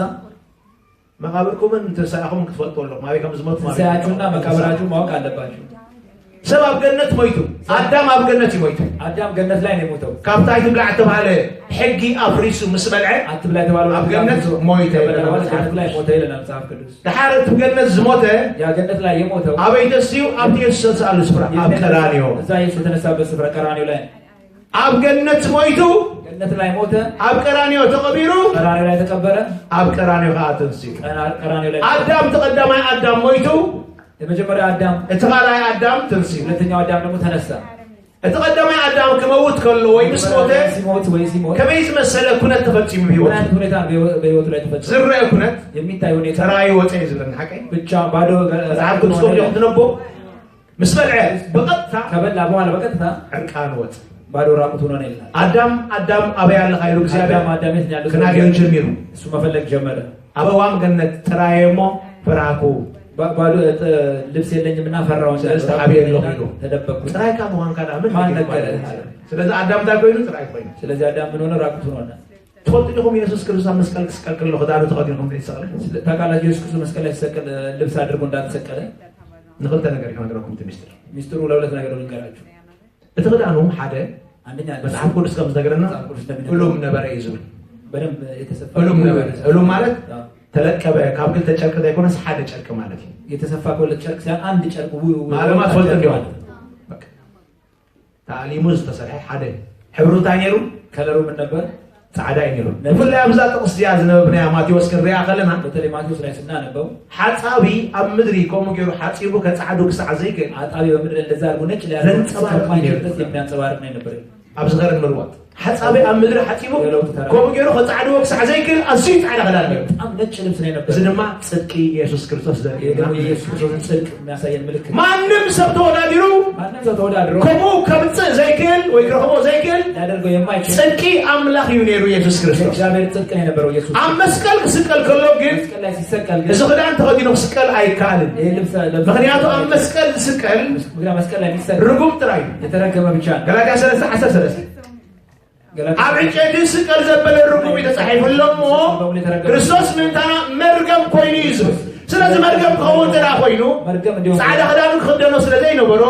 መቃብርኩምን ትንሳኤኹም ክትፈልጡ ኣለኹም ኣበይ ከም ዝሞቱ ማለት ትንሳኤያችሁና መቃብራችሁ ማወቅ አለባችሁ ሰብ ኣብ ገነት ሞይቱ ኣዳም ኣብ ገነት ይሞይቱ አዳም ገነት ላይ ነው የሞተው ካብታይ ትብላዕ ተባሃለ ሕጊ ኣፍሪሱ ምስ በልዐ አትብላ የተባለው ኣብ ገነት ሞይተ ገነት ላይ ሞተ ይለናል መጽሐፍ ቅዱስ ድሓር እቲ ገነት ዝሞተ ያ ገነት ላይ የሞተው ኣበይ ተሲዩ ኣብቲ ኢየሱስ ዝተሰኣሉ ስፍራ ኣብ ቀራንዮ እዛ ኢየሱስ የተነሳበት ስፍራ ቀራንዮ ላይ ኣብ ገነት ሞይቱ ገነት ላይ ሞተ ኣብ ቀራንዮ ተቀቢሩ ቀራንዮ ላይ ተቀበረ ኣብ ቀራንዮ ከዓ ተንስኡ ቀራንዮ ላይ ኣዳም ተቀዳማይ ኣዳም ሞይቱ የመጀመሪያ አዳም እቲ ካልኣይ ኣዳም ተንስኡ ሁለተኛው አዳም ደግሞ ተነሳ እቲ ቀዳማይ ኣዳም ክመውት ከሎ ወይ ምስ ሞተ ሲሞት ከመይ ዝመሰለ ኩነት ተፈፂሙ ህይወት ሁኔታ በህይወቱ ላይ ተፈጸመ ዝርአ ኩነት የሚታይ ሁኔታ ተራይ ወፀ ዝብለና ሓቀይ ብቻ ባዶ መጽሓፍ ቅዱስ ኮም ትነቦ ምስ በልዐ በቀጥታ ከበላ በኋላ በቀጥታ ዕርቃን ወፀ ባዶ ራቁት ሆኖ ነው አዳም አበይ ያለ ኃይሉ እግዚአብሔር አዳም የት ያለው ከናገር ጀምሩ እሱ መፈለግ ጀመረ አበዋም ገነት ጥራዬሞ ፍራኩ ባዶ ልብስ የለኝምና ፈራው ስለዚህ አብየሎ ነው ተደበቁ ጥራይ ካመሆን ካዳ ምን ነገር ስለዚህ አዳም ታቆይኑ ጥራይ ቆይ ስለዚህ አዳም ምን ሆነ ራቁት ሆነ ተወጥቶም ኢየሱስ ክርስቶስ መስቀል ተሰቀለ ለኸዳሩ ተቀደም ተሰቀለ ታቃላ ኢየሱስ ክርስቶስ መስቀል ላይ ተሰቀለ ልብስ አድርጎ እንዳልተሰቀለ ንخلተ ነገር ይነገራኩም ሚስጥሩ ለሁለት ነገር ልንገራችሁ እተገዳኑ ሓደ አንደኛ መጽሐፍ ቅዱስ ከምዝነገረና ሁሉም ነበረ ይዙ በደንብ የተሰፋ ሁሉም ማለት ተለቀበ ካብግል ተጨርቀ ይኮነ ሓደ ጨርቅ ማለት የተሰፋ ከሁለት ጨርቅ ሲያን አንድ ጨርቅ ማለማት ፈልጥ እንዲዋል በቃ ታሊሙ ተሰርሐ ሓደ ሕብሩ ታኔሩ ከለሩ ምን ነበር ጻዕዳ ይነሩ ሁሉ ያብዛ ጥቅስ ያዝነ ብና ማቴዎስ ከሪያ ከለና በተለይ ማቴዎስ ላይ ስናነበው ሐጻቢ ኣብ ምድሪ ቆሙ ገሩ ሐጺቡ ከጻዕዱ ክሳዕ ዘይከ አጣቢ በምድር እንደዛ አርጎ ነጭ ላይ ያንጸባርቅ የሚያንጸባርቅ ነው ነበር ኣብዚ ገረን መልዋት ሐጻቢ ኣብ ምድሪ ሐጺቡ ቆሙ ገሩ ከጻዕዱ ክሳዕ ዘይከ ኣዝዩ ጻዕዳ ከላል በጣም ነጭ ልብስ ነው ነበር እዚ ድማ ጽድቂ ኢየሱስ ክርስቶስ ዘርእየና ኢየሱስ ክርስቶስን ጽድቅ የሚያሳየን ምልክት ማንም ሰብ ተወዳዲሩ ቆሙ ከምጽእ ዘይክል ወይ ረኽቦ ዘይክል ያደርገው የማይችል ጽድቂ አምላክ ይነሩ ኢየሱስ ክርስቶስ እግዚአብሔር ጽድቅ ነው የነበረው ኢየሱስ አም መስቀል ስቀል ከሎ ግን መስቀል ላይ ሲሰቀል ግን እዚ ክዳን ተኸዲኖ ስቀል አይካልን ይሄ ልብስ ምክንያቱ አም መስቀል ስቀል መስቀል ላይ ሲሰቀል ርጉም ጥራይ የተረገመ ብቻ ገላትያ 3:13 አብንጨት ስቀል ዘበለ ርጉም የተጻፈለሞ ክርስቶስ ምንታና መርገም ኮይኑ ይዙ ስለዚህ መርገም ከወንደራ ኮይኑ መርገም እንዲሁ ጻዕዳ ክዳኑ ክደኖ ስለዘይ ነበሮ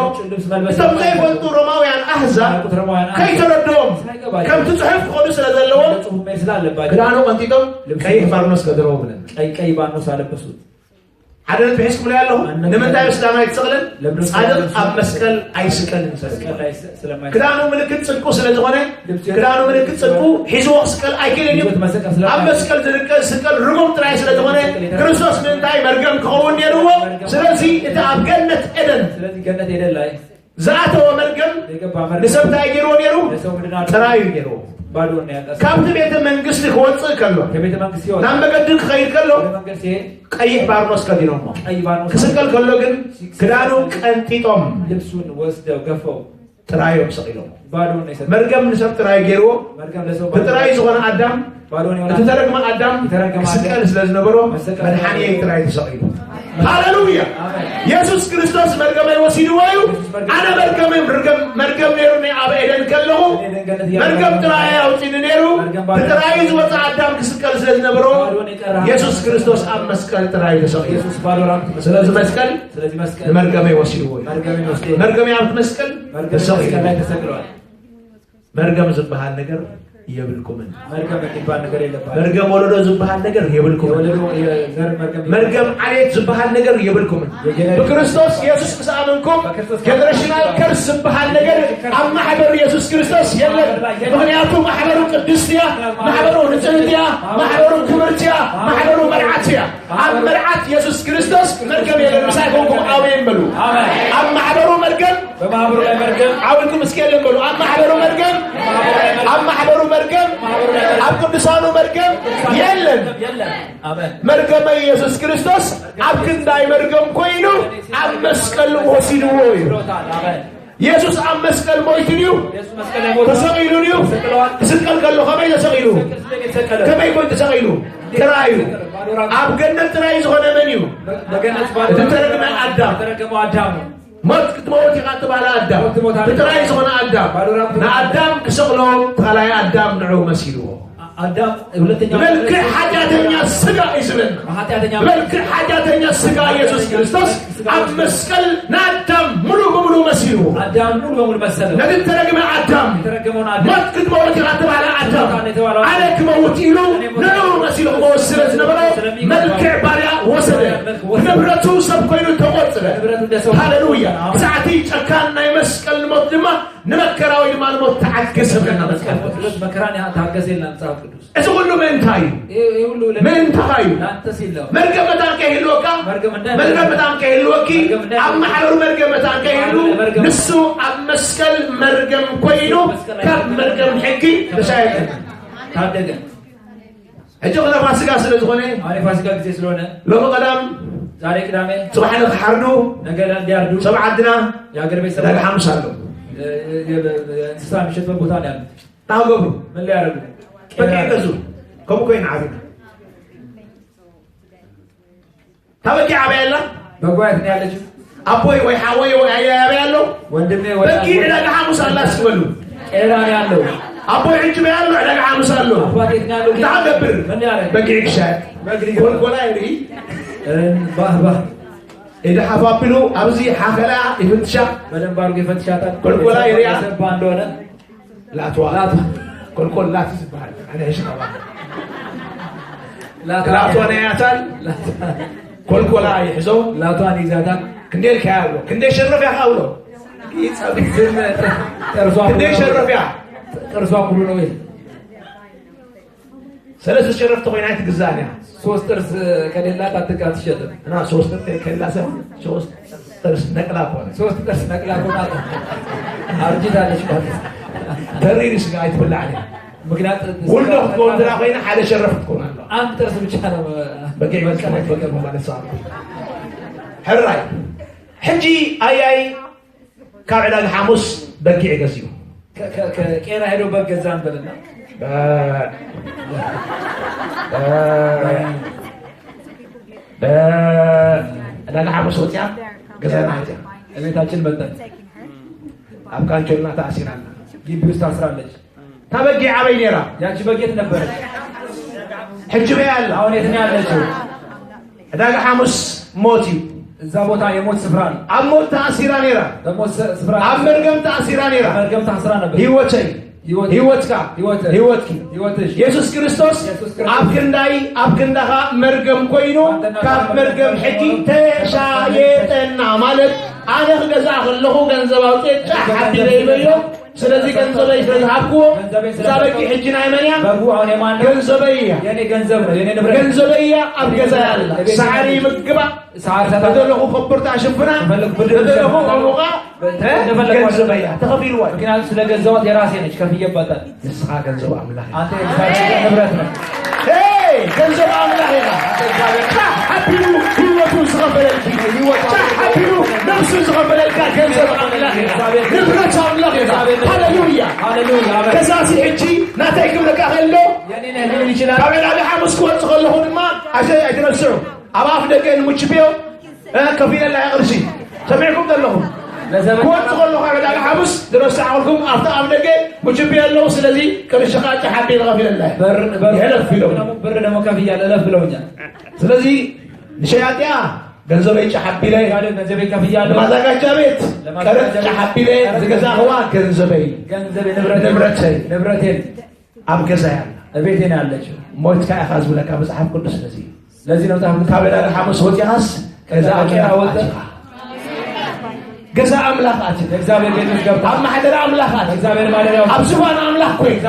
እቶም ዘይፈልጡ ሮማውያን አሕዛብ ከይተረድኦም ከምቲ ጽሑፍ ክኾኑ ስለዘለዎ ክዳኑ ቀንጢጦም ቀይሕ ባርኖስ ከደረቡ ብለን ቀይ ባርኖስ አለበሱት عدد بحيث كل يالله لمن دا يسلام يتسغلن عدد أب مسكل أي سكل كدانو ملكت صدقو سلطغنه كدانو ملكت صدقو حيزو سكل أي كيلين أب مسكل سكل رغم تراي سلطغنه كريستوس من داي مرقم كون يروه سلسي إتا أب جنة إدن زعته ومرقم نسب تاي يروه يروه تراي يروه كابت بيت منقص لك وصل كله نعم بقدر خير كله قيح بارنوس كدينهم كسكل كله جن كدانو كنتيتهم لبسون وسده وقفوا ترايهم سقيلهم مرقم نسب تراي جيرو تراي زغنا أدم تترك ما أدم كسكل سلز نبرو مدحاني تراي سقيلهم هاللويا يسوع كريستوس مرقم يوسيدو وايو أنا مرقم نيرني أبا إيدن كله مرقم تراي أوتين نيرو تراي زوجة آدم كسكال سلز نبرو يسوع كريستوس أب مسكال تراي سقيل سلز مسكال مرقم يوسيدو وايو مرقم يعرف مسكال سقيل مرقم زبها النجر يبلكمن مرقم ولدو زبها النجر يبلكمن مرقم عليك زبها النجر يبلكمن بكريستوس يسوع بسامنكم كدرشنال كرس زبها النجر أما حبر يسوع كريستوس يلا مغنياتو محبرو قدستيا محبرو نتنديا محبرو كبرتيا محبرو مرعاتيا أم مرعات يسوع كريستوس مرقم يلا مساكمكم آوين بلو أما حبرو مرقم عاولكم مسكين بلو أما حبرو مرقم أما حبرو مرقم أبكم بصانو مرقم يلن مرقم يسوع كريستوس أبكم داي مرقم كوينو أم مسكال وسيدو يسوع أم مسكال مويتنيو تسقيلونيو تسقل قالو خمي تسقيلو كما يكون تسقيلو ترايو أب جنة تراي زغنا منيو تترجم أدم موت كتموت يقطب على أدم بتراي زغنا أدم نا أدم كشغله تخلي أدم نعو مسيره أدم بلك حاجاتنا السجا إسلام بلك حاجاتنا السجا يسوع كريستوس أب مسكال نادم ملو مسيره أدم ملو مسيره نبي ترجم أدم موت كتموت يقطب على أدم عليك موت إلو نعو مسيره موسرة نبرة ملك عبارة وسده نبرته سبكينو توصله هاللويا ساعتي كان يمسكال المظلمة نمكراوي ما الموت تعكس بنا مسكال مكراني تعكسين نصاب إيش كله من تايو مرقم متان كهلوكا مرقم متان كهلوكي أما حلو مرقم متان كهلو نسو أم مسكال مرقم كوينو كاب مرقم حكي بشايف تابدأ هجوا كذا فاسقة سلسلوني أنا فاسقة كذي سلونه لو قدام زاري كلامه سبحانه حردو نقدر نديردو سبع عندنا يا قربي سبع لا حمش هذا إنسان مشت بالبطانة يعني تعالوا من اللي يعرفه بكي كذو كم كوين عارف تبكي عبيلا بقوات نيالج أبوي ويحاوي ويعيالو وندمي بكي إلى حاموس الله سولو إيران يالو أبوي عجب يالو إلى حاموس الله أبوي نيالو تعبر بكي عكشات كل كلا يري باه إذا حفابلو أبزي حفلا يفتشا بدن بارو يفتشاتا كل كلا يري باندونا لا توا كل لا تسبح أنا إيش طبعا لا توا نياتل كل كلا يحزو لا توا نيزاتا كنديل كاولو كنديل شرف يا كاولو كنديل شرف يا ترزوا كلونوي ثلاث شرف تقينات جزانيا ሶስት ጥርስ ከሌላት አትቃትሸጥም እና ሶስት ጥርስ ከሌላት ሶስት ጥርስ ነቅላ ሆነ ሶስት ጥርስ ነቅላ ሆነ አርጅታለች ማለት ተሪሪስ ጋር ይትበላል ምክንያት ሁሉ ኮንትራ ኮይና ሓደ ሸረፍ ትኮናለ አንድ ጥርስ ብቻ ነው በቀይ መስቀል ፈቀር ማለት ሳብ ሕራይ ሕጂ አያይ ካብ ዕዳጋ ሐሙስ በጊዕ ገዝዩ ከቄራ ሄዶ በገዛን በልና ዕዳጋ ሐሙስ ወጥያ ገዛና አይተን እቤታችን መጣን አብካንቾና ታሲራና ግቢ ውስጥ ታስራለች ታበጊ አበይ ኔራ ያቺ በጌት ነበረች ሕጂ በያለ አሁን የት ነው ያለችው ዕዳጋ ሐሙስ ሞቲ እዛ ቦታ የሞት ስፍራ ነው አሞት ታሲራ ኔራ በሞት ስፍራ አመርገም ታሲራ ኔራ መርገም ታስራ ነበር ህይወቴ ህይወትካ ህይወትኪ ኢየሱስ ክርስቶስ ኣብ ክንዳኻ መርገም ኮይኑ ካብ መርገም ሕጂ ተሻየጠና ማለት ኣነ ክገዛእ ከለኹ ገንዘብ ኣውፅአ ጫሕ ሓቢለ ይበዮ ስለዚ ገንዘበይ ስለዝሃብክዎ እዛ በጊ ሕጂ ናይ መን እያ ገንዘበይ እያ ገንዘበይ እያ ኣብ ገዛ ያላ ሳዕሪ ምግባ ተደለኹ ከብርታ ሽፍና ተደለኹ ቆሙቓ ገንዘበይ እያ ተኸፊልዋ ምክንያቱ ስለ ገዛዋት የራሴ ነች ከፍዬባታል ንስኻ ገንዘብ ኣምላኽ አንተ እግዚአብሔር ንብረት ነው ገንዘብ ኣምላኽ ኢኻ ሓቢሉ ህይወቱ ዝኸበለልኪ ሓቢሉ ነፍሱ ዝኸበለልካ ገንዘብ ኣምላኽ ኢኻ ንብረት ኣምላኽ ኢኻ ሃሌሉያ ከሳሲ ሕጂ ናታይ ክብለካ ከሎ ካብ ዕዳጋ ሐሙስ ክወፅእ ከለኹ ድማ ኣይትነስዑ ኣብ ኣፍ ደገ ንሙችብዮ ከፍ ኢለላ ቅርሲ ሰሚዕኩም ዘለኹም ክወፅእ ከለኹ ኣብ ዕዳጋ ሐሙስ ዝረስዕ ክልኩም ኣብቲ ኣብ ደገ ሙችብዮ ኣለዉ ስለዚ ቅርሽኻ ጫሓቢ ዝኸፍ ኢለላ የለፍ ኢሎም ብር ደሞ ከፍ እያለ እለፍ ብለውኛል ስለዚ ንሸያጥያ ገንዘበይ ጫሓቢለይ ገንዘበይ ከፍ እያለ ማዘጋጃ ቤት ቀረጥ ጫሓቢለይ ዝገዛኽዋ ገንዘበይ ንብረቴን ኣብ ገዛ ያለ እቤቴ ነው ያለችው ሞትካ ኢኻ ዝብለካ መፅሓፍ ቅዱስ ስለዚህ ነው ካብ ዕዳጋ ሐሙስ ወፂኻስ ገዛ ገዛ ኣምላኽ ኣትኻ እግዚአብሔር ቤት ውስጥ ገብታ ኣብ ማሕደር ኣምላኽ ኣትኻ እግዚአብሔር ማደሪያው ኣብ ዝባን ኣምላኽ ኮይንካ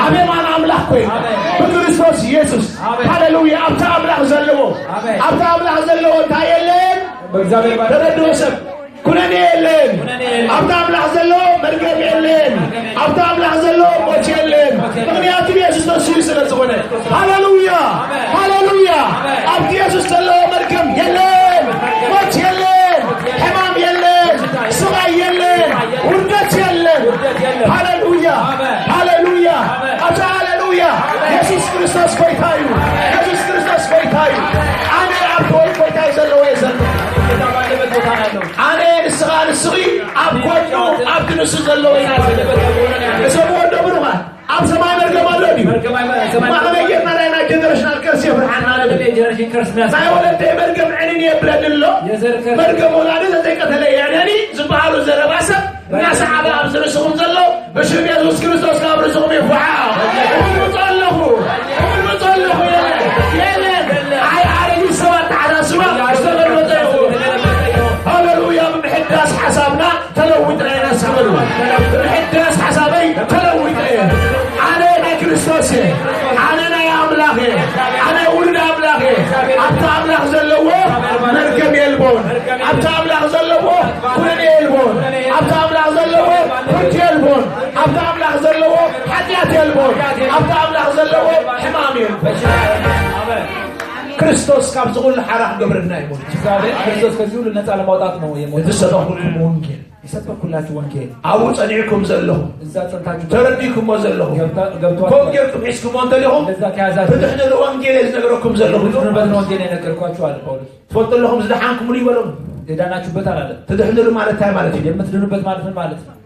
ኣብ የማን ኣምላኽ ኮይንካ ብክርስቶስ ኢየሱስ ሃሌሉያ ኣብታ ኣምላኽ ዘለዎ ኣብታ ኣምላኽ ዘለዎ እንታይ የለን በእግዚአብሔር ተረድኦ ሰብ ኩነኔ የለን ኣብታ ኣምላኽ ዘለዎ መርገም የለን ኣብታ ኣምላኽ ዘለዎ ሞት የለን ምክንያቱ ኢየሱስ ነስዩ ስለ ዝኾነ ሃሌሉያ ሃሌሉያ ኣብቲ ኢየሱስ ዘለዎ መርገም የለን ሞት የለን ሕማም የለን ስቃይ የለን ውርደት የለን ሃሌሉያ ሃሌሉያ ኣታ ሃሌሉያ ኢየሱስ ክርስቶስ ጎይታ እዩ ኢየሱስ ክርስቶስ ጎይታ እዩ ኣነ ኣብ ተወል ጎይታ እዩ ዘለዎ እየ ዘሎ ኣነ ንስኻ ንስኺ ኣብ ጎኑ ኣብቲ ንሱ ዘለዎ ኢና እሰምዎ ዶ ብሩኻን ኣብ ሰማይ መርገም ኣሎ ድዩ ማዕበይ ጌርና ናይና ጀነሬሽናል ከርሲ የፍርሓና ናይ ወለደይ መርገም ዕንን የብለኒ ኣሎ መርገም ወላዲ ዘዘይቀተለየዕነኒ ዝበሃሉ ዘረባ ሰብ እናሰዓበ ኣብ ዝርስኹም ዘሎ ብሽም ኢየሱስ ክርስቶስ ካብ ርስኹም ይፉዓ እምልምፆ ኣለኹ እምልምፆ ኣለኹ የለን ዓረጊ ሰባት ተሓሳስባ ዝተመርመፀ ይኹ ሃሌሉያ ብምሕዳስ ሓሳብና ተለዊጥና ኢና ስበሉ ብምሕዳስ ሓሳበይ ተለዊጠ እየ ኣነ ናይ ክርስቶስ እየ ኣነ ናይ ኣምላኽ እየ ኣነ ውሉድ ኣምላኽ እየ ኣብቲ ኣምላኽ ዘለዎ መርገም የልቦን ኣብቲ ኣምላኽ ዘለዎ ኩነኔ የልቦን ኣብቲ ኣምላኽ ዘለዎ ፍርድ የልቦን ኣብቲ ኣምላኽ ዘለዎ ሓጢኣት የልቦን ኣብቲ ኣምላኽ ዘለዎ ሕማም የልቦን ክርስቶስ ካብ ዝቁል ሓራፍ ገብርና ይሞት ክርስቶስ ከዚህ ሁሉ ነፃ ለማውጣት ነው የሞት ተሰበኩልኩም ወንጌል ይሰበኩላችሁ ወንጌል አው ጸኒዕኩም ዘለኹ እዛ ጸንታችሁ ተረዲኩም ዘለኹ ኮንጌልኩም ሒስኩም ወንተሊኹም እዛ ከያዛችሁ ፍትሕን ወንጌል ዝነገረኩም ዘለኹ በዝነ ወንጌል የነገርኳችሁ አለ ጳውሎስ ትፈልጡለኹም ዝደሓንኩም ይበሎም የዳናችሁበት አላለ ትድሕንሉ ማለት ታይ ማለት ነው የምትድኑበት ማለት ምን ማለት ነው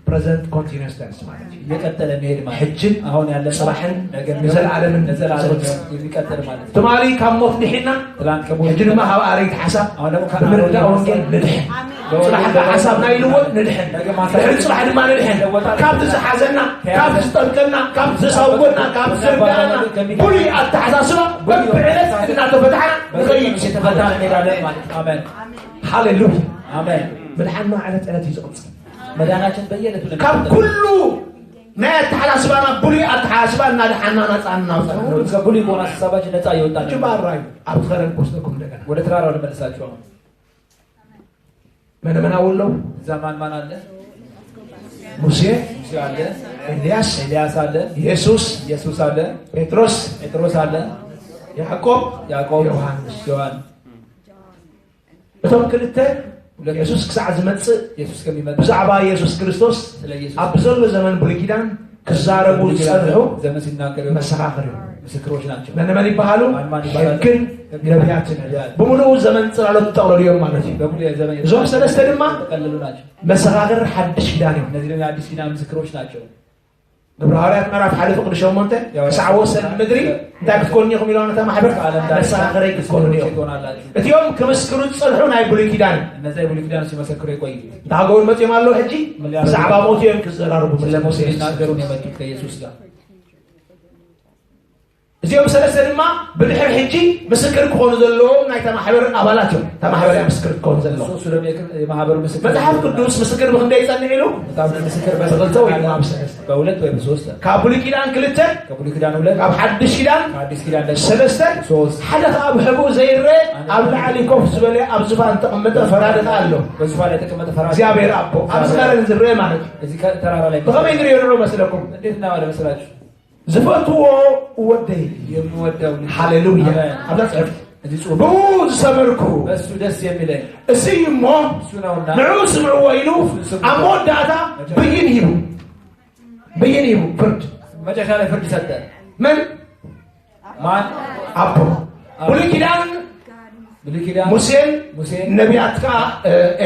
present continuous tense ማለት ነው የቀጠለ መሄድ ማለት ሕጅን አሁን ያለ ጽባሕን ነገር ዘለዓለምን የሚቀጥል ማለት ነው ትማሊ ካብ ሞት ድሒና ትላንት ከሞት ሕጅንማ ሃብ ኣረይት ሓሳብ አሁን ደግሞ ብምርዳእ ወንጌል ንድሕን ጽባሕ ሓሳብ ናይ ልወጥ ንድሕን ድሕሪ ጽባሕ ድማ ንድሕን ካብቲ ዝሓዘና ካብቲ ዝጠንቀና ካብቲ ዝሰውጎና ካብቲ ዝርዳእና ኩሉይ ኣተሓሳስባ በብዕለት እናተፈታሕና ንኸይድ የተፈታን እንሄዳለን ማለት ነው አሜን ሃሌሉያ አሜን መድሓንና ዕለት ዕለት እዩ ዝቕፅል መዳናችን በየዕለቱ ካብ ኩሉ ናይ ኣተሓሳስባና ብሉይ ኣተሓሳስባ እናድሓና ናፃና ከብሉይ በሆነ ሀሳባችን ነፃ እየወጣን ጅባራዩ ኣብ ትኸረን ወስደኩም እንደገና ወደ ተራራው ልመልሳችሁ አሁን መን ኣውለው እዛ ማን አለ ሙሴ አለ ኤልያስ አለ ኢየሱስ አለ ጴጥሮስ አለ ያዕቆብ ዮሐንስ እቶም ክልተ ኢየሱስ ክሳዕ ዝመጽእ ኢየሱስ ከሚመጣ ብዛዕባ ኢየሱስ ክርስቶስ ኣብ ዘሎ ዘመን ብሉይ ኪዳን ክዛረቡ ዝጸንሑ ዘመን ሲናገሩ መሰኻኽር ምስክሮች ናቸው መን ይባሃሉ ሕግን ነቢያትን ብምሉእ ዘመን ጽላሎት ተጠቕለሉ እዮም ማለት እዩ እዞም ሰለስተ ድማ ተቀለሉ ናቸው መሰኻኽር ሓድሽ ኪዳን እዮም እነዚህ ደግሞ የአዲስ ኪዳን ምስክሮች ናቸው ግብረ ሐዋርያት ምዕራፍ ሓደ ፍቅዲ 8 ክሳዕ ወሰን ምድሪ እንታይ ክትኮኑ ኢኹም ኢሎም ነታ ማሕበር መሰኻኽረይ ክትኮኑ እዮም እቲኦም ክምስክሩ ዝጸንሑ ናይ ብሉይ ኪዳን እነዚያ የብሉይ ኪዳን ሲመሰክሩ የቆዩ እንዳገውን መፅኦም ኣለዉ ሕጂ ብዛዕባ ሞት እዮም ክዘራርቡ ሙሴ ይናገሩን የመጡት ከኢየሱስ ጋር እዚኦም ሰለስተ ድማ ብድሕሪ ሕጂ ምስክር ክኾኑ ዘለዎም ናይ ተማሕበር ኣባላት እዮም ተማሕበር ምስክር ክኾኑ ዘለዎም እሱ ደግሞ የማህበሩ ምስክር መጽሓፍ ቅዱስ ምስክር ብክንደይ ይጸንዕ ኢሉ ምስክር በክልተ ወይ ድማ ብሰለስተ በሁለት ወይ በሶስት ካብ ብሉይ ኪዳን ክልተ ከብሉይ ኪዳን ሁለት ካብ ሓድሽ ኪዳን ሰለስተ ሓደ ከዓ ብሕቡእ ዘይርአ ኣብ ላዕሊ ኮፍ ዝበለ ኣብ ዝፋን ተቐመጠ ፈራድኻ ኣሎ በዙፋን ላይ የተቀመጠ ፈራድ እግዚአብሔር ኣቦ ኣብ ዝካረን ዝርአ ማለት እዩ እዚህ ተራራ ላይ ብኸመይ ንሪኦ ንሮ መስለኩም እንዴት እናዋለ መስላችሁ ዝፈትዎ ወደይ የምወደው ሃሌሉያ ኣብዛ ጽሑፍ እዚህ ጽሑፍ ብኡ ዝሰመርኩ በእሱ ደስ የሚለኝ እሱ እሞ እሱ ነውና ንዑ ስምዕዎ ኢሉ ኣብ መወዳእታ ብይን ሂቡ ፍርድ መጨረሻ ላይ ፍርድ ሰጠ ምን ማን ኣቦ ብሉይ ኪዳን ሙሴን ነቢያት ከዓ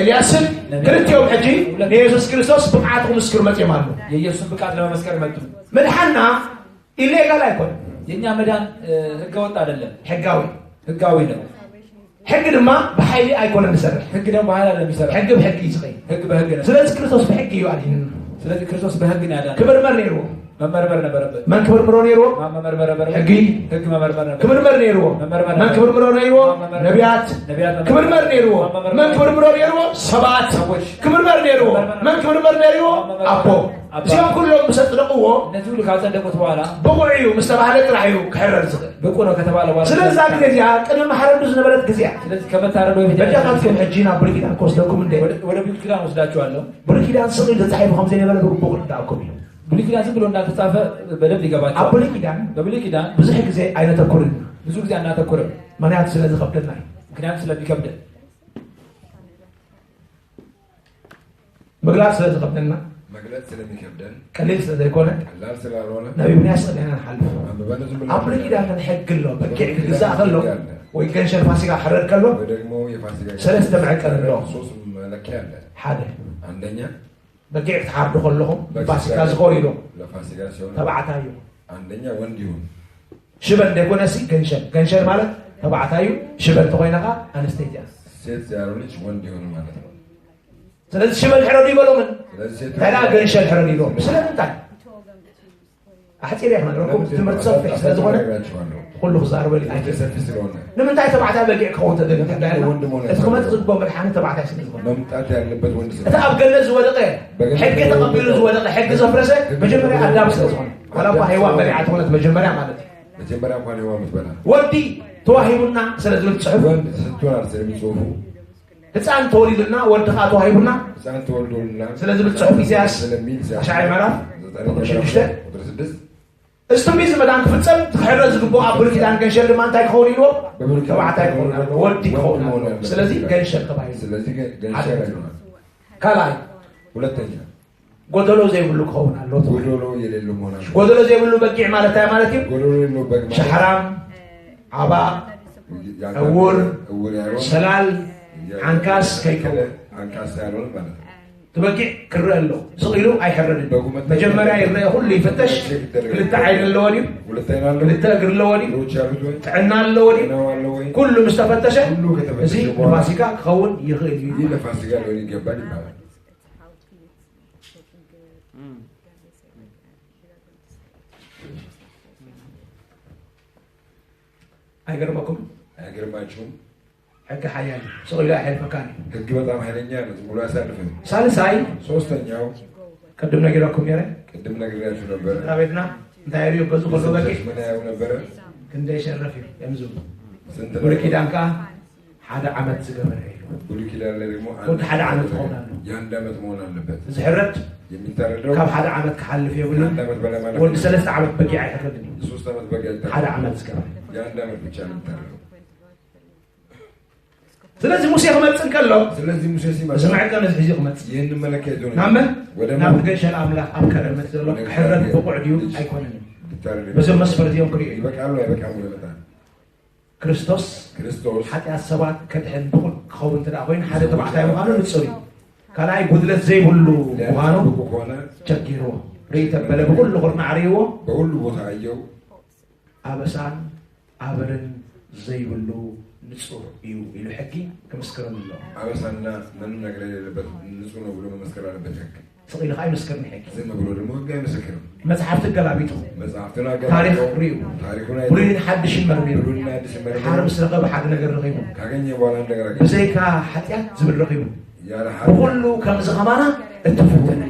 ኤልያስን ክልቲኦም ሕጂ ንኢየሱስ ክርስቶስ ብቕዓት ክምስክሩ መፅኦም ኣሎ የኢየሱስን ብቃት ለመመስከር መጡ መድሓና ኢሌጋል አይኮንም የኛ መዳን ህገወጥ አይደለም ህጋዊ ነው ሕጊ ድማ ብሓይሊ ኣይኮነን ዝሰርሕ ሕጊ ደግሞ በኃይል አይደለም ይሰርሕ ሕጊ ብሕጊ ይስቀይ ሕግ በሕግ ነው ስለዚህ ክርስቶስ ብሕጊ እዩ አድን ስለዚህ ክርስቶስ በሕግ ነው ያዳነው ክብርመር ነይርዎ መመርመር ነበረበት ማን ክብርምሮ ነይርዎ መመርመር ነበረበት ሕግ መመርመር ነበረበት ክብርመር ነይርዎ ማን ክብርምሮ ነይርዎ ነቢያት ክብርመር ነይርዎ ማን ክብርምሮ ነይርዎ ሰባት ክብርመር ነይርዎ ማን ክብርመር ነይርዎ አቦ እዚኦም ኩሎም ብሰጥለቕዎ እነዚህ ሁሉ ካጸደቁት በኋላ ብቑዕ እዩ ምስ ተባህለ ጥራሕ እዩ ክሕረር ዝኽእል ብቁ ነው ከተባለ በኋላ ስለዛ ግዜ እዚኣ ቅድሚ ማሕረዱ ዝነበረት ግዜ ስለዚህ ከመታረዱ በፊት በጃኻትኩም ሕጂ ናብ ብሉይ ኪዳን ክወስደኩም እንደ ወደ ብሉይ ኪዳን ወስዳችኋለሁ ብሉይ ኪዳን ስቕኢል ተጻሒፉ ከምዘይነበረ ብግቡእ ክርዳእኩም እዩ ብሉይ ኪዳን ዝም ብሎ እንዳልተጻፈ በደንብ ይገባቸዋል ኣብ በብሉይ ኪዳን ብዙሕ ግዜ ኣይነተኩርን ብዙ ጊዜ አናተኩርም ምክንያቱ ስለዝከብደና እዩ ምክንያቱ ስለሚከብደን ምግላፅ ስለዝከብደና መግለጽ ስለሚከብደን ቀሊል ስለዘይኮነ ቀላል ስላልሆነ ነቢብንያስ ቀሊና ንሓልፍ ኣብ ብሉይ ኪዳን ሕጊ ኣሎ በጊዕ ክግዛእ ከሎ ወይ ገንሸል ፋሲካ ክሕረድ ከሎ ደግሞ የፋሲካ ሰለስተ መዐቀን ኣሎ ሶስት መለኪያ አለ ሓደ አንደኛ በጊዕ ክትሓርዱ ከለኹም ፋሲካ ዝኸይዶ ለፋሲካ ሲሆን ተባዕታይ እዩ አንደኛ ወንድ ይሁን ሽበን እንደይኮነሲ ገንሸል ማለት ተባዕታይ እዩ ሽበን ተኮይናኻ ኣንስተይቲ እያ ሴት ያልሆነች ወንድ ይሁን ማለት ነው ስለዚህ ሽበን ሕረዱ ይበሎምን ታዲያ ገንሸል ሕረዱ ይበሎም ስለምንታይ ኣሕፂር እያ ክነግረኩም ትምህርቲ ሰፊሕ ስለዝኾነ ኩሉ ክዛረበሉ ሰፊ ስለሆነ ንምንታይ ተባዕታይ በጊዕ ክኸውን ተደሊካ እቲ ክመፅእ ዝግባእ መድሓኒ ተባዕታይ ስለዝኾነ መምጣት ያለበት ወንድ ስለሆነ እቲ ኣብ ገነት ዝወደቀ ሕጊ ተቐቢሉ ዝወደቀ ሕጊ ዘፍረሰ መጀመርያ ኣዳም ስለዝኾነ ዋላ እኳ ሄዋን በሊዓ ትኾነት መጀመርያ ማለት እዩ መጀመሪያ እንኳን ሄዋን ምትበላ ወዲ ተዋሂቡና ስለ ዝብል ፅሑፍ ወንድ ስትሆን ስለሚጽፉ ህፃን ተወሊዱና ወድኻ ተዋሂቡና ህፃን ተወልዶልና ስለ ዝብል ፅሑፍ ኢሳያስ ኣሻዓይ ምዕራፍ 6 استميز مدان كفصل تحرز غبو ابل كيدان كنشل ما انت يكون يلو تبعتا يكون ودي يكون ስለዚህ ገንሸል ተባይ ስለዚህ ገንሸል ካላይ ሁለተኛ ጎደሎ ዘይብሉ ከሆነ አለው ጎደሎ የሌለው ሆነ ጎደሎ ዘይብሉ በቂዕ ማለት አይ ማለት ጎደሎ የሌለው በቂዕ ሸህራም አባ እውር ሰላል አንካስ ከይከው አንካስ ያለው ማለት تبقي كرلو صغيرو اي حرد مجمريا يرى كل يفتش كلتا عين اللوني كلتا اجر اللوني تعنا اللوني كله مستفتش زي فاسيكا خون يغير دي فاسيكا لوني جباني بقى ايغرمكم ايغرماچوم حق حياني صغير حيل مكاني ህግ በጣም ኃይለኛ ነው ሙሉ ያሳልፈን ሳልሳይ ሶስተኛው ቅድም ነግራኩም ያረ ቅድም ነግራችሁ ነበር አቤትና ዳይሪዮ በዙ ሁሉ በቂ ምን ያው ነበር እንደ ሸረፍ የምዙ ስንት ወደ ኪዳንካ ሓደ ዓመት ዝገበረ ወደ ኪዳን ላይ ደግሞ ሓደ ዓመት ሆነ የአንድ ዓመት መሆን አለበት ዝሕረት የሚታረደው ካብ ሓደ ዓመት ከሐልፍ ይብሉ ወደ 3 ዓመት በቂ አይፈረድኝ 3 ዓመት በቂ አይፈረድኝ ሓደ ዓመት ዝገበረ የአንድ ዓመት ብቻ ነው የሚታረደው ስለዚህ ሙሴ ከመጽን ከለው ስለዚህ ሙሴ ሲመጣ ሰማዕከነ ህዚ ከመጽ ይሄን መለከት ነው ናመን ናብ ገሸል አምላክ አብከረመት ዘሎ ሕረት በቁዕዲው አይኮነን በዘም መስፈርት ይው ክሪ ይበቃሉ አይበቃሙ ይመጣል ክርስቶስ ኃጢአት ሰባት ከድሕን ብቁል ክኸውን ትዳ ኮይኑ ሓደ ተባዕታይ ምዃኑ ንጹር እዩ ካልኣይ ጉድለት ዘይብሉ ምዃኑ ቸጊርዎ ርእይተ በለ ብኩሉ ቁርና ዓርይዎ በሁሉ ቦታ አየው ኣበሳን ኣበልን ዘይብሉ ንጹር እዩ ኢሉ ሕጊ ከመስከረን ኣሎ ኣበሳና ምንም ነገር የሌለበት ንጹር ነው ብሎ መመስከር አለበት ሕግ ስቂሉ ኸ አይመስክርን ሕጊ ዝም ብሎ ደግሞ ሕግ አይመሰክርም መጽሓፍቲ ገላቢጡ መጽሐፍትና ታሪክ ርዩ ታሪኩን ብሉይን ሓድሽን መርሚሩ ብሉይን ሓድሽን መርሚሩ ሓር ምስ ረኸበ ሓደ ነገር ረኺቡ ካገኘ በኋላ ነገር አገኘ ብዘይካ ኃጢአት ዝብል ረኺቡ ያለ ብኩሉ ከምዚ ኸማና እትፍተን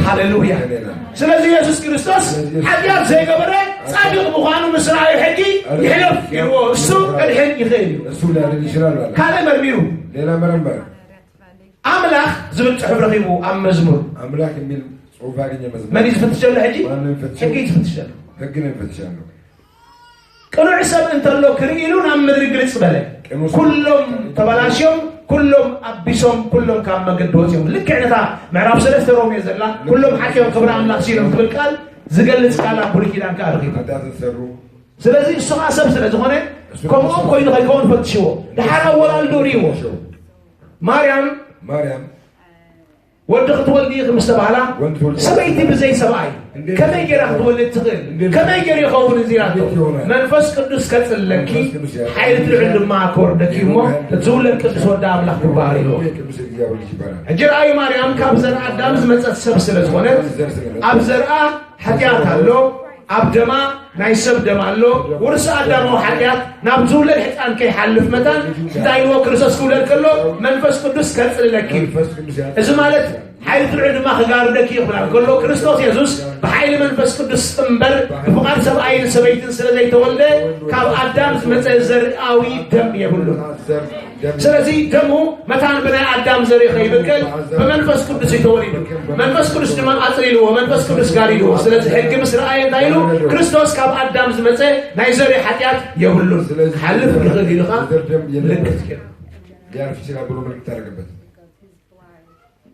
ሃሌሉያ ስለዚህ ኢየሱስ ክርስቶስ ኃጢአት ዘይገበረ ጻድቅ ምዃኑ ምስ ረአዩ ሕጊ ይሕለፍ ኢልዎ እሱ ከድሕን ይኽእል እዩ እሱ ሊያድን ይችላል አለ ካልእ መርሚሩ ሌላ መረመረ ኣምላኽ ዝብል ፅሑፍ ረኺቡ ኣብ መዝሙር ኣምላኽ የሚል ጽሑፍ አገኘ መዝሙር መን ዝፍትሸሉ ሕጂ ሕጊ ዝፍትሸሉ ሕግ ነው ይፈትሻሉ ቅኑዕ ሰብ እንተሎ ክርኢሉ ናብ ምድሪ ግልጽ በለ ኩሎም ተበላሽዮም ኩሎም ኣቢሶም ኩሎም ካብ መገዲ ወፅዮም ልክዕነታ ምዕራፍ 3 ሮሜ ዘላ ኩሎም ሓኪዮም ክብሪ ኣምላኽ ሲሎም ትብል ቃል ዝገልጽ ቃል ኣብ ብሉይ ኪዳን ከዓ ረኺቡ ስለዚ እሱ ከዓ ሰብ ስለ ዝኾነ ከምኦም ኮይኑ ከይከውን ፈትሽዎ ድሓር ኣወላልዶ ርኢዎ ማርያም ወዲ ክትወልዲ ምስ ተባህላ ሰበይቲ ብዘይ ሰብኣይ ከመይ ጌራ ክትወልድ ትኽእል ከመይ ጌር ይኸውን እዚናቶ መንፈስ ቅዱስ ከጽለኪ ሓይሊ ትልዕል ድማ ከወርደኪ እሞ ዝውለድ ቅዱስ ወዳ ኣምላኽ ክባሃል ኢልዎ ሕጂ ረኣዩ ማርያም ካብ ዘርአ ኣዳም ዝመፀት ሰብ ስለ ዝኾነት ኣብ ዘርአ ሓጢአት ኣሎ ኣብ ደማ ናይ ሰብ ደም ኣሎ ውርሲ ኣዳማዊ ሓጢአት ናብ ዝውለድ ሕፃን ከይሓልፍ መጠን እንታይ ኢልዎ ክርስቶስ ክውለድ ከሎ መንፈስ ቅዱስ ከጽለኪ እዚ ማለት ሓይሊ ትልዕል ድማ ክጋርደኪ ይኽብላል ከሎ ክርስቶስ ኢየሱስ ብሓይሊ መንፈስ ቅዱስ እምበር ብፍቓድ ሰብኣይን ሰበይትን ስለ ዘይተወልደ ካብ ኣዳም ዝመፀ ዘርአዊ ደም የብሉን ስለዚ ደሙ መታን ብናይ ኣዳም ዘርኢ ከይብቅል ብመንፈስ ቅዱስ ይተወሊዱ መንፈስ ቅዱስ ድማ ኣጽሊልዎ መንፈስ ቅዱስ ጋሪድዎ ስለዚ ሕጊ ምስ ረኣየ እንታይ ኢሉ ክርስቶስ ካብ ኣዳም ዝመፀ ናይ ዘርኢ ሓጢአት የብሉን ሓልፍ ይኽእል ኢሉኻ ምልክት ሊያርፍ ይችላል ብሎ ምልክት አደረገበት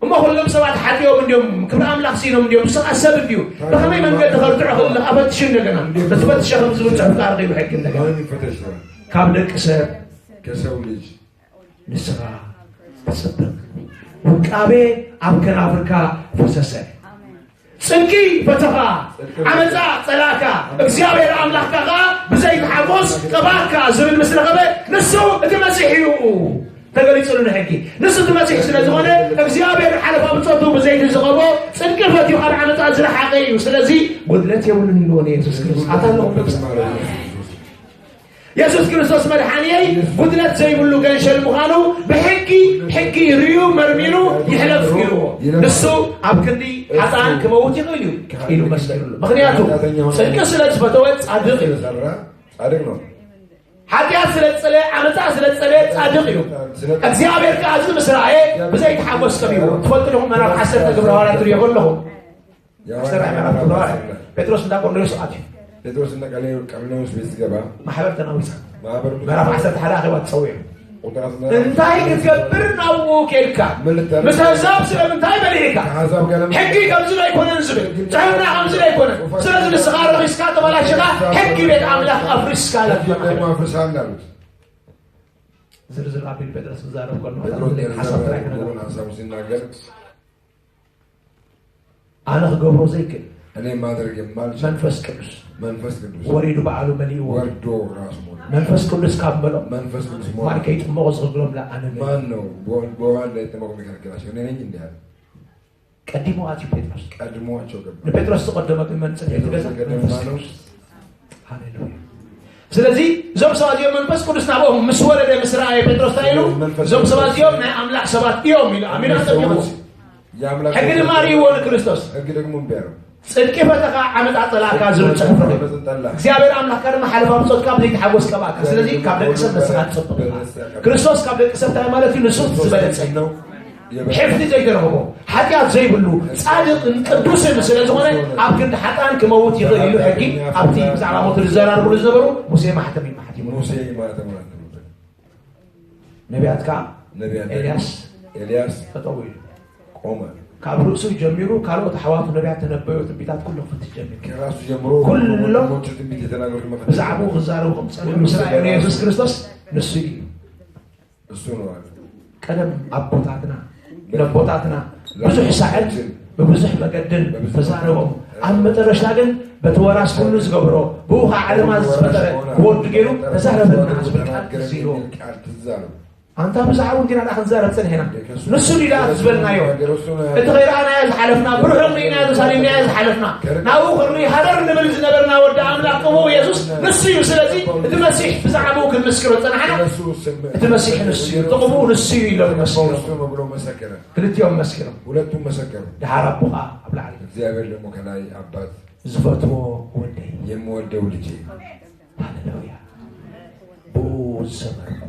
እሞ ኩሎም ሰባት ሓጢኦም እንዲዮም ክብሪ ኣምላኽ ሲኖም እንዲዮም ንስኻ ሰብ እንዲዩ ብኸመይ መንገዲ ከርትዖ ክእልኻ ኣፈትሽ እንደገና በትፈትሸ ከም ዝብል ፅሑፍ ቃል ረኺቡ ሕጊ እንደገና ካብ ደቂ ሰብ ከሰው ልጅ ንስኻ ተሰበክ ውቃቤ ኣብ ከናፍርካ ፈሰሰ ጽንቂ ፈተኻ ዓመፃ ጸላካ እግዚአብሔር ኣምላኽካ ኸኣ ብዘይተሓጎስ ቀባካ ዝብል ምስ ረኸበ ንሱ እቲ መሲሕ እዩ ተገሊጹሉ ንሕጊ ንሱ እቲ መሲሕ ስለ ዝኾነ እግዚአብሔር ሓለፋ ብፀቱ ብዘይቲ ዝቐርቦ ጽንቂ ፈትዩ ካብ ዓመፃ ዝረሓቐ እዩ ስለዚ ጉድለት የብሉን ኢልዎ ንየሱስ ክርስቶስ ኣታለኹም ኢየሱስ ክርስቶስ መድሓኒየይ ጉድለት ዘይብሉ ገንሸል ምዃኑ ብሕጊ ርዩ መርሚሩ ይሕለፍ ኢልዎ ንሱ ኣብ ክንዲ ሓፃን ክመውት ይኽእል እዩ ኢሉ መስኪሩሉ ምክንያቱ ጽንቂ ስለ ዝፈተወ ጻድቕ እዩ ነው ሓጢአት ስለ ዝጸለ ዓመፃ ስለ ዝጸለ ጻድቕ እዩ እግዚኣብሔር ከዓ እዚ ምስ ረኣየ ብዘይተሓጎስ ቀቢዎ ትፈልጡ ዲኹም ምዕራፍ 10 ግብረ ሐዋርያት ትሪኦ ከለኹም ጴጥሮስ እንዳ ቆርኔሌዎስ ኣትዩ ጴጥሮስ እና ቀርሜሎስ ቤት ሲገባ ማህበርተና ወይሳ ማህበሩ ምዕራፍ 11 አገባ ተሰውየ እንታይ ክትገብር ናው ኬልካ ምሳዛብ ስለምንታይ በሊካ ሕጊ ከምዚ ላይ ኮነን ዝብል ጻሕና ከምዚ ላይ ኮነን ስለዚህ ንስኻር ሪስካ ተበላሽኻ ሕጊ ቤት አምላክ አፍሪስካ አፍርሳለሁ ዝርዝር አቢል ጴጥሮስ ዛሬው ቆል ነው ሐሳቡ ሲናገር አነ ገብሮ ዘይክል እኔ ማድረግ የማልችል መንፈስ ቅዱስ ወሪዱ በዓሉ መልዩ ወርዶ ራሱ መንፈስ ቅዱስ ካበለው መንፈስ ቅዱስ ማን ከይጥመው ዝብሎም ላ አነ ማን ነው በዋን ላይ ተመቆም ይከለክላቸው እኔ ነኝ እንዴ ቀድሞ አቲ ጴጥሮስ ቀድሞዋቸው ገባ ለጴጥሮስ ተቀደመ መንጽፍ የተገዛ ሃሌሉያ ስለዚህ ዘምሰዋዚዮ መንፈስ ቅዱስ ናበው ምስወረደ ምስራ ጴጥሮስ ታይሉ ዘምሰዋዚዮ ናይ አምላክ ሰባት እዮም ይላ አሜን አጠብቁ ያምላክ ሕግን ማሪ ወን ክርስቶስ ሕግ ደግሞ ቢያረው ጽድቅ ፈተካ ዓመት አጠላካ ዝውጽፍ እግዚአብሔር አምላክ ከደማ ሐለፋ ብጾት ካብ ዘይት ሓጎስ ከባካ ስለዚህ ካብ ደቂ ሰብ መስራት ጽድቅ ክርስቶስ ካብ ደቂ ሰብ ታይ ማለት ንሱ ዝበለጸ ነው ሕፍቲ ዘይደረቦ ኃጢአት ዘይብሉ ጻድቅን ቅዱስን ስለዝኾነ ኣብ ክንዲ ሓጣን ክመውት ይኽእል ኢሉ ሕጊ ኣብቲ ብዛዕባ ሞት ዝዘራርብሉ ዝነበሩ ሙሴ ማሕተም ነቢያትካ ኤልያስ ጠጠው ኢሉ ቆመ ካብ ርእሱ ጀሚሩ ካልኦት ኣሕዋቱ ነቢያት ተነበዩ ትንቢታት ኩሎም ክትጀምር ከራሱ ጀምሮ ኩሎም ትንቢት የተናገሩ ብዛዕባኡ ክዛረቡ ምስራኤል ኢየሱስ ክርስቶስ ንሱ እዩ እሱ ነው ቀደም ኣቦታትና ነቦታትና ብዙሕ ሳዕት በብዙሕ መገድን ተዛረቦም ኣብ መጨረሻ ግን በተወራስ ኩሉ ዝገብሮ ብኡ ከዓ ዓለማ ዝፈጠረ ወዱ ገይሩ ተዛረበና ዝብል ቃል ሲሉ አንተ ብዛዕባው እንዲና ክንዛረብ ፀኒሕና ንሱ ዲዳ ዝበልናዮ እቲ ኸይረኣናዮ ዝሓለፍና ብሩሕም ኢና ተሳሊምና ዝሓለፍና ናብኡ ቅርኒ ሃደር ንብል ዝነበርና ወዲ ኣምላክ ቅቡእ ኢየሱስ ንሱ እዩ ስለዚ እቲ መሲሕ ብዛዕባው ክንምስክሮ ፀናሕና እቲ መሲሕ ንሱ እዩ ጥቕሙ ንሱ እዩ ኢሎም መስክሮ ክልቲኦም መስክሮም ሁለቱም መሰከሩ ድሓር ኣቦ ከዓ ኣብ ላዕሊ እግዚአብሔር ደግሞ ከላይ አባት ዝፈትዎ ወደይ የምወደው ልጄ ሃሌሉያ ብኡ ዝሰመርኩ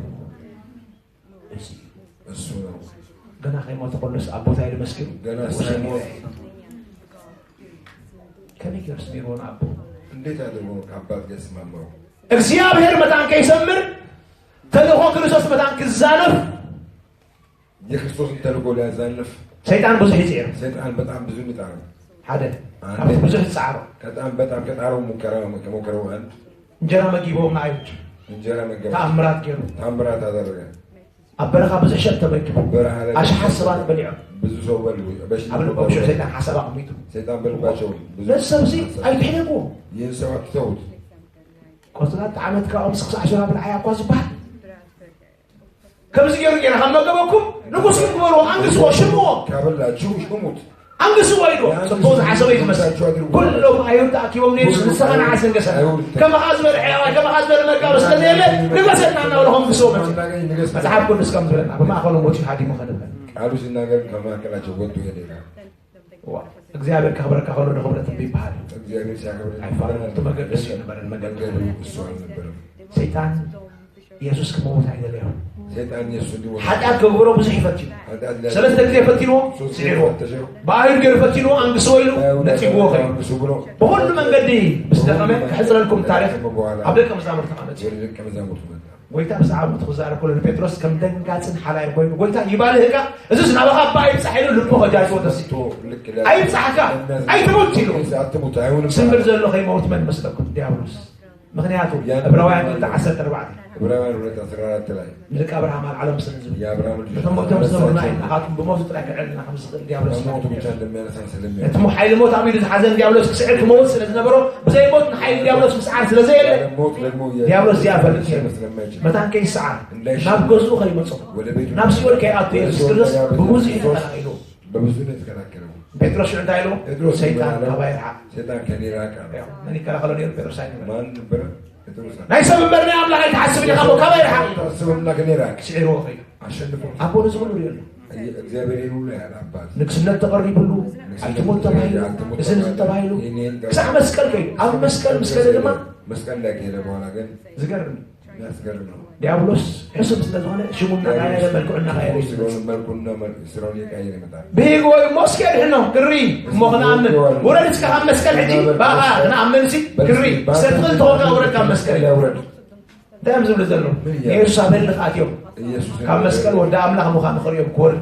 እሱ ነው ገና ከይሞት ቆልስ አቦታ ይመስክሩ ገና ሳይሞት ከመይ ገርስ ቢሮን አቦ እንዴት አድርጎ አባት ጋር ስማማው እግዚአብሔር መጣን ከይሰምር ተልእኮ ክርስቶስ መጣን ክዛነፍ የክርስቶስን ተልእኮ ሊያዛንፍ ሰይጣን ብዙ ይጽር ሰይጣን በጣም ብዙ ይጣር ሓደ ብዙ ይጻር በጣም ከጣረው ሙከራው አንድ እንጀራ መጊቦም ናይት እንጀራ መገብ ታምራት አደረገ أبرخ بزح شر تبكي عش حسبات بليع بزو سو بلو باش قبل بوشو سيدان حسبات ميتو سيدان بالباشو لسه بسي أي بحنكو ينسوا كتوت قصدت عملت كأمسك عشرة بالحياة قاس بحر كم زيجر يعني هم جابكم نقص كبروا عنك سوا شنو قبل لا تشوف شموت عنك سوا يدو سبوز حسبيت مثلا كلهم أيوة تأكيدهم نيش نسخن عسل قسم كم حاسبر حيوان كم حاسبر مكابس كذيله نقصنا أنا ولهم بسومة متعب كل نسكم زلنا بما أخلهم وجه حادي مخدم قالوا سيدنا قال كما كلا جوتو يدينا እግዚአብሔር ከብረ ከሆነ ነው ቢባል እግዚአብሔር ሲያከብር አይፋረን ተመገደስ ነበር መገደሉ እሷን ነበር ሰይጣን ኢየሱስ ከሞት አይደለም ሰይጣን ኢየሱስ ዲው ኃጢአት ከብሮ ብዙ ይፈትኑ ስለዚህ ጊዜ ፈትኑ ሲሮ ባይር ገር ፈትኑ አንግ ሰውይሉ ነጥቦ በሁሉ መንገድ በስተቀመ ከሕዝረልኩም ታሪክ አብለከ መዛሙርት ተቀመጥ ወይታ በሰዓቱ ተዛረ ኮለ ጴጥሮስ ከም ደንጋጽን ሓላይ ኮይኑ ወይታ ይባልህካ እዙስ ናባኻ ባይ ጽሕሉ ልቦ ኸጃጅ ወተስቶ አይ ጽሕካ አይ ትሞት ይሉ ስምር ዘሎ ኸይሞት መን መስለኩም ዲያብሎስ ምክንያቱ ዕብራውያን 14 ዕብራውያን 14 ላይ ልክ አብርሃም ዓለም ስለዚህ የአብርሃም ልጅ ተሞተም ስለሆነ አኻቱም በሞት ተላከልና ከምስ ዲያብሎስ ሞት ብቻ እንደሚያነሳ ስለሚያ እትሙ ኃይል ሞት አሚዱ ዝሓዘን ዲያብሎስ ክስዕድ ሞት ስለዝነበሮ ብዘይ ሞት ኃይል ዲያብሎስ ምስዓር ስለዘየለ ዲያብሎስ ዚያፈልጥ መታን ከይስዓር ናብ ገዝኡ ከይመጽ ናብ ሲኦል ከይኣቱ ኢየሱስ ክርስቶስ ብብዙሕ ተከላኺሉ በብዙ ተከላከለ ጴጥሮስ እንዳይሉ ሰይጣን ከባይራ ሰይጣን ከኒራቃ ማን ይከላከለው ነው ጴጥሮስ አይደለም ማን ነበር ናይ ሰብ በርና አምላክ አይተሐስብ ለካቦ ከባይራ ታስብና ከኒራቅ ሲዕሮ ወይ አሸንፎ አቦነ ዝሆኑ ይሉ እግዚአብሔር ይሉ ያለ አባት ንግስነት ተቀርይብሉ አልተሞት ተባይሉ እስን ተባይሉ ሳዕ መስቀል ከይ ኣብ መስቀል መስቀል ድማ መስቀል ላይ ከሄደ በኋላ ግን ዝገርም ያስገርም ነው ዲያብሎስ ሕሱብ ስለሆነ ሽሙና ጋር መልኩና ጋር መልኩና ስራውን የቀየረ ይመጣል بيقول مسكين هنا كري مخنا عمل ولا نسك عم مسكين حجي بقى أنا عمل سي كري سدخل توقع ورد كم مسكين ده مزول زلوا يسوع بيل خاتيو كم مسكين وده عمله مخان خريم كورد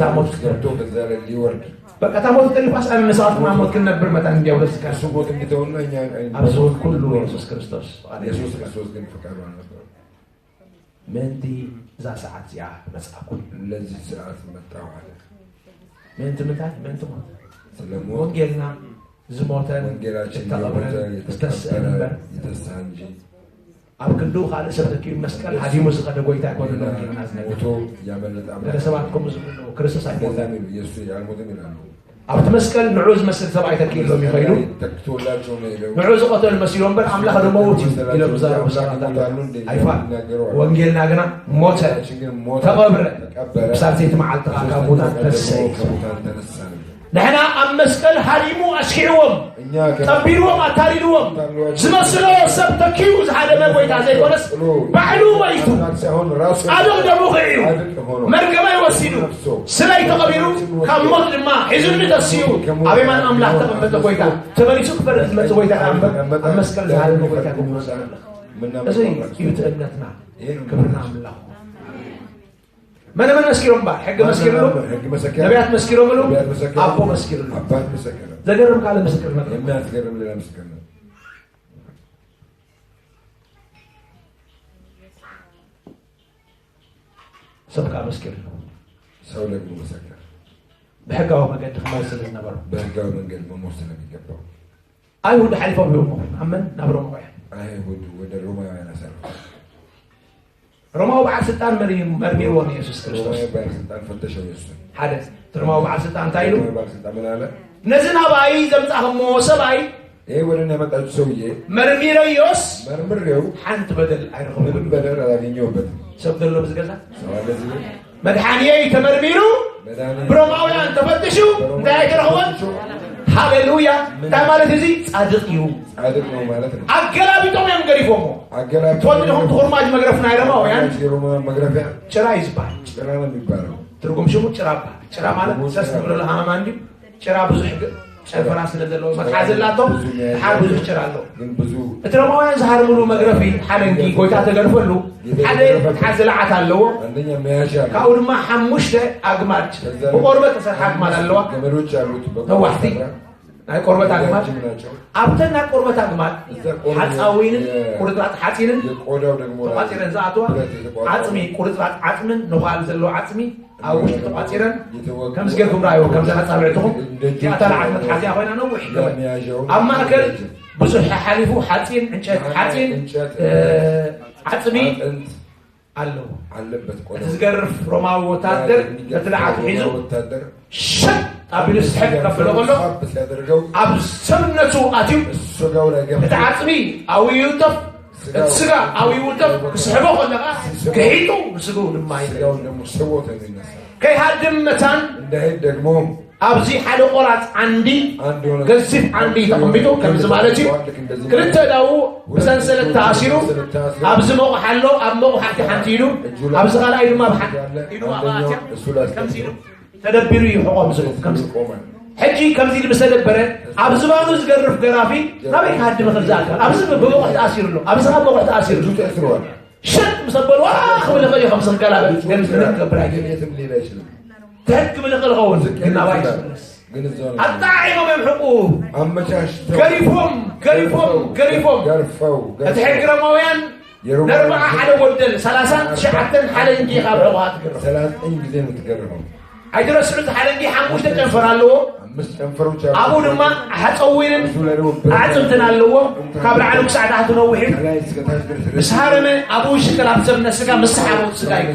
تاموت كرتو بزال اللي ورد بقى تاموت اللي فاس أنا مسافر مع موت كنا برمتان جاوز كار سبوت اللي تونا يعني أبزول كله يسوع كريستوس يسوع كريستوس كان فكروا عنه من دي ذا ساعات يا بس أقول الذي ساعات متعوا عليه من تمتع من تموت سلموا وانجلنا زموتان تقبرنا استسلم يتسانجي أب كندو خالد سبتكي مسكال هذه موسيقى دقويتا كون نمكن ناس موتو يعمل الأمر سبعتكم زمنو كريستوس أيموتا يسوع يعلمون من عنه أب تمسكال نعوز مسل سبعة كيلو ميخيلو نعوز قتل المسيرون بل عمله هذا موت إلى بزار أيفان وانجيل ناقنا موتا تقبر بسارتي مع التقاقا موتا تنسي نحنا أمسكال حريمو أشكيوهم تبيروهم أتاريروهم زمسلو سبتكيوز هذا ما بويتا زي كونس بعلو ويتو أدو دمو غيرو مرقما يوسيدو سلاي تقبيرو كموت لما حزن متسيو أبي من أملاح تقبت بويتا تبريسو كبرت بويتا أمسكال هذا ما بويتا كموسا أزي يتأمنتنا كبرنا أملاح من مسكيرهم بار حق مسكيرهم نبيات مسكيرهم له أبو مسكيرهم أبات مسكيرهم زجرهم كله مسكيرهم يما تكرم لنا مسكيرنا سبقا مسكيرهم سولك مسكير بحقه ما قد خمس سنين نبر بحقه من قد ما موسنا بيجبروا أيهود حلفوا بيومهم عمن نبرهم واحد أيهود ودروما أنا سالف رماو بعد ستان مرمي روان يسوع كريستوس بعد ستان فتشوا يسوع حدث رماو بعد ستان تايلو بعد ستان من هذا نزنا باي زمتهم موسى باي إيه ولا ما تسويه مرمي ريوس مرمريو حنت بدل عرقهم بدل على فينيو بدل سبدل له بزقزة سواء لازم مدحانية تمرميرو برماو يعني تفتشوا ده يكرهون هاليلويا تمارة زي صادق يوم صادق يوم مالته أجلابي توم يوم قريفهم أجلابي توم منهم تخرج مجرفنا يرماو يعني يرمى مجرفة شرايز باي شرا ما بيبارو تركم شو شراب شراب ماله ساس نقول له أنا ما عندي شراب بزح شايف راس نزلوا ما تحازل لا توم حال بزح شراب له ترماو يعني زهر ملو مجرفي حالنجي كويتا تجرفلو حدا تحازل عتالو عندنا مياشا كأول ما حمشته أجمعت وقربة تصير حجمة اللوا هو واحدي هاي قربة أجمعت أبتنا قربة أجمعت حتسوين قرطات حتينن حتينن زعتوا عتمي قرطات عتمن نقال زلوا عتمي أو وش حتينن كم سجلكم رأيو كم زلت سامعتهم كأتلا عتمت حتيا خوينا نوح أما أكل بزح حلفوا حتين حتين عتمي علو تزقرف روماو وتادر تتلعب حيزو شت أبي نستحق قبل أقوله أبو سمنتو أتيو بتعطمي أو يوتف تسقى أو يوتف كسحبه ولا كهيتو بسقو لما يسقو كي هادم متان أبزي حلو قرات عندي قصف عندي تقميتو كم زمالتي كنت داو بسنسل التعاشيرو أبزي موقع حلو أب موقع حتى حنتينو أبزي غلا إيدو ما بحق إيدو أغاتيا كم زينو تدبيرو يحقوا بسقو كم زينو حجي كم زينو بسدبره أبزي بانو زقرف قرافي نبي كهدي مخرزاك أبزي بوقع تأثيرو له أبزي غلا موقع تأثيرو شد مسبل واخ ولا غير 5 كلام تهك من الغون كنا وايد الطاعم يمحقوه كريفهم تحق رمويان نربع حدا ودل 3 شعتن حدا نجي خابروا 3 انجزين متقربهم عيدرو سلط حدا نجي حموش تنفرالو أبو دما حتصوين عزمتنا اللو كابر علوك ساعات نوحي بس هارمه أبو شكل أبزم نسكا مسحابو سكاي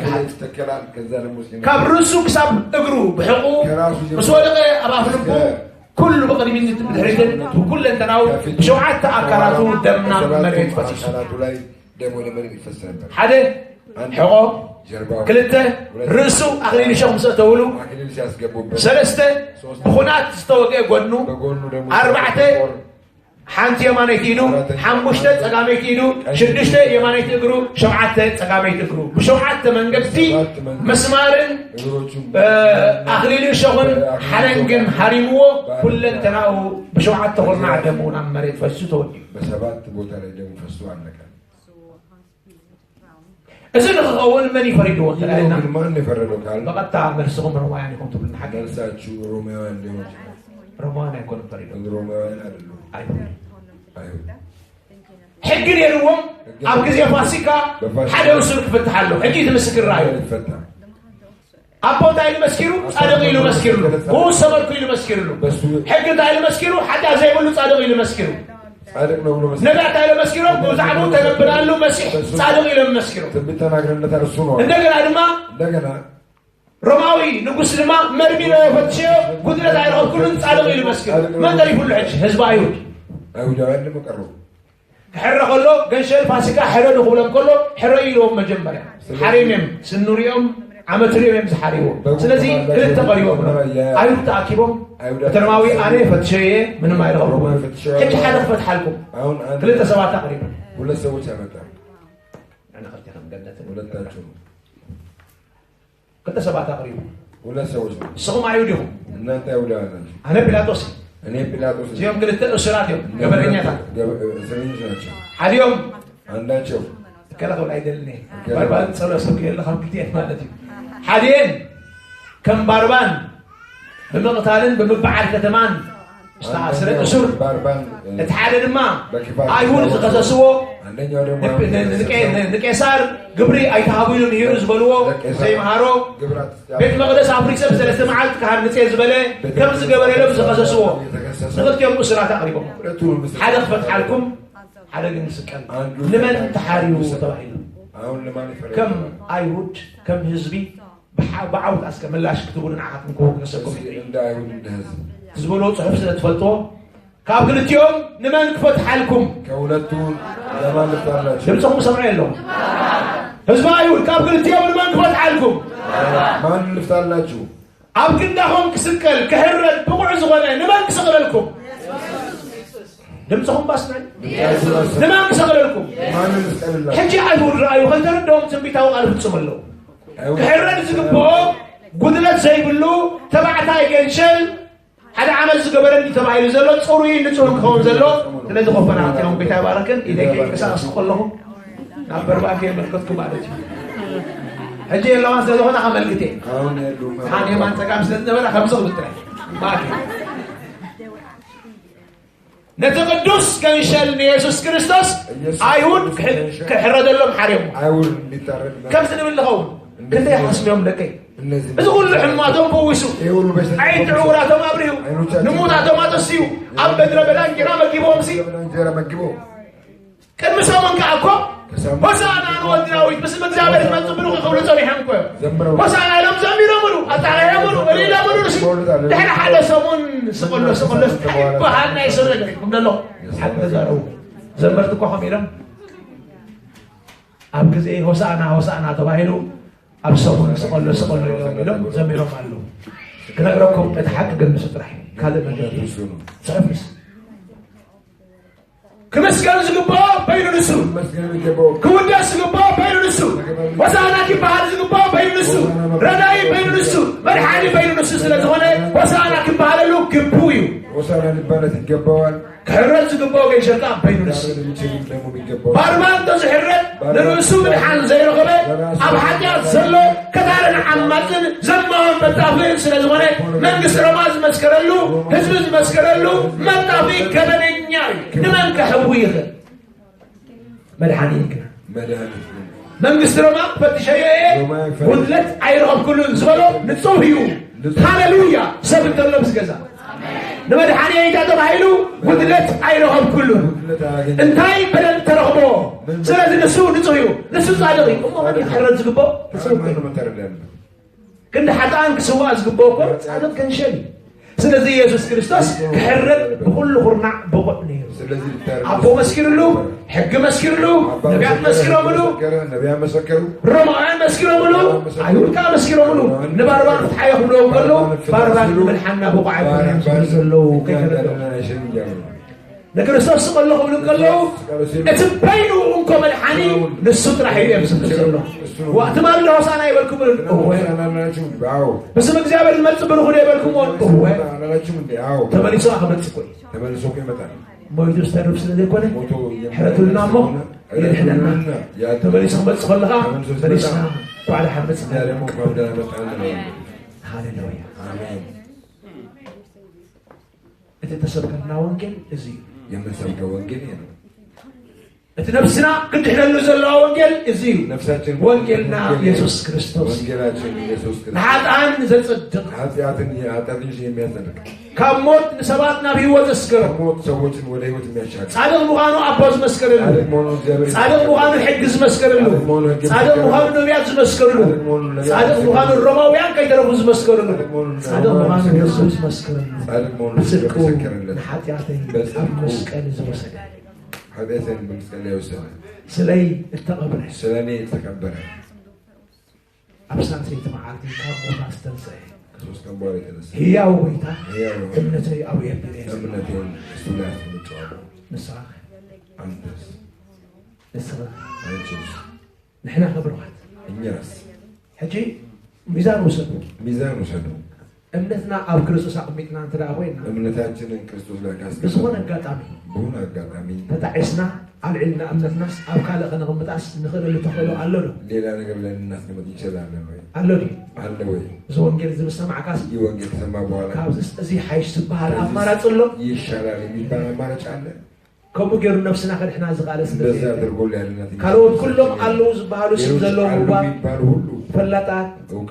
كابرسو كسب اقرو بحقو مسولق أبا فلبو كل بقري من الهريدن وكل انتناو بشوعات تأكاراتو دمنا مريد فتيش حدا حقو كلته رسو أغلين شمسة تولو 3 بخونات استوقع قدنو 4 حانتي يمانيت يدو حمشت تقاميت يدو شدشت يمانيت يقرو شوعت تقاميت يقرو بشوعت منقبتي مسمارن أغليل شغل حلنقن حريمو كلن تناو بشوعت تغلنا عدمون عم مريت فشتون بسبات بوتا لديهم فستو عنك إذن أول من يفريدو إلا من يفريدو قال بقد تعمل سهم روماني يعني كنت بالحق نرسات شو روميوان ليوم روماني يكون فريدو روميوان أدلو أيوه حقين يروم أبقى زي فاسيكا حدا يوصلك فتح له حقي تمسك الرأي أبو تايل مسكيرو صادق يلو مسكيرو هو سمركو يلو مسكيرو حق تايل مسكيرو حتى زي يقولوا صادق يلو مسكيرو نبع تايل مسكيرو وزعمو تنبنا له مسيح صادق يلو مسكيرو تبتنا قرنا ترسونه እንደገና ድማ روماوي نقص لما مرمي له فتشيو قدرة تايل كلن صادق يلو مسكيرو ما تري كل حج حزب أيود أيود وين مقرب حرق الله قنشل فاسكا حرق نقولهم كله حرق يلوم مجمرة حريمهم سنوريهم عمتريهم يمز حريمهم سلزي كل تقريبهم أيود تأكيبهم ترماوي أنا فتشيء من ما يرغبون كيف حدا فتح لكم كل تسوى تقريبا ولا سووا سمتا أنا خدت هم جنة ولا تاجون كل تسوى تقريبا ولا سووا صوم أيودهم أنت أولا أنا بلادوس أنا بلادوس يوم قلت أسرات يوم قبل إنياتا هذا يوم عندنا شوف كلا قول عيدلني باربان صلوا سوكي الله خلق كتير ما نتيم حدين كم باربان بمقتالن بمبعر كتمان استعسرت أسر اتحالن ما أيهون تقصصوا نكسر قبري أي تهابيلون يرز بلوه زي مهارو بيت مقدس أفريقيا بزلت معك كهر نتيز بله كم زقبري له بزقصصوا نقدر كم أسرة تقريبا حدا فتح لكم حدا نسكن لمن تحاريو طبعا كم أيهود كم حزبي بعود أسكن ملاش كتبون عهد مكوك نسكم تزبلوا صحف سنة تفلتوا كاب قلت يوم نمان فتح لكم كولتون زمان لفتح شمسهم سمعين لهم حزب أيهود كاب قلت يوم نمان فتح لكم ما لفتح لكم أب كندهم كسكل كهرد بقعز غنى نمان كسغل لكم دمسهم باسمع نمان كسغل لكم حجي أيهود رأيو خل تردهم تنبيتاو قالوا تسملوا كهرد زقبوا قدلت زي بلو تبعتا يقنشل هذا عمل زقبرني تبعي زلوا تصوري نتوهم خون زلوا تلازم خفنا عطيهم بيتا باركن إذا كي كسا أسقل لهم نعبر بقى كي ملكتكم بعدتي هجي الله ما سيدو هنا عمل كتير حاني ما انت قام سيدنا بلا خمسة وبتري باكي نتقدس كنشل يسوس كريستوس أيهود كحرد لهم حريم كم سنة من لهم كنت يحسن يوم لكي إذا قول حماتهم بوسوا عين عوراتهم أبريو نموتاتهم أتسيو أبدر بلان جرام الجيبهم سي كان مسامن كعكو وسانا نودناوي بس متزابر ما تبرو خولة صبي حمكو وسانا لم زميرو مرو أتعالى يمرو وليلا مرو نسي دحين حالا سمون سقول بحالنا يسرق قمنا له حتى زارو زمرتكو حميرم أبقى إيه وسانا تباهلو أبصرون سقول يوم زميرهم قالوا كنا نراكم نتحقق المسترحين كذا ما جدي سأفس كمسكان زقبا بين النسو كودا زقبا بين النسو وسانا كبار زقبا بين النسو رداي بين النسو مرحالي بين النسو سلطانة وسانا كبار له كبويو وسانا لبنات الجبال كهرت زقبا وجه شركان بين النسو بارمان دوز حرت نرسو من حال زي رغبة أب حاجات زلو كتارن عمازن زمان متافين سلطانة من قصر ماز مسكرلو حزب مسكرلو متافين كذا نمان كحويه مدحانين كنا من قصر ما فتشيه ودلت عيرهم كلهم زغلو نتصوهيو هاللويا سبت اللبس جزا نمدحاني إذا تبعيلو ودلت عيرهم كلهم انتاي بدل ترغبو سلازم نسو صادقي ما يحرز قبو كنا حتى أنك سواء قبوكم صادق كان شيء سلازي يسوع كريستوس كحرد بكل خرنع بقني أبو مسكر له حق مسكر له نبيات مسكر له رمضان مسكر له أيود كا مسكر له نباربان فتحيهم له قال له باربان من حنا بقعد له كيف ለክርስቶስ ቆልኹ ልንቀለው እትበይኑ እንኮ መልሓኒ ንሱ ጥራሕ እዩ የምስክር ወቅት ማለ ሆሳና ይበልኩም በስመ እግዚአብሔር ዝመጽእ ብርኹ ይበልኩም ተመሊሱ አኸመጽ ቆይ ሞይቱ ዝተርፍ ስለ ዘይኮነ ሕረቱልና እሞ የድሕነና ተመሊሱ ክመጽእ ከለኻ መሊስና ባዕል ሓመጽ ሃሌሉያ እቲ ተሰብከና ወንጌል እዚ የምንሰብከው ወንጌል ነው እቲ ነፍስና ክንድሕነሉ ዘለዋ ወንጌል እዚ ወንጌልና ኢየሱስ ክርስቶስ ወንጌላችን ኢየሱስ ክርስቶስ ኃጥአን ዘጽድቅ ኃጢአትን የሚያጸድቅ ካብ ሞት ሰባት ናብ ህይወት ዘስገሩ ሞት ሰዎችን ወደ ህይወት የሚያሻግር ጻድቅ ምዃኑ አባዝ መስከረሉ ጻድቅ ምዃኑ ሕግ ዝመስከረሉ ጻድቅ ምዃኑ ነቢያት ዝመስከረሉ ጻድቅ ምዃኑ ሮማውያን ከይተረፉ ዝመስከረሉ ጻድቅ ምዃኑ ኢየሱስ መስከረሉ ጽድቁ ኃጢአተይ ኣብ መስቀል ዝወሰደ ኃጢአትን በመስቀል ላይ ወሰደ ስለይ እተቀበረ ስለኔ ተቀበረ አብሳንሴት መዓልቲ ካብ ሞት አስተንሰየ ከሶስት ቀን በኋላ የተነሳ ሕያው ጌታ እምነተይ ኣብ የብሬ እምነቴን እሱ ላይ አስቀምጬዋለሁ ንስኻ አንተስ ንስኻ አንቺስ ንሕና ክብርኻት እኛስ ሕጂ ሚዛን ውሰዱ ሚዛን ውሰዱ እምነትና ኣብ ክርስቶስ አቅሚጥና እንትዳ ኮይና እምነታችንን ክርስቶስ ላይ ካስቀመጥን ብዝኾነ አጋጣሚ በሆነ አጋጣሚ ተጣዒስና አልዒልና እምነትናስ ኣብ ካልእ ክንቕምጣስ ንኽእለሉ ተኽእሎ ኣሎ ዶ ሌላ ነገር ላይ ልናስቀምጥ እንችላለን ወይ ኣሎ ዲ አለ ወይ እዚ ወንጌል ዝሰማዕካስ ይህ ወንጌል ከሰማ በኋላ ካብዚ እዚ ሓይሽ ዝበሃል ኣማራፂ ኣሎ ይሻላል የሚባል አማራጭ አለ ከምኡ ገይሩ ነፍስና ከድሕና ዝቃለ እንደዛ አድርጎ ሊያድናት ካልኦት ኩሎም ኣለዉ ዝበሃሉ ስም ዘለዎም እዋን የሚባሉ ሁሉ ፈላጣት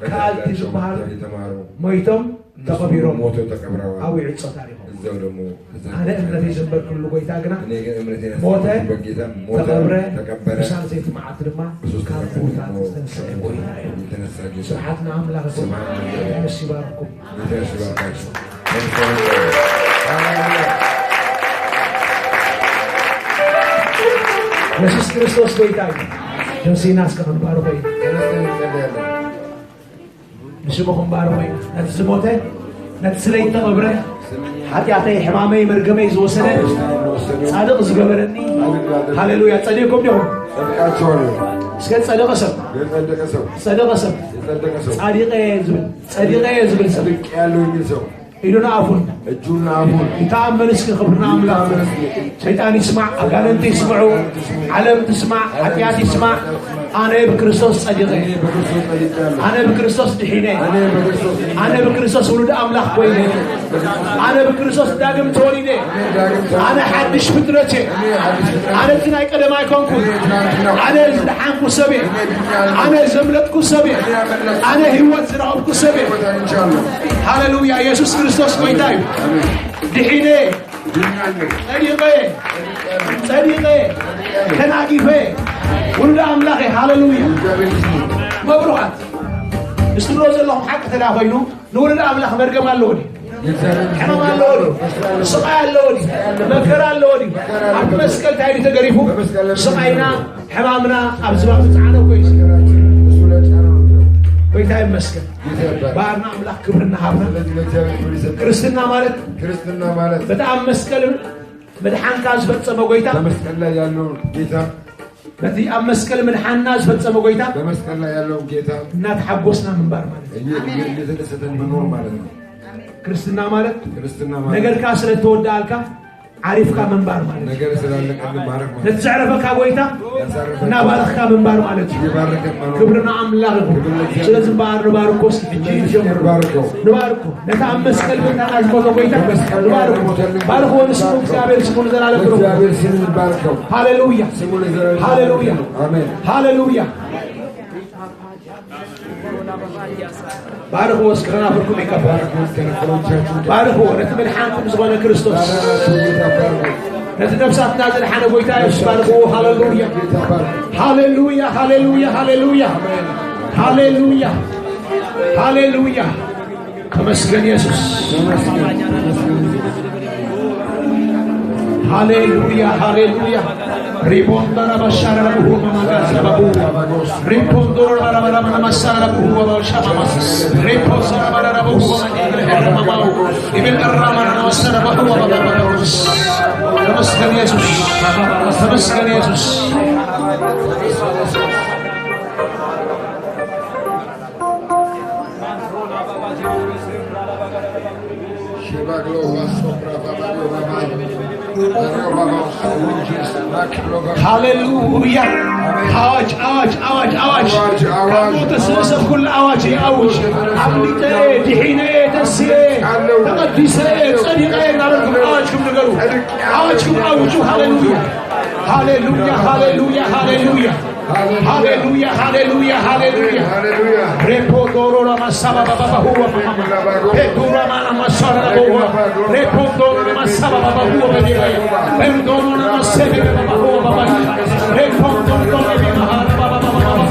ካልቲ ዝበሃሉ የተማሩ ሞይቶም ተቐቢሮም ሞተው ተቀብረዋል ኣብኡ ይዕፆ ታሪኾም እዛው ደግሞ ኣነ እምነተይ ዘንበርክሉ ጎይታ ግና እኔ ግን እምነቴን ሞተ በጌታ ሞተ ተቐብረ ተቀበረ ብሳል ዘይት መዓልቲ ድማ ካብ ቦታት ዝተንስአ ጎይታ እዩ የተነሳ ጌታ ስብሓትና ኣምላኽኩም ደስ ይባርኩም ጌታ ይባርካችሁ ኢየሱስ ክርስቶስ ጎይታ እዩ ደምሲና እስከ ክንባርኮ እዩ ንስምኹም ባርኮ እዩ ነቲ ዝሞተ ነቲ ስለይ ተቐብረ ኃጢአተይ ሕማመይ መርገመይ ዝወሰደ ጻድቕ ዝገበረኒ ሃሌሉያ ጸዲቅኩም ዲኹም እስከ ጸደቀ ሰብ ጸዲቀየ ዝብል ሰብ ኢሉና አፉን እጁና አፉን ይታመን እስኪ ክብርና አምላክ ሰይጣን ይስማዕ አጋንንት ይስምዑ ዓለም ትስማዕ ኃጢአት ይስማዕ አነ በክርስቶስ ጸዲቀ አነ በክርስቶስ ድሒነ አነ በክርስቶስ ውሉድ አምላክ ኮይነ አነ በክርስቶስ ዳግም ተወሊደ አነ ሓድሽ ፍጥረቴ አነ ናይ ቀደም ኣይኮንኩን አነ ዝደሓንኩ ሰብየ አነ ዘምለጥኩ ሰብየ አነ ህይወት ዝረኸብኩ ሰብየ ሃሌሉያ ኢየሱስ ክርስቶስ ጎይታ እዩ ድሒነ ጸዲቀ ተናጊፈ ውሉድ አምላኽ ሃሌሉያ መብሩኻት እስትብሎ ዘለኹም ሓቂ ተዳ ኮይኑ ንውሉድ አምላኽ መርገም ኣለዎ ዲ ሕማም ኣለዎ ዲ ስቃይ ኣለዎ ዲ መከራ ኣለዎ ዲ ኣብ መስቀል ታይዲ ተገሪፉ ስቃይና ሕማምና ኣብ ዝባብ ዝፀዓነ ኮይኑ ጎይታ ይመስገን ባርና አምላክ ክብርና ሃብና ክርስትና ማለት በጣም መስቀል መድሓንካ ዝፈጸመ ጎይታ በመስቀል ላይ ያለው ጌታ በቲ ኣብ መስቀል መድሓንና ዝፈጸመ ጎይታ በመስቀል ላይ ያለው ጌታ እናተሓጎስና ምንባር ማለት እየተደሰተን መኖር ማለት ነው ክርስትና ማለት ነገርካ ስለተወዳልካ ዓሪፍካ መንባር ማለት ነገር ስላለቀን ማረክ ማለት ለተዘረፈካ ጎይታ እና ባረክካ መንባር ማለት ክብርና አምላክ ስለዚህ ባር ባርኮ እስኪ ጀምር ባርኮ ነታ መስቀል በታናጅ ኮቶ ጎይታ ባርኮ ባርኮ ስሙ እግዚአብሔር ስሙ ለዘላለም ነው እግዚአብሔር ስሙ ባርከው ሃሌሉያ ስሙ ለዘላለም ሃሌሉያ አሜን ሃሌሉያ ባርኮ እስከና ፍርኩም ይከፋል ባርኮ ለተመድሓንኩም ዝኮነ ክርስቶስ ነፍሳትና ዝድሓነ ጎይታ ኢየሱስ ባርኮ ሃሌሉያ ሃሌሉያ ሃሌሉያ ሃሌሉያ ሃሌሉያ ሃሌሉያ ተመስገን ኢየሱስ ሃሌሉያ ሃሌሉያ ሪፖንዶራ ባሻራ ለቡ ማማጋስ ለቡ ሪፖንዶራ ባራባራ ማማሳራ ለቡ ወባሻማማስ ሪፖንዶራ ባራባራ ለቡ ማማጋስ ለቡ ኢብን ቀራማና ማሰራ ለቡ ወባባባስ ተመስገን ኢየሱስ፣ ተመስገን ኢየሱስ። ሃሌሉያ። አዋጅ አዋጅ አዋጅ አዋጅ ከሞት ስብስብ ኩሉ አዋጅ አውጅ። አምሊጠ ድሒነ ተስየ ተቀዲሰ ጸዲቀ እናበልኩም አዋጅኩም ንገሩ፣ አዋጅኩም አውጁ። ሃሌሉያ ሃሌሉያ ሃሌሉያ ሃሌሉያ ሃሌሉያ ሃሌሉያ ሃሌሉያ። ሬፖ ዶሮ ለማሳባ ባባ ሁዋ ፔዱራ ማና ማሳራ ለቦዋ ሬፖ ዶሮ ለማሳባ ባባ ሁዋ በዲያ ፔዱራ ለማሰበ ባባ ሁዋ ባባ ሬፖ ዶሮ ለማሃራ ባባ ባባ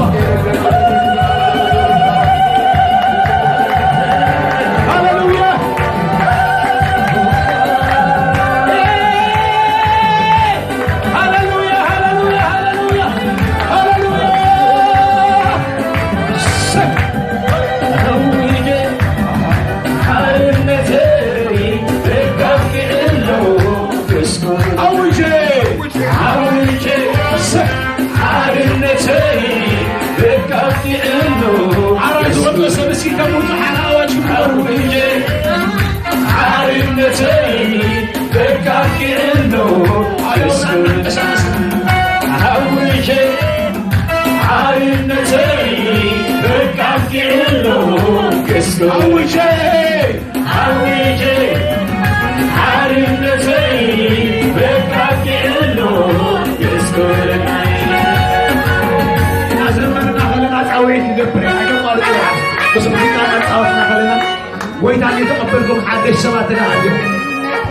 ويتعني تقبلكم حدش سماتنا عليهم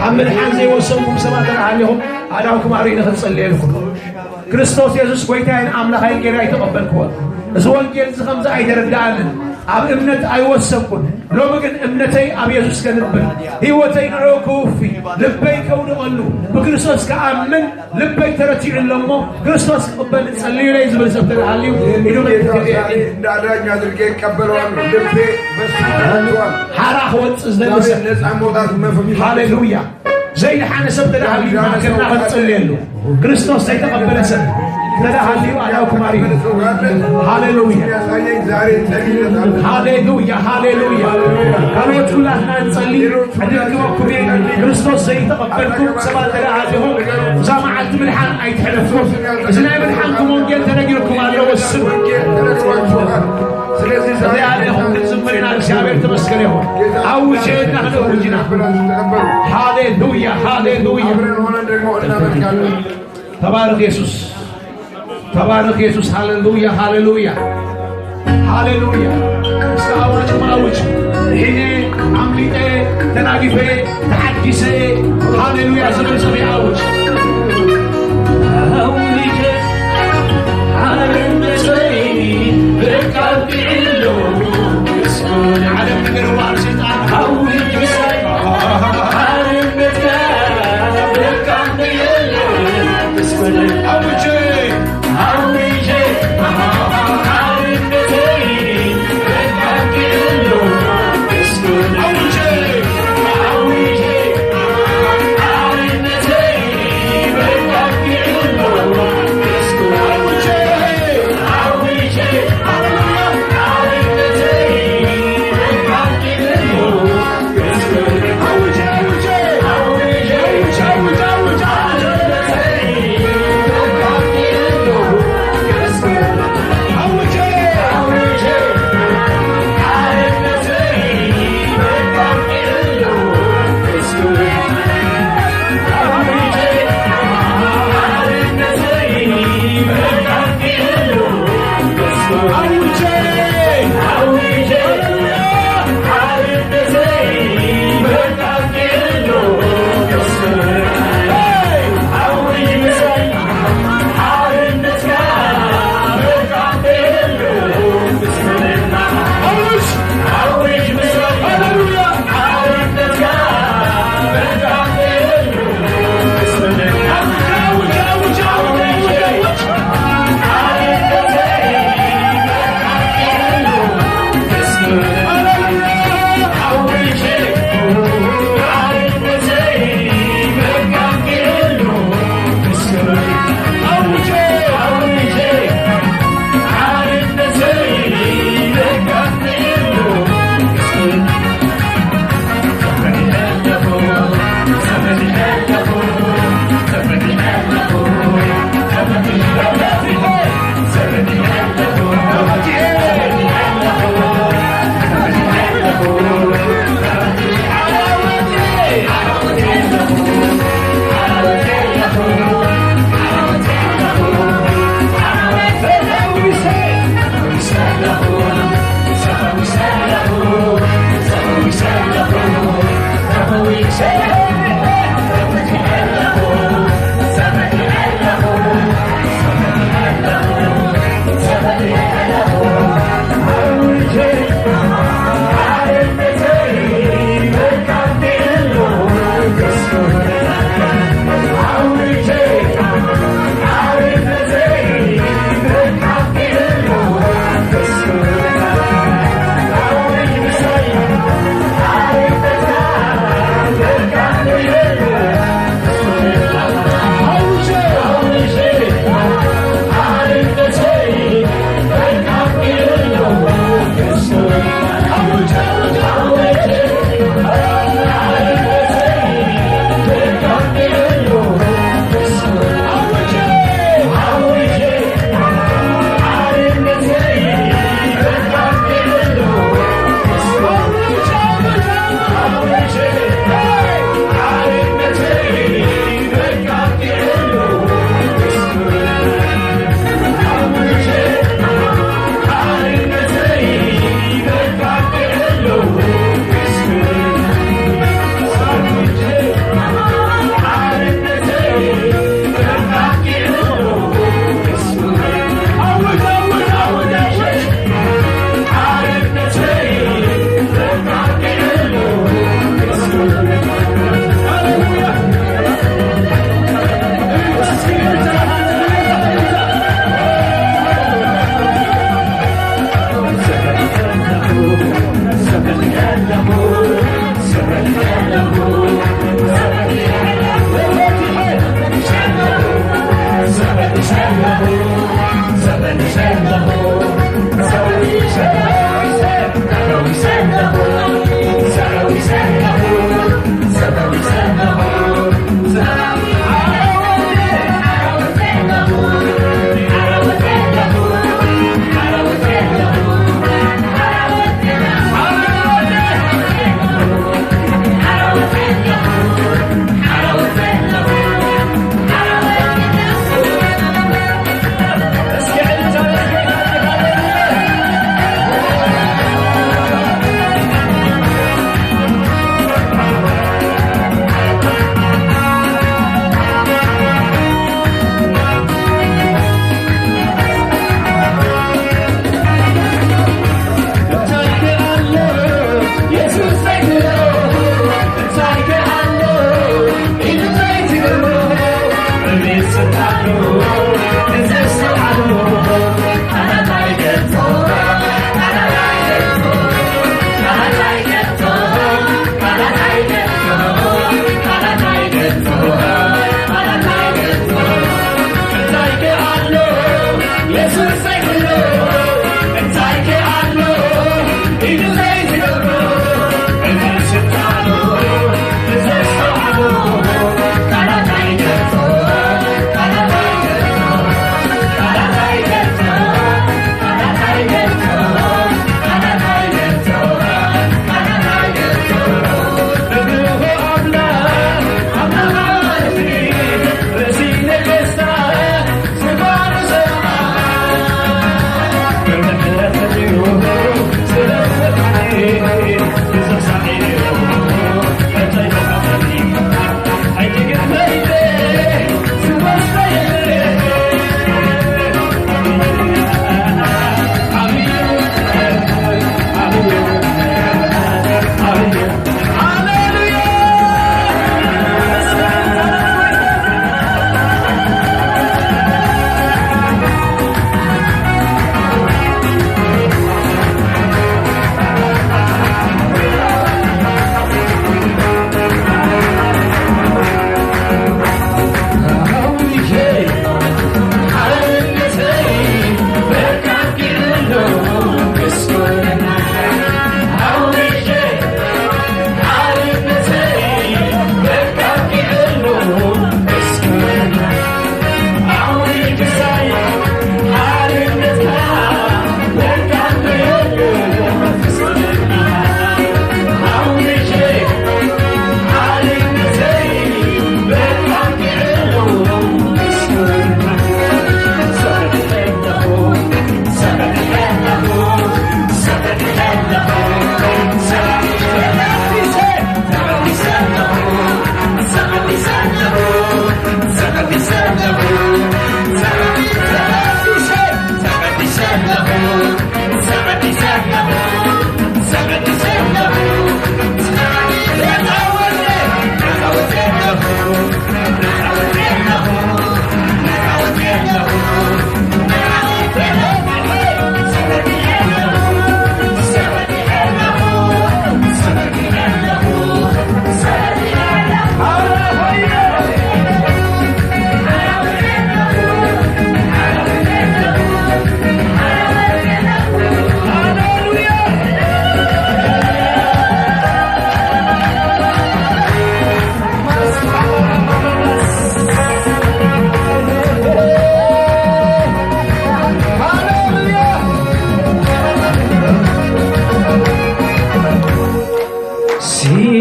عمل حان زي وصلكم سماتنا عليهم أدعوكم أرينا خلصلي لكم كريستوس يسوس ويتعني عمل هاي الجرا يتقبلكم زوال جيل زخمزة يتردعنا عم امنت ايوسكم لو مكن امنتي اب يسوس كنبل هيوتي نروكوفي لبي كون قالو بكريستوس كامن لبي ترتي لمو كريستوس قبل صلي لي زبل سبت عليو يدو እንዳዳኛ አድርጌ ይቀበለዋል ልቤ በሱ ተዋል حراخ وص زلمس ነፃ መውጣት መፈም ሃሌሉያ زي حنسب تدعي ما كنا نصلي له كريستوس يتقبل سن تدعي علىكم عليه هاليلويا هاليلويا هاليلويا قالوا كلنا نصلي ادعوكم كريستوس يتقبلكم سبا تدعيهم جماعه ملحان ايتحلفوا اذا ملحانكم وانجيل تنجركم على وسن ስለዚህ ዛሬ አለሁን ዝምሪና እግዚአብሔር ተመስገን ይሁን አውጄና ወጅና ሃሌሉያ ሃሌሉያ ተባረክ ኢየሱስ ተባረክ ኢየሱስ ሃሌሉያ ሃሌሉያ ሃሌሉያ እስካሁን ማውጅ ይሄ አምሊጤ ተናግፌ ተሐዲሴ ሃሌሉያ ዘመን አውጅ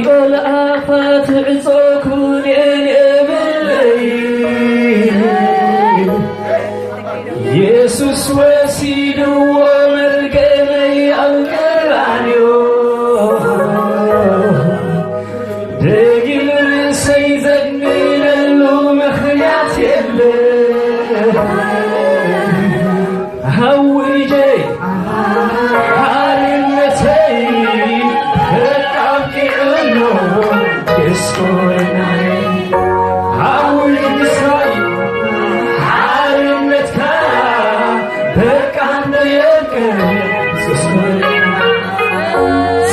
الآفات عزوكون ينبلي يسوس وسيد ومرقمي القرانيو دقل رسي زدنين اللو مخيات يلي هوي جاي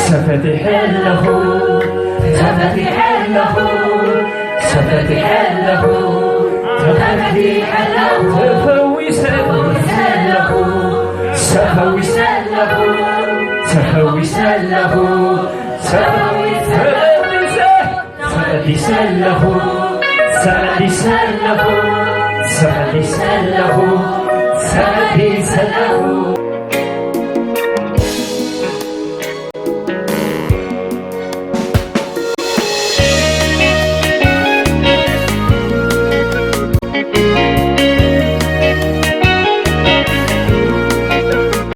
سفتح له سفتح له سفتح له سفتح له تفويس له سفويس له سفويس له سفويس له سفويس له سفويس له سفويس له